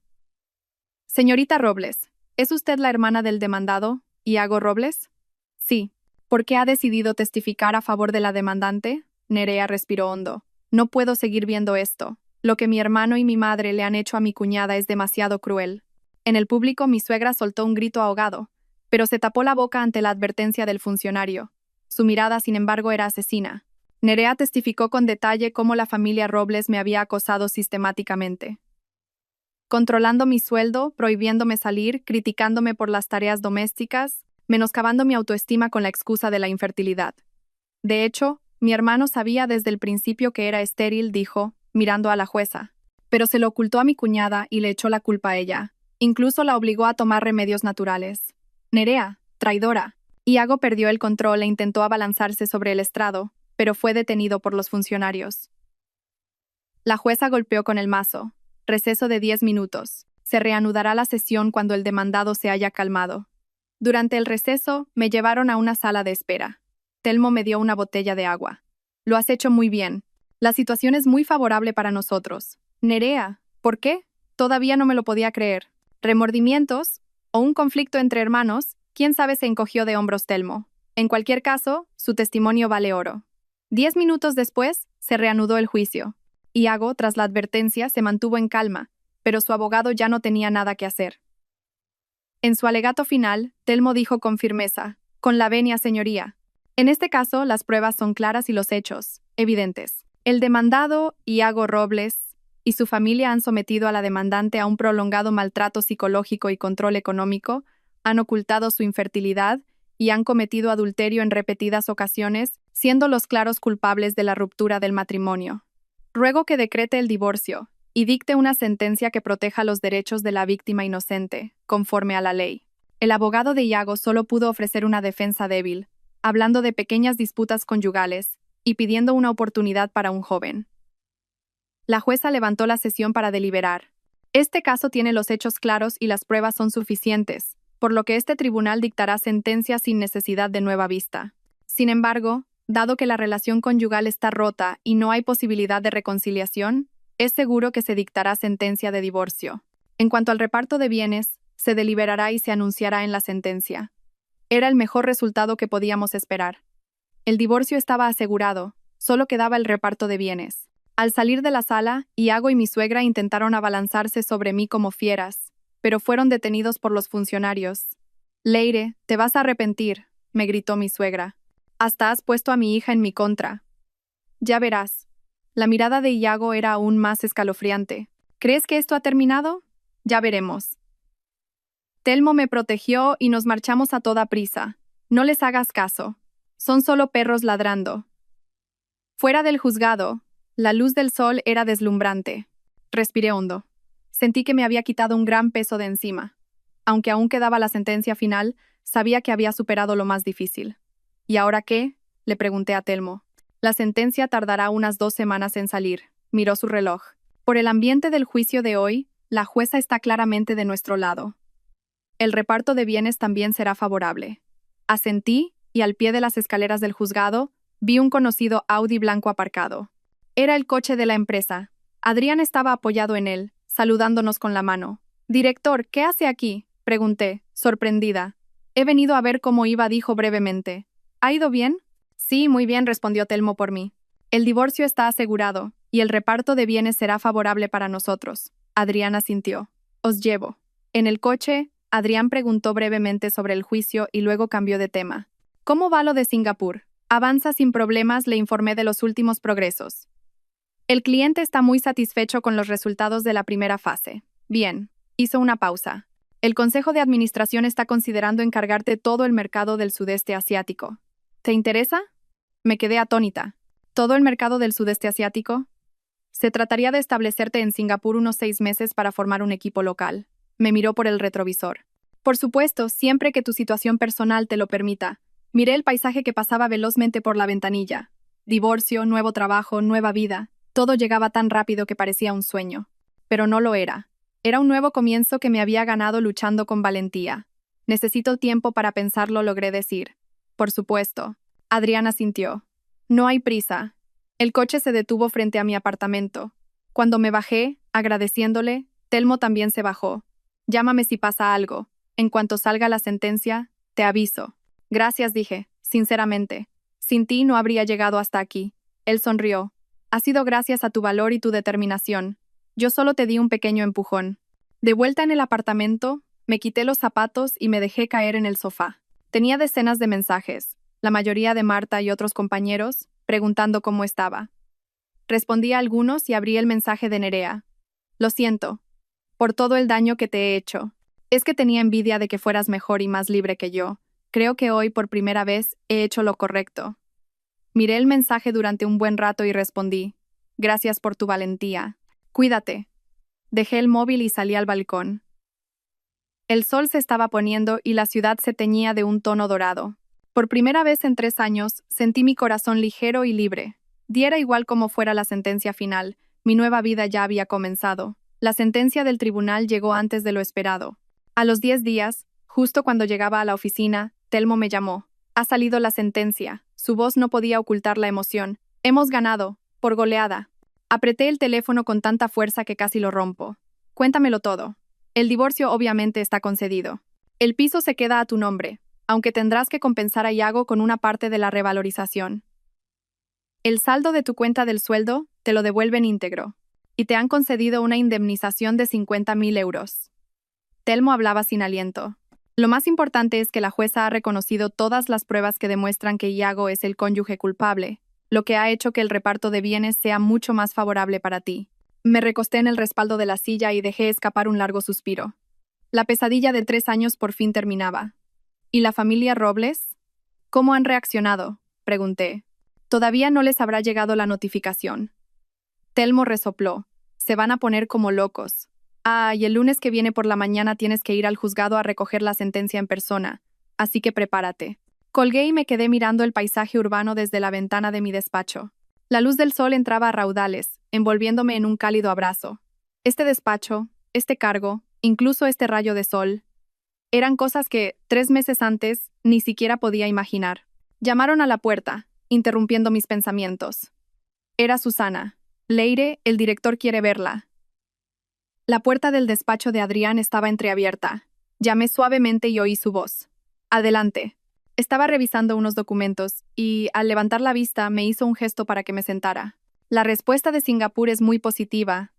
Señorita Robles, ¿es usted la hermana del demandado, Iago Robles? Sí. ¿Por qué ha decidido testificar a favor de la demandante? Nerea respiró hondo. No puedo seguir viendo esto. Lo que mi hermano y mi madre le han hecho a mi cuñada es demasiado cruel. En el público mi suegra soltó un grito ahogado, pero se tapó la boca ante la advertencia del funcionario. Su mirada, sin embargo, era asesina. Nerea testificó con detalle cómo la familia Robles me había acosado sistemáticamente, controlando mi sueldo, prohibiéndome salir, criticándome por las tareas domésticas, menoscabando mi autoestima con la excusa de la infertilidad. De hecho, mi hermano sabía desde el principio que era estéril, dijo, mirando a la jueza, pero se lo ocultó a mi cuñada y le echó la culpa a ella. Incluso la obligó a tomar remedios naturales. Nerea, traidora. Iago perdió el control e intentó abalanzarse sobre el estrado, pero fue detenido por los funcionarios. La jueza golpeó con el mazo. Receso de 10 minutos. Se reanudará la sesión cuando el demandado se haya calmado. Durante el receso, me llevaron a una sala de espera. Telmo me dio una botella de agua. Lo has hecho muy bien. La situación es muy favorable para nosotros. Nerea, ¿por qué? Todavía no me lo podía creer. ¿Remordimientos? ¿O un conflicto entre hermanos? ¿Quién sabe? Se encogió de hombros Telmo. En cualquier caso, su testimonio vale oro. 10 minutos después, se reanudó el juicio. Iago, tras la advertencia, se mantuvo en calma, pero su abogado ya no tenía nada que hacer. En su alegato final, Telmo dijo con firmeza: «Con la venia, señoría. En este caso, las pruebas son claras y los hechos, evidentes. El demandado, Iago Robles, y su familia han sometido a la demandante a un prolongado maltrato psicológico y control económico, han ocultado su infertilidad y han cometido adulterio en repetidas ocasiones, siendo los claros culpables de la ruptura del matrimonio. Ruego que decrete el divorcio y dicte una sentencia que proteja los derechos de la víctima inocente, conforme a la ley». El abogado de Iago solo pudo ofrecer una defensa débil, hablando de pequeñas disputas conyugales y pidiendo una oportunidad para un joven. La jueza levantó la sesión para deliberar. Este caso tiene los hechos claros y las pruebas son suficientes, por lo que este tribunal dictará sentencia sin necesidad de nueva vista. Sin embargo, dado que la relación conyugal está rota y no hay posibilidad de reconciliación, es seguro que se dictará sentencia de divorcio. En cuanto al reparto de bienes, se deliberará y se anunciará en la sentencia. Era el mejor resultado que podíamos esperar. El divorcio estaba asegurado, solo quedaba el reparto de bienes. Al salir de la sala, Iago y mi suegra intentaron abalanzarse sobre mí como fieras, pero fueron detenidos por los funcionarios. «Leire, te vas a arrepentir», me gritó mi suegra. «Hasta has puesto a mi hija en mi contra». «Ya verás». La mirada de Iago era aún más escalofriante. «¿Crees que esto ha terminado? Ya veremos». Telmo me protegió y nos marchamos a toda prisa. «No les hagas caso. Son solo perros ladrando». Fuera del juzgado, la luz del sol era deslumbrante. Respiré hondo. Sentí que me había quitado un gran peso de encima. Aunque aún quedaba la sentencia final, sabía que había superado lo más difícil. «¿Y ahora qué?», le pregunté a Telmo. «La sentencia tardará unas 2 semanas en salir», miró su reloj. «Por el ambiente del juicio de hoy, la jueza está claramente de nuestro lado. El reparto de bienes también será favorable». Asentí y al pie de las escaleras del juzgado vi un conocido Audi blanco aparcado. Era el coche de la empresa. Adrián estaba apoyado en él, saludándonos con la mano. «Director, ¿qué hace aquí?», pregunté, sorprendida. «He venido a ver cómo iba», dijo brevemente. «¿Ha ido bien?». «Sí, muy bien», respondió Telmo por mí. «El divorcio está asegurado, y el reparto de bienes será favorable para nosotros». Adrián asintió. «Os llevo». En el coche, Adrián preguntó brevemente sobre el juicio y luego cambió de tema. «¿Cómo va lo de Singapur?». «Avanza sin problemas», le informé de los últimos progresos. «El cliente está muy satisfecho con los resultados de la primera fase». «Bien». Hizo una pausa. «El Consejo de Administración está considerando encargarte todo el mercado del sudeste asiático. ¿Te interesa?». Me quedé atónita. ¿Todo el mercado del sudeste asiático? Se trataría de establecerte en Singapur unos 6 meses para formar un equipo local. Me miró por el retrovisor. «Por supuesto, siempre que tu situación personal te lo permita». Miré el paisaje que pasaba velozmente por la ventanilla. Divorcio, nuevo trabajo, nueva vida. Todo llegaba tan rápido que parecía un sueño. Pero no lo era. Era un nuevo comienzo que me había ganado luchando con valentía. «Necesito tiempo para pensarlo», logré decir. «Por supuesto». Adrián asintió. «No hay prisa». El coche se detuvo frente a mi apartamento. Cuando me bajé, agradeciéndole, Telmo también se bajó. «Llámame si pasa algo. En cuanto salga la sentencia, te aviso». «Gracias», dije, sinceramente. «Sin ti no habría llegado hasta aquí». Él sonrió. «Ha sido gracias a tu valor y tu determinación. Yo solo te di un pequeño empujón». De vuelta en el apartamento, me quité los zapatos y me dejé caer en el sofá. Tenía decenas de mensajes, la mayoría de Marta y otros compañeros, preguntando cómo estaba. Respondí a algunos y abrí el mensaje de Nerea. «Lo siento por todo el daño que te he hecho. Es que tenía envidia de que fueras mejor y más libre que yo. Creo que hoy por primera vez he hecho lo correcto». Miré el mensaje durante un buen rato y respondí: «Gracias por tu valentía. Cuídate». Dejé el móvil y salí al balcón. El sol se estaba poniendo y la ciudad se teñía de un tono dorado. Por primera vez en 3 años, sentí mi corazón ligero y libre. Diera igual como fuera la sentencia final, mi nueva vida ya había comenzado. La sentencia del tribunal llegó antes de lo esperado. A los 10 días, justo cuando llegaba a la oficina, Telmo me llamó. Ha salido la sentencia. Su voz no podía ocultar la emoción. Hemos ganado, por goleada. Apreté el teléfono con tanta fuerza que casi lo rompo. Cuéntamelo todo. El divorcio obviamente está concedido. El piso se queda a tu nombre, aunque tendrás que compensar a Iago con una parte de la revalorización. El saldo de tu cuenta del sueldo te lo devuelven íntegro, y te han concedido una indemnización de 50.000 euros. Telmo hablaba sin aliento. Lo más importante es que la jueza ha reconocido todas las pruebas que demuestran que Iago es el cónyuge culpable, lo que ha hecho que el reparto de bienes sea mucho más favorable para ti. Me recosté en el respaldo de la silla y dejé escapar un largo suspiro. La pesadilla de 3 años por fin terminaba. ¿Y la familia Robles? ¿Cómo han reaccionado?, pregunté. Todavía no les habrá llegado la notificación. Telmo resopló. Se van a poner como locos. Y el lunes que viene por la mañana tienes que ir al juzgado a recoger la sentencia en persona, así que prepárate. Colgué y me quedé mirando el paisaje urbano desde la ventana de mi despacho. La luz del sol entraba a raudales, envolviéndome en un cálido abrazo. Este despacho, este cargo, incluso este rayo de sol, eran cosas que, 3 meses antes, ni siquiera podía imaginar. Llamaron a la puerta, interrumpiendo mis pensamientos. Era Susana. Leire, el director quiere verla. La puerta del despacho de Adrián estaba entreabierta. Llamé suavemente y oí su voz. Adelante. Estaba revisando unos documentos y, al levantar la vista, me hizo un gesto para que me sentara. La respuesta de Singapur es muy positiva.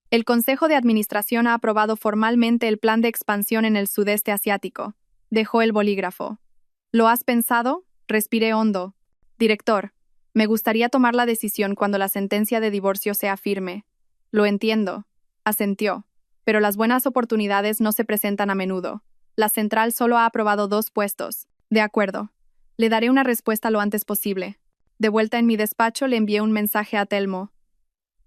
El Consejo de Administración ha aprobado formalmente el plan de expansión en el sudeste asiático. Dejó el bolígrafo. ¿Lo has pensado? Respiré hondo. Director, me gustaría tomar la decisión cuando la sentencia de divorcio sea firme. Lo entiendo. Asentió. Pero las buenas oportunidades no se presentan a menudo. La central solo ha aprobado 2 puestos. De acuerdo. Le daré una respuesta lo antes posible. De vuelta en mi despacho le envié un mensaje a Telmo.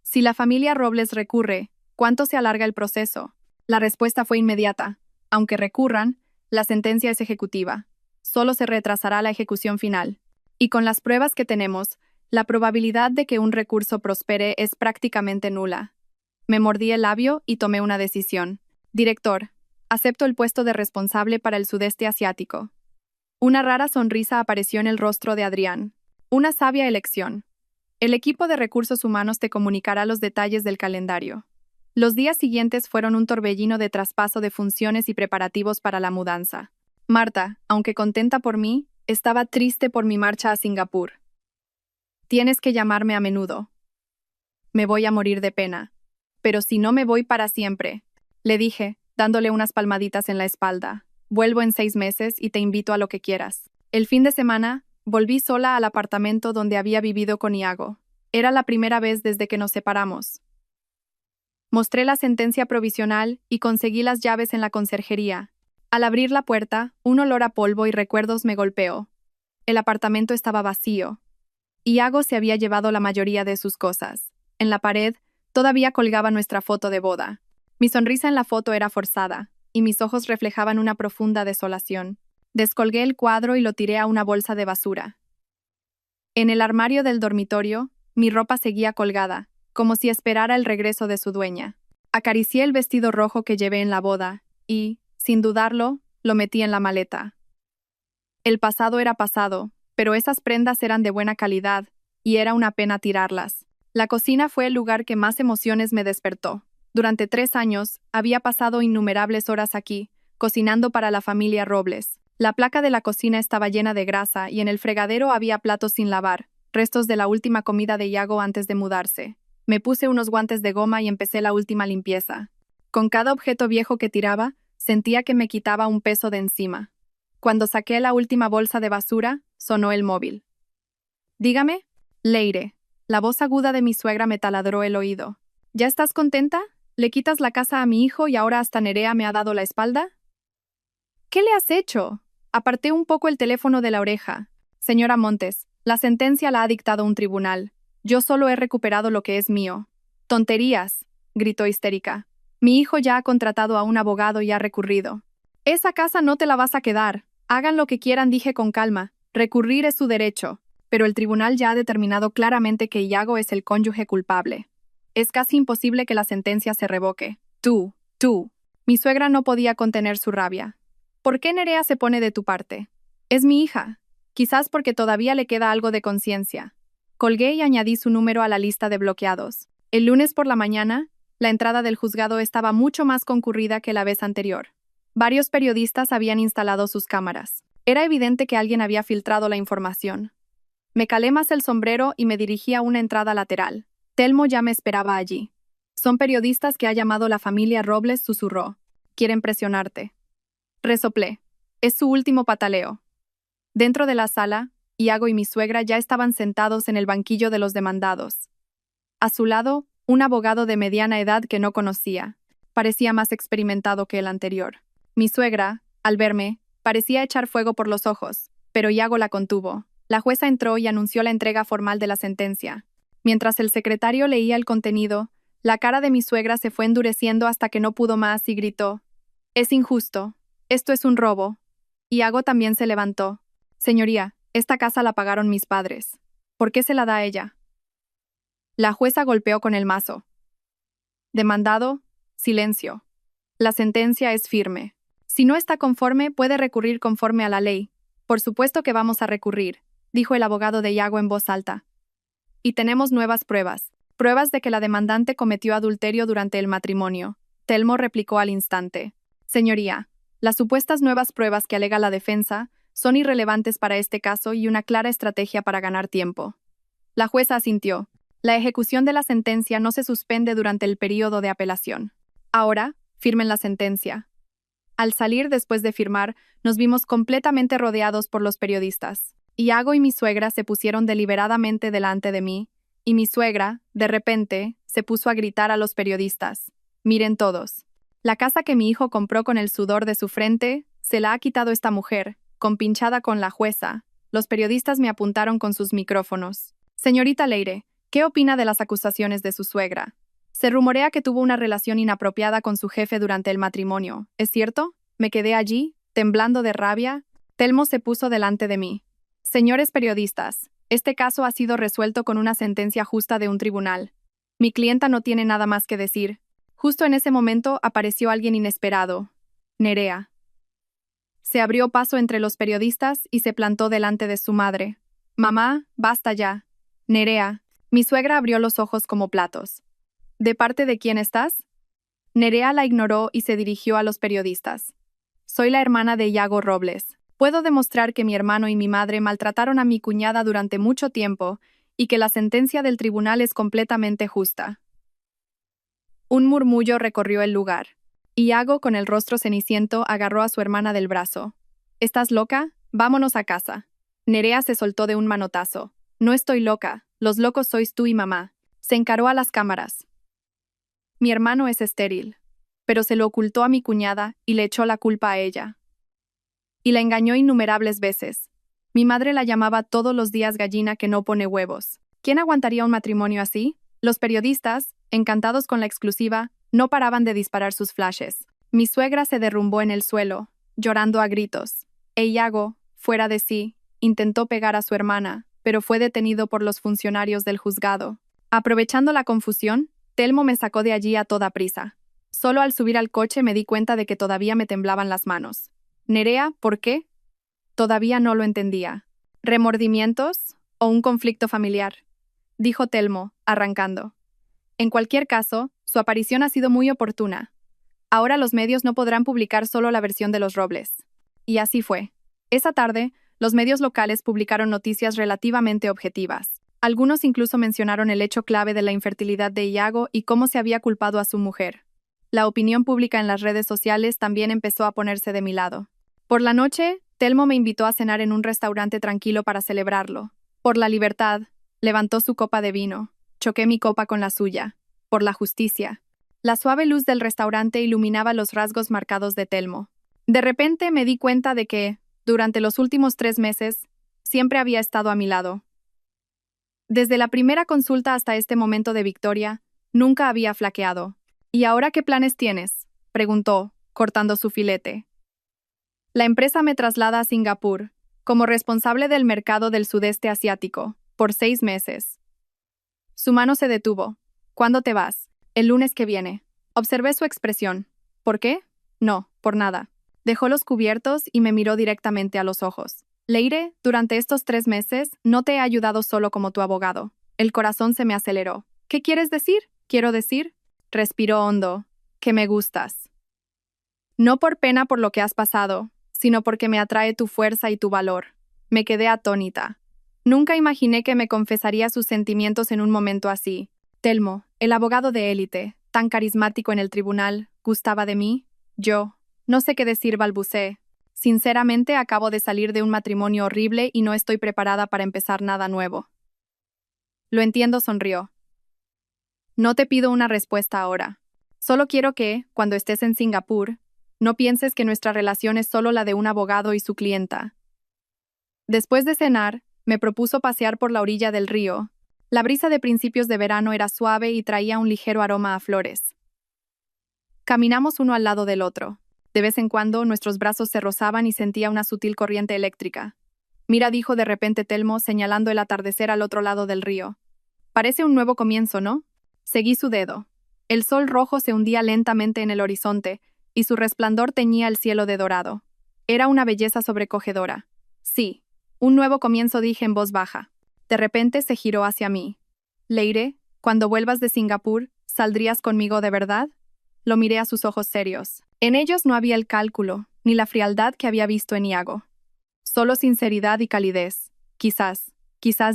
Si la familia Robles recurre, ¿cuánto se alarga el proceso? La respuesta fue inmediata. Aunque recurran, la sentencia es ejecutiva. Solo se retrasará la ejecución final. Y con las pruebas que tenemos, la probabilidad de que un recurso prospere es prácticamente nula. Me mordí el labio y tomé una decisión. Director, acepto el puesto de responsable para el sudeste asiático. Una rara sonrisa apareció en el rostro de Adrián. Una sabia elección. El equipo de recursos humanos te comunicará los detalles del calendario. Los días siguientes fueron un torbellino de traspaso de funciones y preparativos para la mudanza. Marta, aunque contenta por mí, estaba triste por mi marcha a Singapur. Tienes que llamarme a menudo. Me voy a morir de pena. Pero si no me voy para siempre, le dije, dándole unas palmaditas en la espalda. Vuelvo en 6 meses y te invito a lo que quieras. El fin de semana, volví sola al apartamento donde había vivido con Iago. Era la primera vez desde que nos separamos. Mostré la sentencia provisional y conseguí las llaves en la conserjería. Al abrir la puerta, un olor a polvo y recuerdos me golpeó. El apartamento estaba vacío. Iago se había llevado la mayoría de sus cosas. En la pared, todavía colgaba nuestra foto de boda. Mi sonrisa en la foto era forzada, y mis ojos reflejaban una profunda desolación. Descolgué el cuadro y lo tiré a una bolsa de basura. En el armario del dormitorio, mi ropa seguía colgada, como si esperara el regreso de su dueña. Acaricié el vestido rojo que llevé en la boda, y, sin dudarlo, lo metí en la maleta. El pasado era pasado, pero esas prendas eran de buena calidad, y era una pena tirarlas. La cocina fue el lugar que más emociones me despertó. Durante 3 años, había pasado innumerables horas aquí, cocinando para la familia Robles. La placa de la cocina estaba llena de grasa y en el fregadero había platos sin lavar, restos de la última comida de Iago antes de mudarse. Me puse unos guantes de goma y empecé la última limpieza. Con cada objeto viejo que tiraba, sentía que me quitaba un peso de encima. Cuando saqué la última bolsa de basura, sonó el móvil. Dígame, Leire. La voz aguda de mi suegra me taladró el oído. ¿Ya estás contenta? ¿Le quitas la casa a mi hijo y ahora hasta Nerea me ha dado la espalda? ¿Qué le has hecho? Aparté un poco el teléfono de la oreja. Señora Montes, la sentencia la ha dictado un tribunal. Yo solo he recuperado lo que es mío. Tonterías, gritó histérica. Mi hijo ya ha contratado a un abogado y ha recurrido. Esa casa no te la vas a quedar. Hagan lo que quieran, dije con calma. Recurrir es su derecho. Pero el tribunal ya ha determinado claramente que Iago es el cónyuge culpable. Es casi imposible que la sentencia se revoque. Tú. Mi suegra no podía contener su rabia. ¿Por qué Nerea se pone de tu parte? Es mi hija. Quizás porque todavía le queda algo de conciencia. Colgué y añadí su número a la lista de bloqueados. El lunes por la mañana, la entrada del juzgado estaba mucho más concurrida que la vez anterior. Varios periodistas habían instalado sus cámaras. Era evidente que alguien había filtrado la información. Me calé más el sombrero y me dirigí a una entrada lateral. Telmo ya me esperaba allí. Son periodistas que ha llamado la familia Robles, susurró. Quieren presionarte. Resoplé. Es su último pataleo. Dentro de la sala, Iago y mi suegra ya estaban sentados en el banquillo de los demandados. A su lado, un abogado de mediana edad que no conocía. Parecía más experimentado que el anterior. Mi suegra, al verme, parecía echar fuego por los ojos, pero Iago la contuvo. La jueza entró y anunció la entrega formal de la sentencia. Mientras el secretario leía el contenido, la cara de mi suegra se fue endureciendo hasta que no pudo más y gritó: «Es injusto. Esto es un robo». Iago también se levantó. «Señoría, esta casa la pagaron mis padres. ¿Por qué se la da a ella?». La jueza golpeó con el mazo. «Demandado, silencio. La sentencia es firme. Si no está conforme, puede recurrir conforme a la ley». «Por supuesto que vamos a recurrir», dijo el abogado de Iago en voz alta. «Y tenemos nuevas pruebas. Pruebas de que la demandante cometió adulterio durante el matrimonio», Telmo replicó al instante. «Señoría, las supuestas nuevas pruebas que alega la defensa son irrelevantes para este caso y una clara estrategia para ganar tiempo». La jueza asintió. La ejecución de la sentencia no se suspende durante el período de apelación. Ahora, firmen la sentencia. Al salir después de firmar, nos vimos completamente rodeados por los periodistas. Iago y mi suegra se pusieron deliberadamente delante de mí, y mi suegra, de repente, se puso a gritar a los periodistas: «Miren todos. La casa que mi hijo compró con el sudor de su frente, se la ha quitado esta mujer, compinchada con la jueza». Los periodistas me apuntaron con sus micrófonos. «Señorita Leire, ¿qué opina de las acusaciones de su suegra? Se rumorea que tuvo una relación inapropiada con su jefe durante el matrimonio. ¿Es cierto?». Me quedé allí, temblando de rabia. Telmo se puso delante de mí. «Señores periodistas, este caso ha sido resuelto con una sentencia justa de un tribunal. Mi clienta no tiene nada más que decir». Justo en ese momento apareció alguien inesperado. Nerea. Se abrió paso entre los periodistas y se plantó delante de su madre. «Mamá, basta ya». «Nerea». Mi suegra abrió los ojos como platos. «¿De parte de quién estás?». Nerea la ignoró y se dirigió a los periodistas. «Soy la hermana de Iago Robles. Puedo demostrar que mi hermano y mi madre maltrataron a mi cuñada durante mucho tiempo y que la sentencia del tribunal es completamente justa». Un murmullo recorrió el lugar. Iago, con el rostro ceniciento, agarró a su hermana del brazo. «¿Estás loca? Vámonos a casa». Nerea se soltó de un manotazo. «No estoy loca. Los locos sois tú y mamá». Se encaró a las cámaras. «Mi hermano es estéril, pero se lo ocultó a mi cuñada y le echó la culpa a ella. Y la engañó innumerables veces. Mi madre la llamaba todos los días gallina que no pone huevos. ¿Quién aguantaría un matrimonio así?». Los periodistas, encantados con la exclusiva, no paraban de disparar sus flashes. Mi suegra se derrumbó en el suelo, llorando a gritos. Iago, fuera de sí, intentó pegar a su hermana, pero fue detenido por los funcionarios del juzgado. Aprovechando la confusión, Telmo me sacó de allí a toda prisa. Solo al subir al coche me di cuenta de que todavía me temblaban las manos. «Nerea, ¿por qué?». Todavía no lo entendía. «¿Remordimientos o un conflicto familiar?», dijo Telmo, arrancando. «En cualquier caso, su aparición ha sido muy oportuna. Ahora los medios no podrán publicar solo la versión de los Robles». Y así fue. Esa tarde, los medios locales publicaron noticias relativamente objetivas. Algunos incluso mencionaron el hecho clave de la infertilidad de Iago y cómo se había culpado a su mujer. La opinión pública en las redes sociales también empezó a ponerse de mi lado. Por la noche, Telmo me invitó a cenar en un restaurante tranquilo para celebrarlo. Por la libertad, levantó su copa de vino. Choqué mi copa con la suya. Por la justicia. La suave luz del restaurante iluminaba los rasgos marcados de Telmo. De repente me di cuenta de que, durante los últimos 3 meses, siempre había estado a mi lado. Desde la primera consulta hasta este momento de victoria, nunca había flaqueado. ¿Y ahora qué planes tienes?, preguntó, cortando su filete. La empresa me traslada a Singapur, como responsable del mercado del sudeste asiático, por 6 meses. Su mano se detuvo. ¿Cuándo te vas? El lunes que viene. Observé su expresión. ¿Por qué? No, por nada. Dejó los cubiertos y me miró directamente a los ojos. Leire, durante estos 3 meses no te he ayudado solo como tu abogado. El corazón se me aceleró. ¿Qué quieres decir? Quiero decir, respiró hondo, que me gustas. No por pena por lo que has pasado, sino porque me atrae tu fuerza y tu valor. Me quedé atónita. Nunca imaginé que me confesaría sus sentimientos en un momento así. Telmo, el abogado de élite, tan carismático en el tribunal, ¿gustaba de mí? Yo, no sé qué decir, balbuceé. Sinceramente, acabo de salir de un matrimonio horrible y no estoy preparada para empezar nada nuevo. Lo entiendo, sonrió. No te pido una respuesta ahora. Solo quiero que, cuando estés en Singapur, no pienses que nuestra relación es solo la de un abogado y su clienta. Después de cenar, me propuso pasear por la orilla del río. La brisa de principios de verano era suave y traía un ligero aroma a flores. Caminamos uno al lado del otro. De vez en cuando, nuestros brazos se rozaban y sentía una sutil corriente eléctrica. Mira, dijo de repente Telmo, señalando el atardecer al otro lado del río. Parece un nuevo comienzo, ¿no? Seguí su dedo. El sol rojo se hundía lentamente en el horizonte, y su resplandor teñía el cielo de dorado. Era una belleza sobrecogedora. Sí, un nuevo comienzo, dije en voz baja. De repente se giró hacia mí. Leire, cuando vuelvas de Singapur, ¿saldrías conmigo de verdad? Lo miré a sus ojos serios. En ellos no había el cálculo, ni la frialdad que había visto en Iago. Solo sinceridad y calidez. Quizás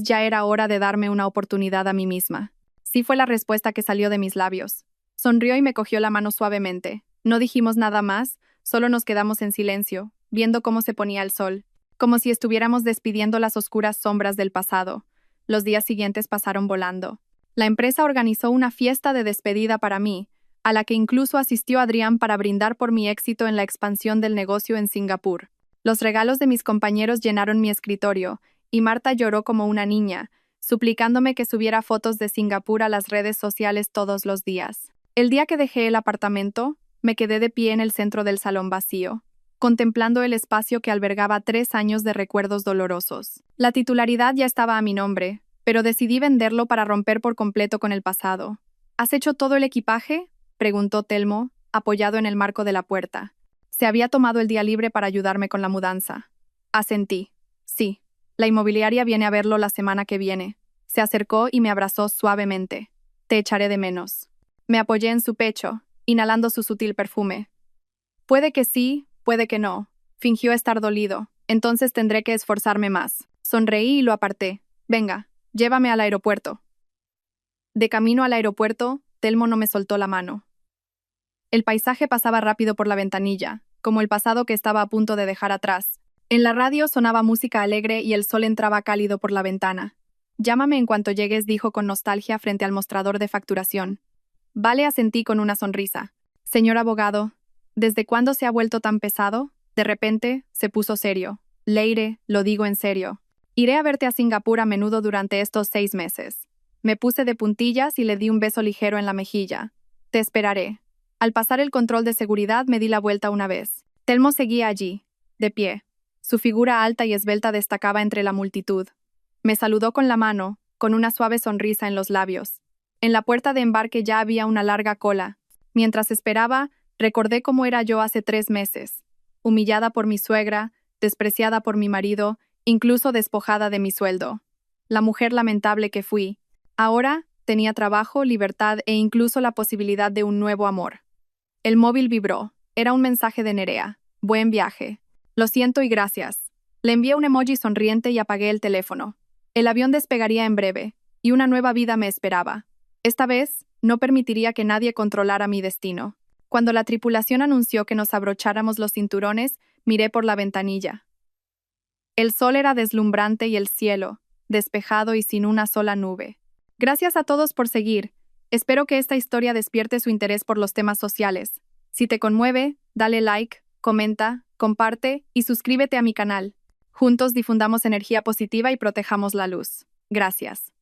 ya era hora de darme una oportunidad a mí misma. Sí fue la respuesta que salió de mis labios. Sonrió y me cogió la mano suavemente. No dijimos nada más, solo nos quedamos en silencio, viendo cómo se ponía el sol, como si estuviéramos despidiendo las oscuras sombras del pasado. Los días siguientes pasaron volando. La empresa organizó una fiesta de despedida para mí, a la que incluso asistió Adrián para brindar por mi éxito en la expansión del negocio en Singapur. Los regalos de mis compañeros llenaron mi escritorio, y Marta lloró como una niña, suplicándome que subiera fotos de Singapur a las redes sociales todos los días. El día que dejé el apartamento, me quedé de pie en el centro del salón vacío, contemplando el espacio que albergaba 3 años de recuerdos dolorosos. La titularidad ya estaba a mi nombre, pero decidí venderlo para romper por completo con el pasado. ¿Has hecho todo el equipaje?, preguntó Telmo, apoyado en el marco de la puerta. Se había tomado el día libre para ayudarme con la mudanza. Asentí. Sí, la inmobiliaria viene a verlo la semana que viene. Se acercó y me abrazó suavemente. Te echaré de menos. Me apoyé en su pecho, inhalando su sutil perfume. Puede que sí, puede que no. Fingió estar dolido. Entonces tendré que esforzarme más. Sonreí y lo aparté. Venga, llévame al aeropuerto. De camino al aeropuerto, Telmo no me soltó la mano. El paisaje pasaba rápido por la ventanilla, como el pasado que estaba a punto de dejar atrás. En la radio sonaba música alegre y el sol entraba cálido por la ventana. Llámame en cuanto llegues, dijo con nostalgia frente al mostrador de facturación. Vale, asentí con una sonrisa. Señor abogado, ¿desde cuándo se ha vuelto tan pesado? De repente, se puso serio. Leire, lo digo en serio. Iré a verte a Singapur a menudo durante estos 6 meses. Me puse de puntillas y le di un beso ligero en la mejilla. Te esperaré. Al pasar el control de seguridad me di la vuelta una vez. Telmo seguía allí, de pie. Su figura alta y esbelta destacaba entre la multitud. Me saludó con la mano, con una suave sonrisa en los labios. En la puerta de embarque ya había una larga cola. Mientras esperaba, recordé cómo era yo hace 3 meses. Humillada por mi suegra, despreciada por mi marido, incluso despojada de mi sueldo. La mujer lamentable que fui. Ahora tenía trabajo, libertad e incluso la posibilidad de un nuevo amor. El móvil vibró. Era un mensaje de Nerea. Buen viaje. Lo siento y gracias. Le envié un emoji sonriente y apagué el teléfono. El avión despegaría en breve, y una nueva vida me esperaba. Esta vez, no permitiría que nadie controlara mi destino. Cuando la tripulación anunció que nos abrocháramos los cinturones, miré por la ventanilla. El sol era deslumbrante y el cielo, despejado y sin una sola nube. Gracias a todos por seguir. Espero que esta historia despierte su interés por los temas sociales. Si te conmueve, dale like, comenta, comparte y suscríbete a mi canal. Juntos difundamos energía positiva y protejamos la luz. Gracias.